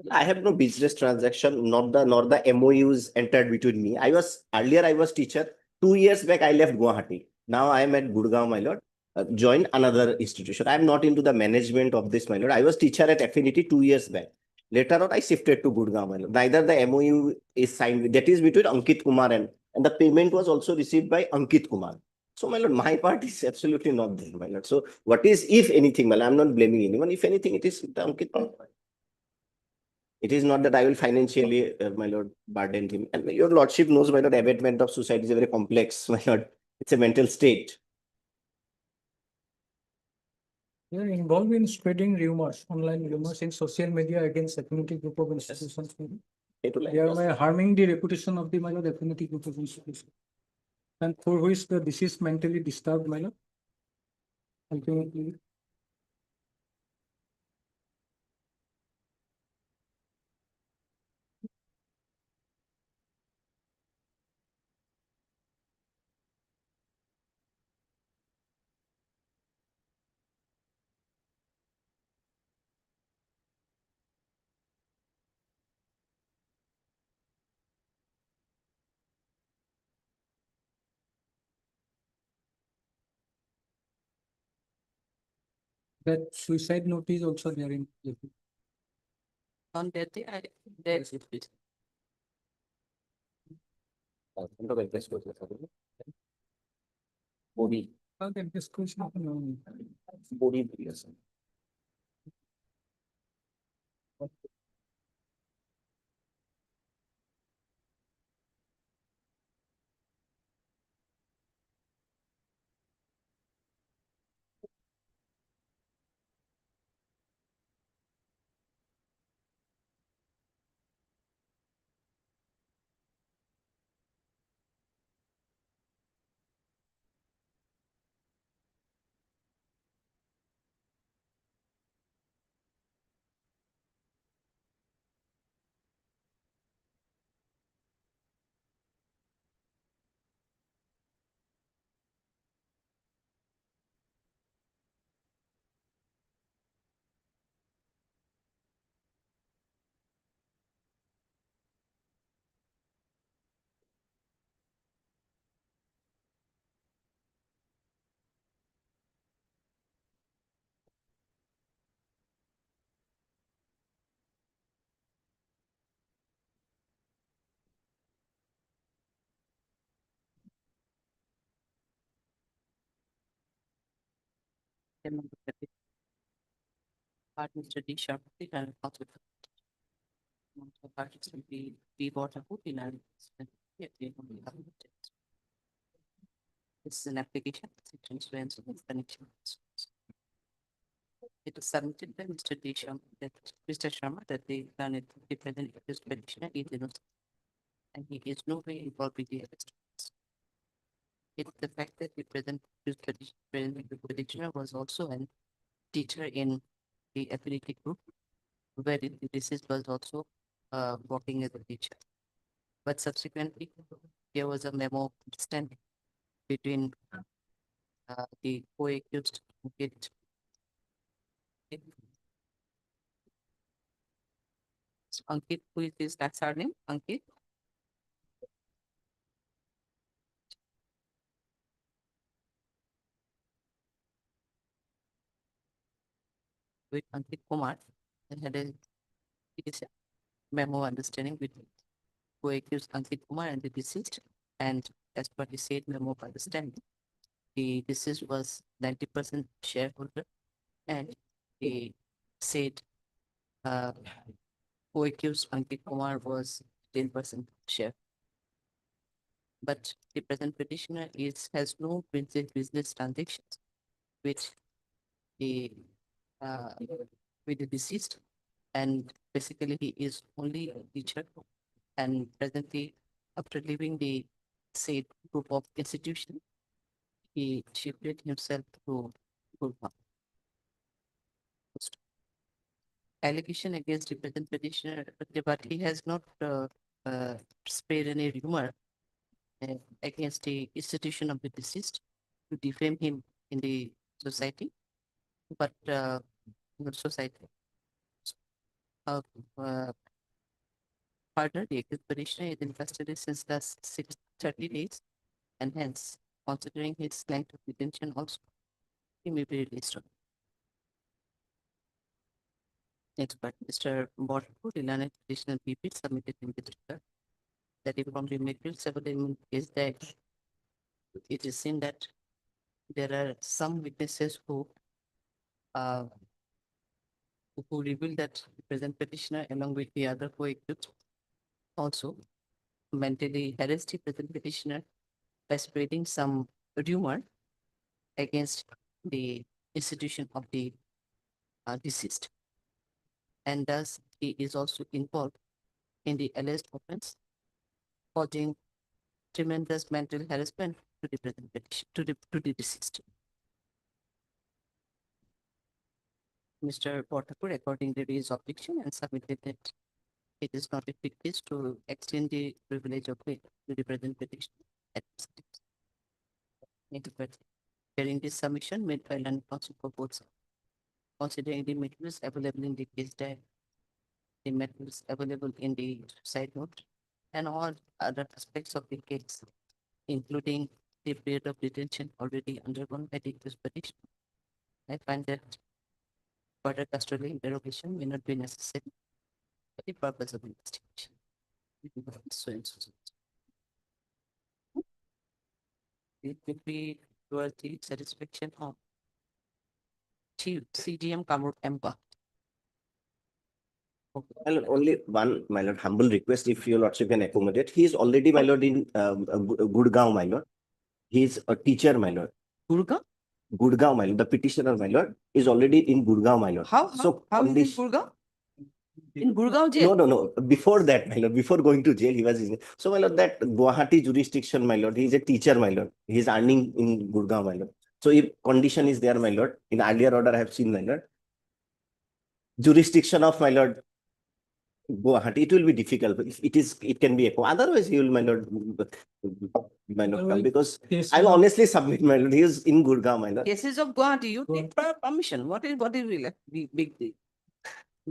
I have no business transaction, nor the MOUs entered between me. Earlier I was teacher. 2 years back I left Guwahati. Now I am at Gurgaon, my lord. Joined another institution. I am not into the management of this, my lord. I was teacher at Affinity 2 years back. Later on I shifted to Gurgaon, my lord. Neither the MOU is signed. That is between Ankit Kumar and the payment was also received by Ankit Kumar. So, my lord, my part is absolutely not there, my lord. So, what is, if anything, my lord, I'm not blaming anyone. If anything, it is the Ankit Kumar. It is not that I will financially, my lord, burden him. And your lordship knows, my lord, abatement of suicide is a very complex, my lord. It's a mental state. They are involved in spreading rumors, online rumors in social media against affinity group of institutions. They are harming the reputation of the, my lord, affinity group of institutions. And for which the deceased mentally disturbed, my lord. Ultimately. That suicide note is also there in. On that day, that's it. Body. That discussion. Body. Mr. D. Sharp, and also be bought a book in an it's an application, transference of connection. It was submitted by Mr. D. Sharma that Mr. Sharma that they done it dependent accused petitioner is innocent and he is no way involved with the arrest. It's the fact that the present petitioner was also a teacher in the affinity group where the deceased was also working as a teacher. But subsequently, there was a memo understanding between the co-accused Ankit, who is this? That's our name, Ankit. With Ankit Kumar, and had a memo understanding with who accused Ankit Kumar and the deceased. And as per the said memo understanding, the deceased was 90% shareholder and the said who accused Ankit Kumar was 10% share. but the present petitioner has no business transactions with the uh, with the deceased, and basically he is only a teacher, and presently after leaving the said group of institution, he shifted himself to Gurgaon. Allegation against the present petitioner, but he has not spread any rumor against the institution of the deceased to defame him in the society, but the society. Further, the accused petitioner is in custody since the 30 days, and hence, considering his length of detention also, he may be released. Next part, Mr. Botku, the learned petitioner PP submitted in this regard that if from the materials available is that it is seen that there are some witnesses who reveal that the present petitioner along with the other co-accused also mentally harassed the present petitioner by spreading some rumor against the institution of the deceased, and thus he is also involved in the alleged offense, causing tremendous mental harassment to the present petition to the deceased. Mr. Portakur accordingly raised objection and submitted that it is not a fit case to extend the privilege of bail to the present petition. Hearing this submission made by learned counsel for both sides, considering the materials available in the case diary, the materials available in the side note, and all other aspects of the case, including the period of detention already undergone by the accused petitioner, I find that further custodial interrogation may not be necessary for the purpose of investigation. So and so. It will be towards the satisfaction of Chief CDM Kamur Empa. My lord, only one, my lord, humble request, if your lordship can accommodate. He is already, my lord, in Gurgaon, my lord. He is a teacher, my lord. Gurgaon? Gurgaon, my lord. The petitioner, my lord, is already in Gurgaon, my lord. How is it Gurgaon? In Gurgaon jail? No. Before that, my lord, before going to jail, he was in. So, my lord, that Guwahati jurisdiction, my lord, he is a teacher, my lord. He is earning in Gurgaon, my lord. So, if condition is there, my lord, in earlier order, I have seen, my lord, jurisdiction of, my lord, Guwahati, it will be difficult. It can be echo. Otherwise, he will, my lord, come, because I will honestly submit, my lord. He is in Gurgaon, my lord. Cases of Guwahati, you take permission. What is big deal?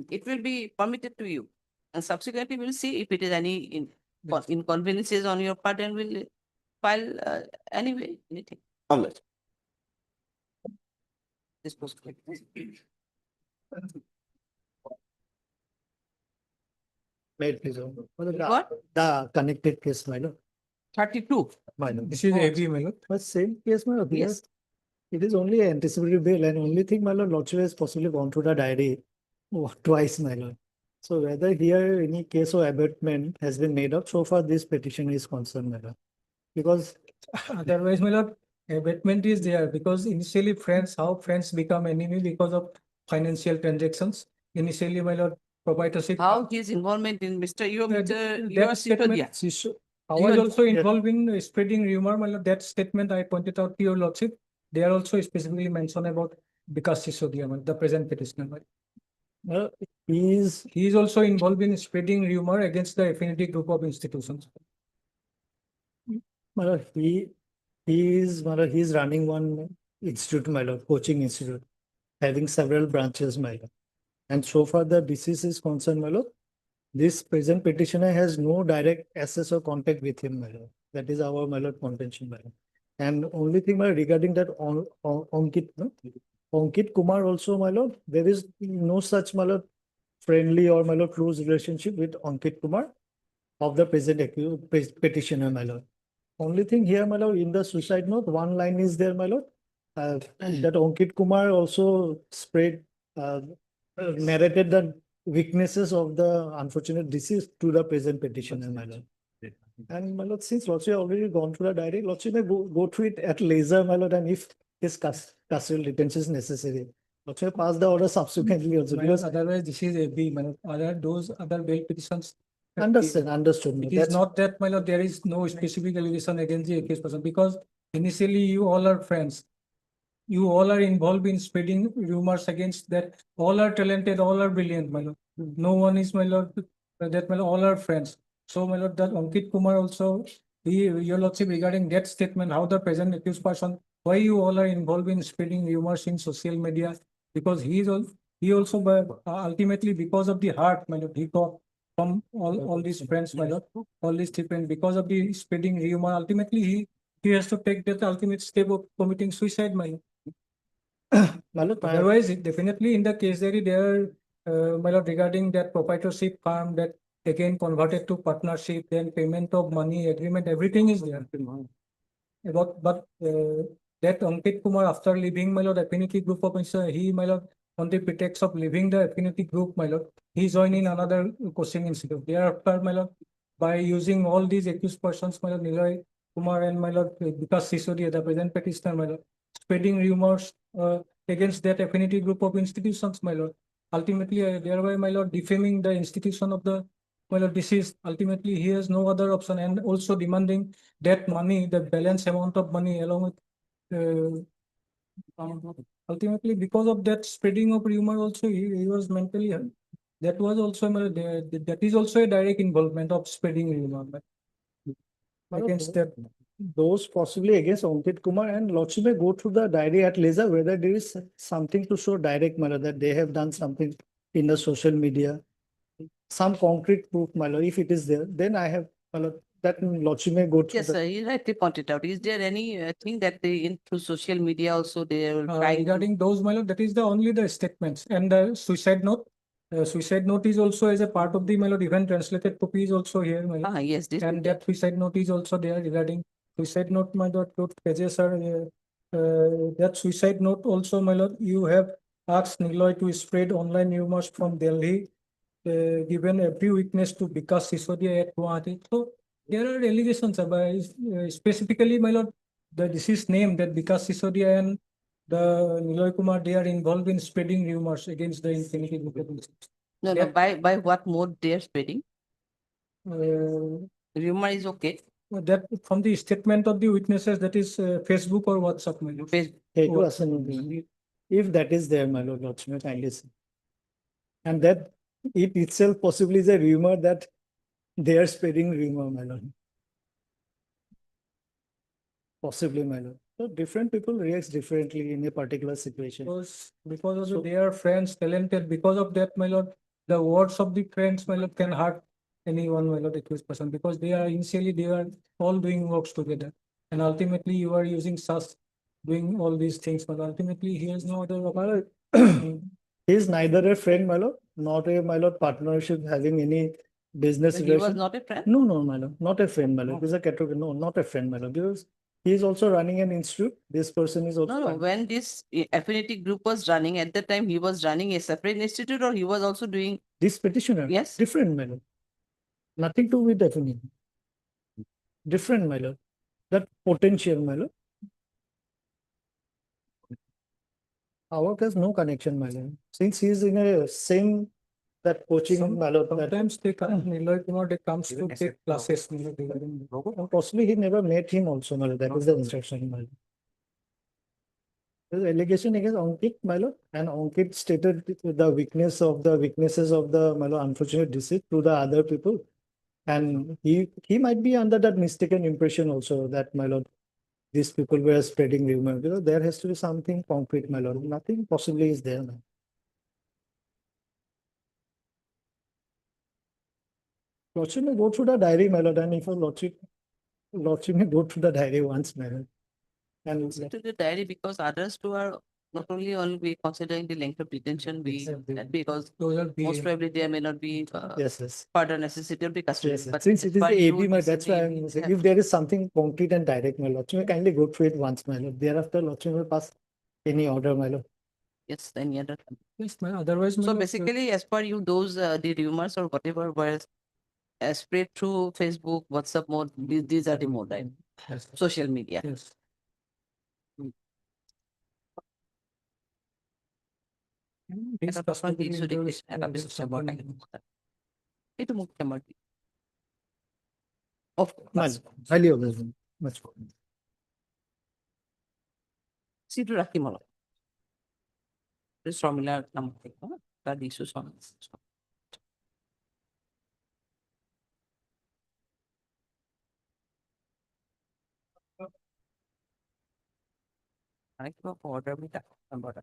It will be permitted to you, and subsequently we'll see if it is any inconveniences on your part, and we'll file anyway anything. All right. This was quick. Wait, please. What? The connected case, my lord. 32. My lord. This is AV, my lord. But same case, my lord. Yes. It is only anticipatory bail, and only thing, my lord, lordship has possibly gone through the diary twice, my lord. So whether here any case of abatement has been made up, so far this petition is concerned, my lord. Because Otherwise, my lord, abatement is there because initially how friends become enemy because of financial transactions. Initially, my lord, proprietorship. How his involvement in Mr. You, That statement, I was also involved in spreading rumor, my lord. That statement I pointed out to your lordship. They are also specifically mentioned about Vikas Sisodia, the present petitioner. He is also involved in spreading rumor against the affinity group of institutions. My lord, he is running one institute, my lord, coaching institute, having several branches, my lord. And so far the disease is concerned, my lord, this present petitioner has no direct access or contact with him, my lord. That is our, my lord, contention, my lord. And only thing, my lord, regarding that Ankit Kumar also, my lord, there is no such, my lord, friendly or, my lord, close relationship with Ankit Kumar of the present petitioner, my lord. Only thing here, my lord, in the suicide note, one line is there, my lord, that Ankit Kumar also narrated the weaknesses of the unfortunate deceased to the present petitioner, my lord. And my lord, since Lordship already gone through the diary, Lordship may go through it at leisure, my lord, and if his custodial detention is necessary. Lordship pass the order subsequently also. My Because lord, otherwise this is a B, my lord. Other those other bail petitions. understood. It is That's not that, my lord, there is no specific allegation against the accused person because initially you all are friends. You all are involved in spreading rumors against that. All are talented, all are brilliant, my lord. No one is, my lord, that, my lord, all are friends. So, my lord, that Ankit Kumar also, your lordship regarding that statement, how the present accused person, why you all are involved in spreading rumors in social media, because he also, ultimately because of the heart, my lord, he got from all these friends, my lord, all these friends, because of the spreading rumor, ultimately he has to take that ultimate step of committing suicide, my lord. my lord, Otherwise, definitely in the case there, my lord, regarding that proprietorship farm that again converted to partnership, then payment of money, agreement, everything is there. But that Ankit Kumar, after leaving, my lord, affinity group of he, my lord, on the pretext of leaving the affinity group, my lord, he joined in another coaching institute. Thereafter, my lord, by using all these accused persons, my lord, Niloy Kumar and my lord, Vikas Sisodia, the present petitioner, my lord, spreading rumors against that affinity group of institutions, my lord. Ultimately, thereby, my lord, defaming the institution of the, my lord, deceased. Ultimately, he has no other option, and also demanding that money, the balance amount of money, along with ultimately because of that spreading of rumor, also he was mentally hurt. That was also that is also a direct involvement of spreading rumor. Against that. those possibly against Ankit Kumar and Lordship may go through the diary at leisure whether there is something to show direct, my lord, that they have done something in the social media. Some concrete proof, my lord, if it is there, then I have, my lord, that Lordship may go through. Yes, sir, you rightly pointed out. Is there any thing that they in through social media also they will try Regarding those, my lord, that is the only the statements and the suicide note. Suicide note is also as a part of the, my lord, even translated copy is also here, my lord. yes, this And that suicide note is also there regarding suicide note, my lord, two pages are that suicide note also, my lord, you have asked Niloy to spread online rumors from Delhi, given every weakness to Vikas Sisodia at Guwahati. So there are allegations about specifically, my lord, the deceased name that Vikas Sisodia and the Niloy Kumar, they are involved in spreading rumors against the Infinity Group. No, no, by what mode they are spreading? Uh, Rumor is okay. that from the statement of the witnesses, that is Facebook or WhatsApp, my lord. It was if that is there, my lord, Lordship, kindly say. And that it itself possibly is a rumor that they are spreading rumor, my lord. Possibly, my lord. So different people react differently in a particular situation. Because of they are friends, talented, because of that, my lord, the words of the friends, my lord, can hurt anyone, my lord, accused person, because they are initially they are all doing works together. And ultimately you are using such doing all these things, but ultimately he has no other option. He is neither a friend, my lord, not a, my lord, partnership having any business So he was relation. not a friend? No, my lord, not a friend, my lord. He's a category, no, not a friend, my lord, because he is also running an institute. This person is also. No, when this affinity group was running, at the time he was running a separate institute or he was also doing. This petitioner? Yes. Different, my lord. Nothing to do with affinity. Different, my lord. That potential, my lord. Our work has no connection, my lord. Since he is in a same that coaching, my lord. Sometimes they come, Niloy Kumar, they comes to take classes. Possibly he never met him also, my lord. That is the instruction, my lord. There's allegation against Ankit, my lord, and Ankit stated the weaknesses of the, my lord, unfortunate deceased to the other people. And he might be under that mistaken impression also that, my lord, these people were spreading rumor. You know, there has to be something concrete, my lord. Nothing possibly is there. Lordship may go through the diary, my lord, and if a lordship may go through the diary once, my lord. And To the diary, because others too are not only be considering the length of detention, because most probably there may not be yes. further necessity of the custody. Yes, But since as it is per the you, AB, this that's is why the I'm AB, saying, if there is something concrete and direct, my lord, you may kindly go through it once, my lord. Thereafter, lord, you may pass any order, my lord. Yes, any other. Yes, otherwise, So basically, as per you, those the rumors or whatever were spread through Facebook, WhatsApp mode. These are the mode, right? Social media. Yes. এটা তখন কিছু দেখে এটা বেশ বড় এটা মুখ্য মাটি of course highly observant, much more. সিটু রাখি মল শ্রমিলার নাম থেকে তার ইস্যু সমাজ আরেকটা অর্ডার মিটা number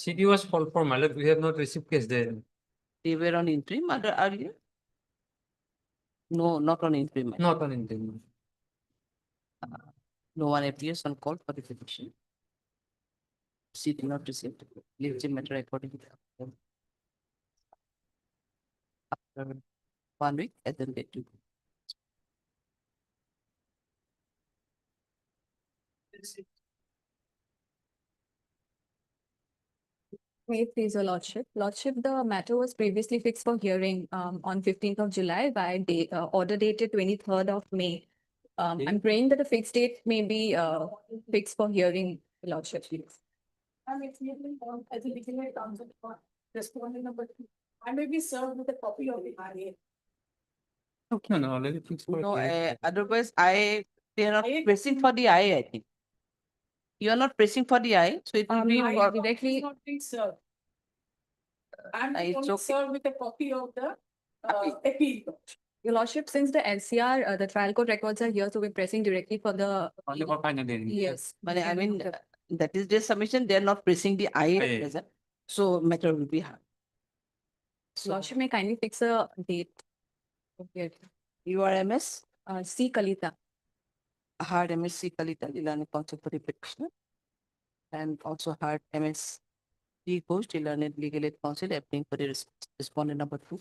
CD was called for, my lord. We have not received case there. they were on interim earlier. No, not on interim. Not on interim. No one appears on call for the petition. She did not receive leave the matter according to after 1 week and then they do. May it please your lordship. Lordship, the matter was previously fixed for hearing on 15th of July by order dated 23rd of May. I'm praying that the fixed date may be fixed for hearing, lordship. As a beginner counsel for respondent number 2, I may be served with a copy of the RA. Okay, no, already fixed for. No, otherwise they are not pressing for the I think. You are not pressing for the I, so it will be No, for directly. Not being served. I'm It's only okay. served with a copy of the appeal. Your lordship, since the LCR, the trial court records are here, so we're pressing directly for the. Only for final hearing. Yes. But I mean, that is their submission, they are not pressing the I at Aye. present, so matter will be hard. Lordship may kindly fix a date. Okay. URMS, C. Kalita. hard MSc Kalita, Learned Counsel for the petitioner. And also hard MS D Ghost, Learned Legal Aid Counsel, appealing for the respondent number 2.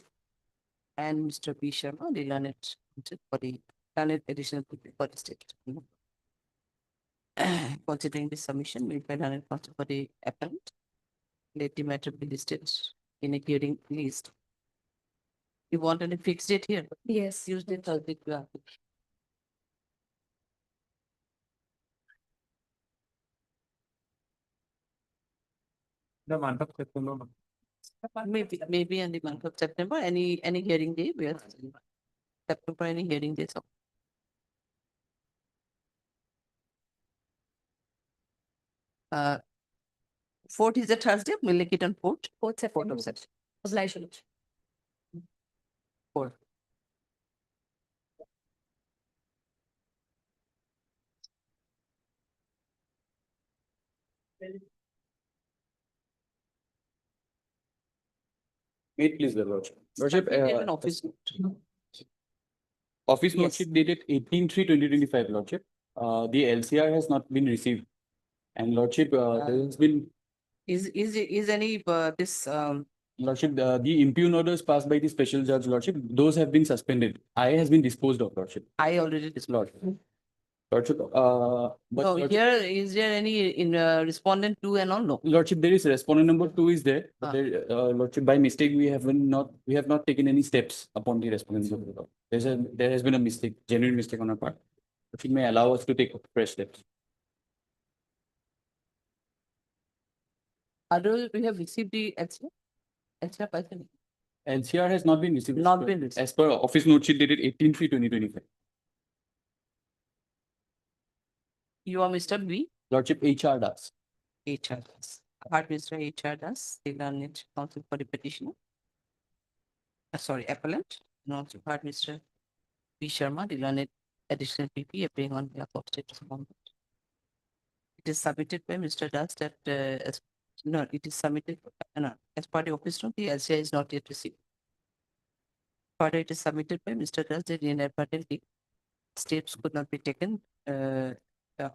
And Mr. B. Sharma, the Learned Counsel for the Learned Additional People for the state. Considering the submission made by Learned Counsel for the appellant, let the matter be listed in a hearing list. You want any fixed date here? Yes. Tuesday, Thursday, The month of September. Maybe in the month of September, any hearing day, we are September, any hearing days. Uh, 4th is a Thursday, we'll make it on 4th. 4th September. 4th of September. Obligation. 4th. May it please the lordship. Lordship, An office. office note Yes. sheet dated 18/3/2025, lordship. The LCR has not been received. And lordship, there has been, Is any this lordship, the impugned orders passed by the special judge, lordship, those have been suspended. I has been disposed of, lordship. I already disclosed. Lordship, but No, lordship, here is there any in respondent 2 and all? No. lordship, there is respondent number 2 is there. But Ah. there, lordship, by mistake, we have not taken any steps upon the respondent number. There has been a mistake, genuine mistake on our part. It may allow us to take fresh steps. Otherwise, we have received the LCR. LCR person. LCR has not been received. Not been received. As per office note sheet dated 18/3/2025. You are Mr. B. Lordship, HR does. HR does. Hard Mr. HR does. The Learned Counsel for the petitioner. Sorry, appellant. And also hard Mr. B. Sharma, the Learned Additional PP appearing on behalf of state respondent. It is submitted by Mr. Das that no, it is submitted no, as part of the office note, the LCI is not yet received. Further, it is submitted by Mr. Das that inadvertently steps could not be taken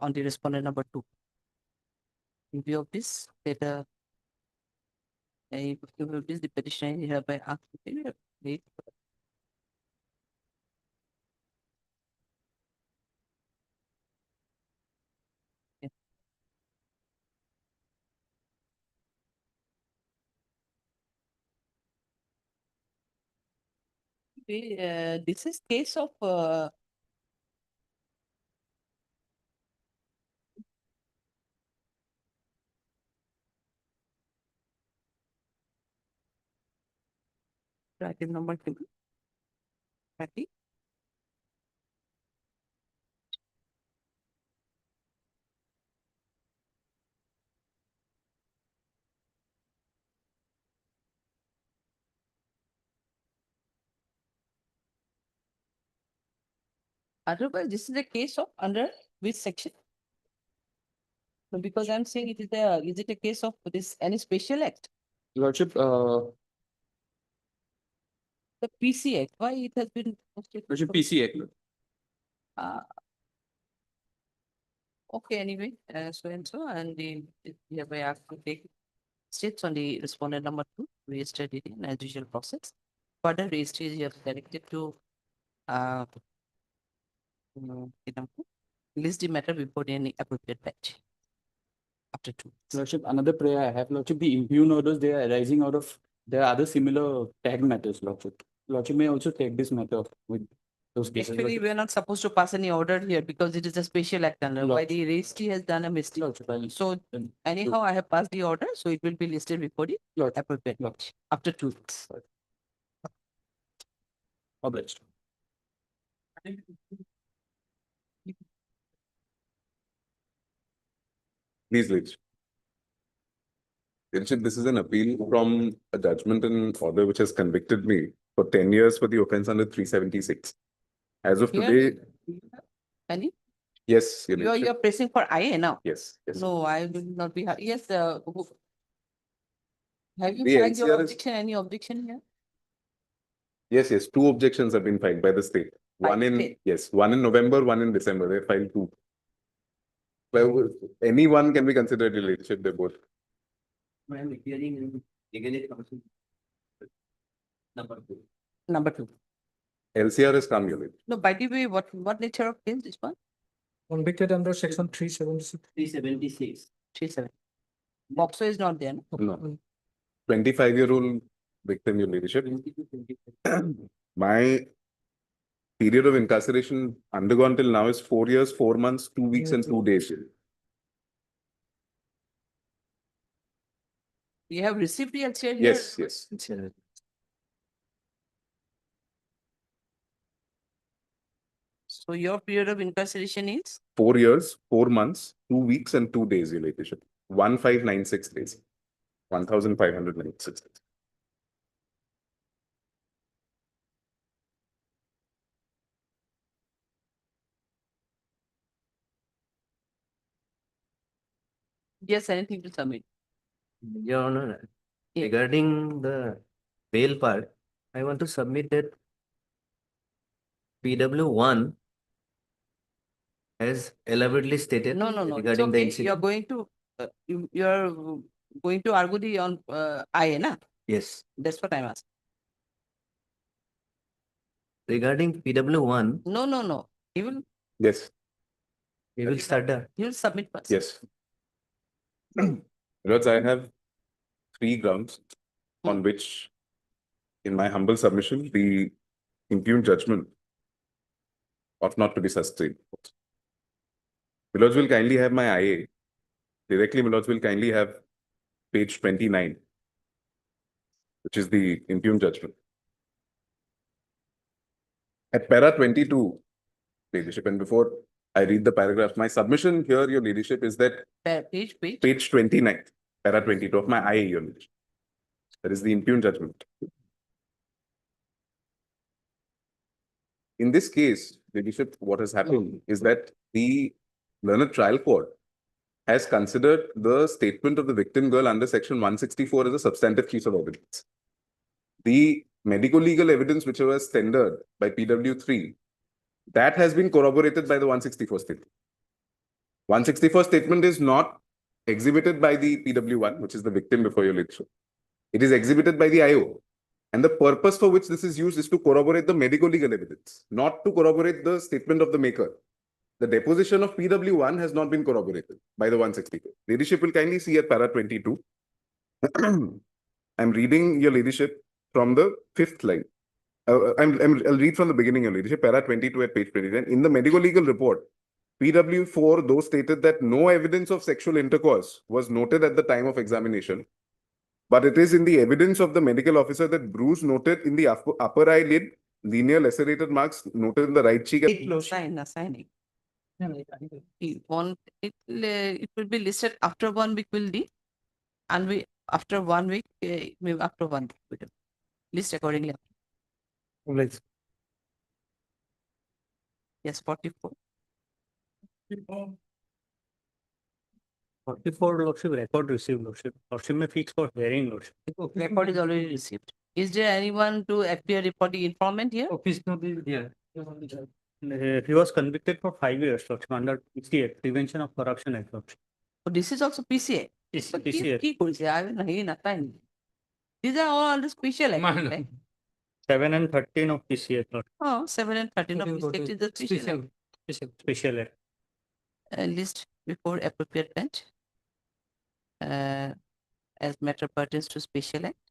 on the respondent number 2. In view of this, that in view of this, the petitioner is hereby asked to pay the way, this is case of item number 2. Happy? Otherwise, this is a case of under which section? No, because I'm saying is it a case of this any special act? Lordship, The PC Act, why it has been posted? Lordship PC Act. Uh, okay, anyway, so and so, and the hereby asked to take states on the respondent number 2, registered it in as usual process. Further registry you have directed to list the matter before any appropriate batch. After 2 weeks. Lordship, another prayer I have, Lordship, the impugn orders, they are arising out of, there are other similar tag matters, Lordship. Lordship may also take this matter with those cases. Actually, we are not supposed to pass any order here because it is a special act under why the registry has done a mistake. So anyhow, I have passed the order, so it will be listed before the appropriate batch after 2 weeks. Obliged. Please, ladies. Lordship, this is an appeal from a judgment and order which has convicted me for 10 years for the offense under 376. As of Here, today, Any? yes, Your You are Lordship. pressing for IA now? Yes, yes. No, I will not be. Yes, have you The filed your LCR is- objection? Any objection here? Yes, yes. 2 objections have been filed by the state. One in, state? yes, one in November, one in December. They filed 2. Well, anyone can be considered a leadership, they both. I am appearing in legal counsel. Number 2. Number 2. LCR has come, Your Lordship. No, by the way, what nature of case this one? Convicted under section 376. 376. 37. Boxer is not there. No? No. 25-year-old victim, Your Ladyship. My period of incarceration undergone till now is 4 years, 4 months, 2 weeks, and 2 days. You have received the LCR here? Yes, yes. So your period of incarceration is? 4 years, 4 months, 2 weeks, and 2 days, Your Ladyship. 1596 days. 1596 days. Yes, anything to submit. Your Honor, regarding the bail part, I want to submit that PW1 has elaborately stated No, it's regarding the okay. You are incident. going to, you are going to argue the on IA, na? Yes, That's what I'm asking. regarding PW1, No. You will, Yes, we will start the. you will submit first. yes. Lords, I have 3 grounds on which, in my humble submission, the impugned judgment ought not to be sustained. My Lords will kindly have my IA. Directly, my Lords will kindly have page 29, which is the impugned judgment. At para 22, Ladyship, and before I read the paragraph, my submission here, Your Ladyship, is that page 29, para 22 of my IA, Your Ladyship. That is the impugned judgment. In this case, Ladyship, what has happened is that the learned trial court has considered the statement of the victim girl under section 164 as a substantive piece of evidence. The medico-legal evidence which was tendered by PW3, that has been corroborated by the 164 statement. 164 statement is not exhibited by the PW1, which is the victim before your ladyship. It is exhibited by the IO. And the purpose for which this is used is to corroborate the medico-legal evidence, not to corroborate the statement of the maker. The deposition of PW1 has not been corroborated by the 164. Ladyship will kindly see at para 22. I'm reading your ladyship from the 5th line. I'll read from the beginning only. This is para 22 at page 29. In the medical legal report, PW4, though stated that no evidence of sexual intercourse was noted at the time of examination, but it is in the evidence of the medical officer that bruise noted in the upper eyelid, linear lacerated marks noted in the right cheek. Signing. It will be listed after 1 week will be, and we after 1 week, maybe after 1 week, we will list accordingly. Yes, 44. 44 lordship record received lordship. Lordship may fix for hearing lordship. Record is already received. Is there anyone to appear reporting informant here? Office not is there. He was convicted for 5 years lordship under PCA, Prevention of Corruption Act lordship. So this is also PCA. Yes, But PCA. কি করেছে? I will not find. These are all under special act. Right? 7 and 13 of PCA lordship. Oh, 7 and 13 of PCA is the special act. Special act. List before appropriate bench. As matter pertains to special act,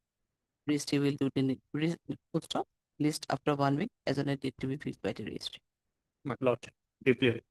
registry will do the full stop. List after 1 week as on a date to be fixed by the registry. Lordship, deeply.